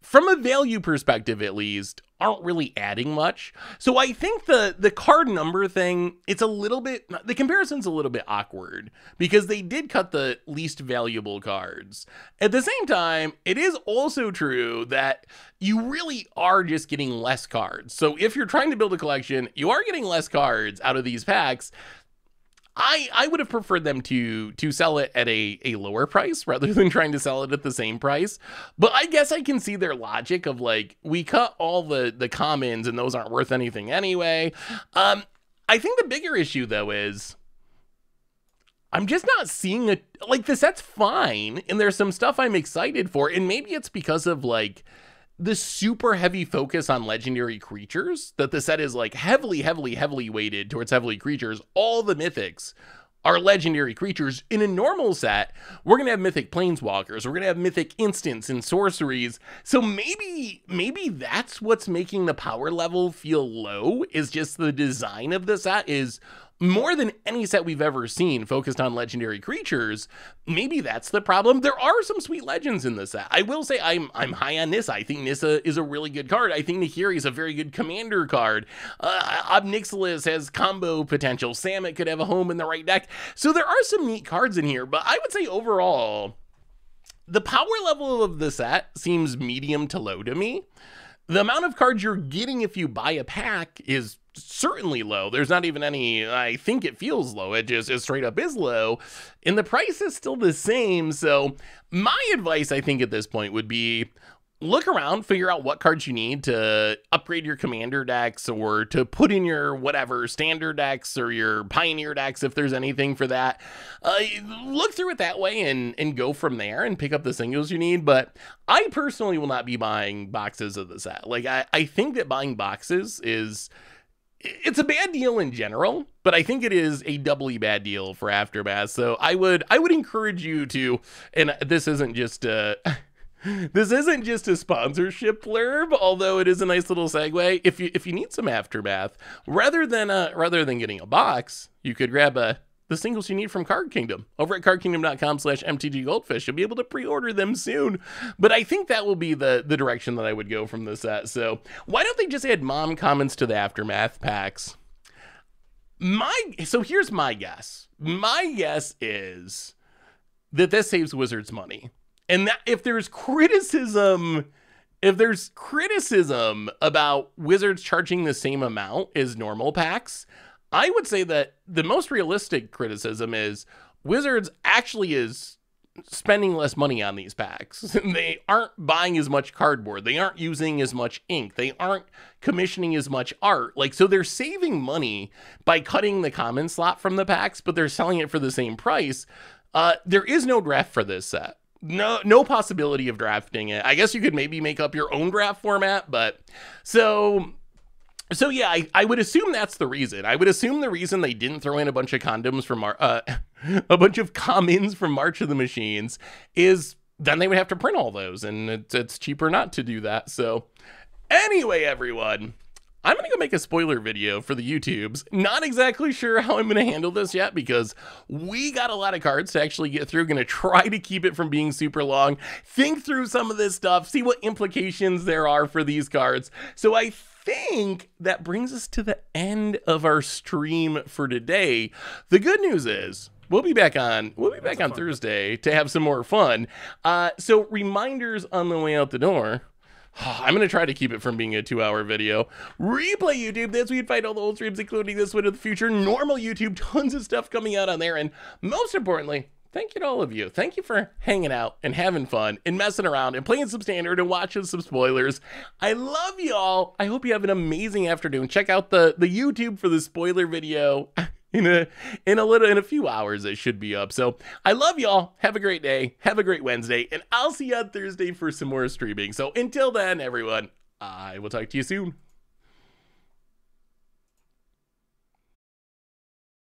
from a value perspective at least, aren't really adding much. So I think the card number thing, the comparison's a little bit awkward because they did cut the least valuable cards. At the same time, it is also true that you really are just getting less cards. So if you're trying to build a collection, you are getting less cards out of these packs. I would have preferred them to sell it at a lower price rather than trying to sell it at the same price. But I guess I can see their logic of like, we cut all the commons and those aren't worth anything anyway. I think the bigger issue though is I'm just not seeing the set's fine. And there's some stuff I'm excited for. And maybe it's because of like the super heavy focus on legendary creatures that the set is like heavily weighted towards heavily creatures. All the mythics are legendary creatures. In a normal set, we're going to have mythic planeswalkers. We're going to have mythic instants and sorceries. So maybe that's what's making the power level feel low, is just the design of the set is more than any set we've ever seen focused on legendary creatures. Maybe that's the problem. There are some sweet legends in the set. I will say I'm high on Nissa. I think Nissa is a really good card. I think Nahiri is a very good commander card. Obnixilis has combo potential. Samet could have a home in the right deck. So there are some neat cards in here, but I would say overall, the power level of the set seems medium to low to me. The amount of cards you're getting if you buy a pack is certainly low. There's not even any, I think it feels low. It just straight up is low. And the price is still the same. So my advice, I think at this point would be look around, figure out what cards you need to upgrade your commander decks or to put in your whatever standard decks or your pioneer decks if there's anything for that. Look through it that way and go from there and pick up the singles you need. But I personally will not be buying boxes of the set. Like, I think that buying boxes it's a bad deal in general, but I think it is a doubly bad deal for Aftermath. So I would encourage you to, and this isn't just this isn't just a sponsorship blurb, although it is a nice little segue. If you need some Aftermath, rather than getting a box, you could grab the singles you need from Card Kingdom over at cardkingdom.com/MTG Goldfish. You'll be able to pre-order them soon. But I think that will be the direction that I would go from this set. So why don't they just add mom comments to the Aftermath packs? So here's my guess. My guess is that this saves Wizards money. And that if there's criticism about Wizards charging the same amount as normal packs, I would say that the most realistic criticism is Wizards actually is spending less money on these packs. They aren't buying as much cardboard. They aren't using as much ink. They aren't commissioning as much art. Like, so they're saving money by cutting the common slot from the packs, but they're selling it for the same price. There is no draft for this set. No possibility of drafting it. I guess you could maybe make up your own draft format, but so yeah, I would assume that's the reason. I would assume the reason they didn't throw in a bunch of condoms from a bunch of commons from March of the Machines is then they would have to print all those, and it's cheaper not to do that. So anyway, everyone, I'm going to go make a spoiler video for the YouTubes. Not exactly sure how I'm going to handle this yet because we got a lot of cards to actually get through. Going to try to keep it from being super long. Think through some of this stuff. See what implications there are for these cards. So I think that brings us to the end of our stream for today. The good news is we'll be back on Thursday to have some more fun. So reminders on the way out the door. I'm going to try to keep it from being a 2-hour video. Replay YouTube, that's where you'd find all the old streams, including this one in the future. Normal YouTube, tons of stuff coming out on there. And most importantly, thank you to all of you. Thank you for hanging out and having fun and messing around and playing some standard and watching some spoilers. I love you all. I hope you have an amazing afternoon. Check out the YouTube for the spoiler video. In a few hours it should be up. So I love y'all. Have a great day. Have a great Wednesday, and I'll see you on Thursday for some more streaming. So until then, everyone, I will talk to you soon.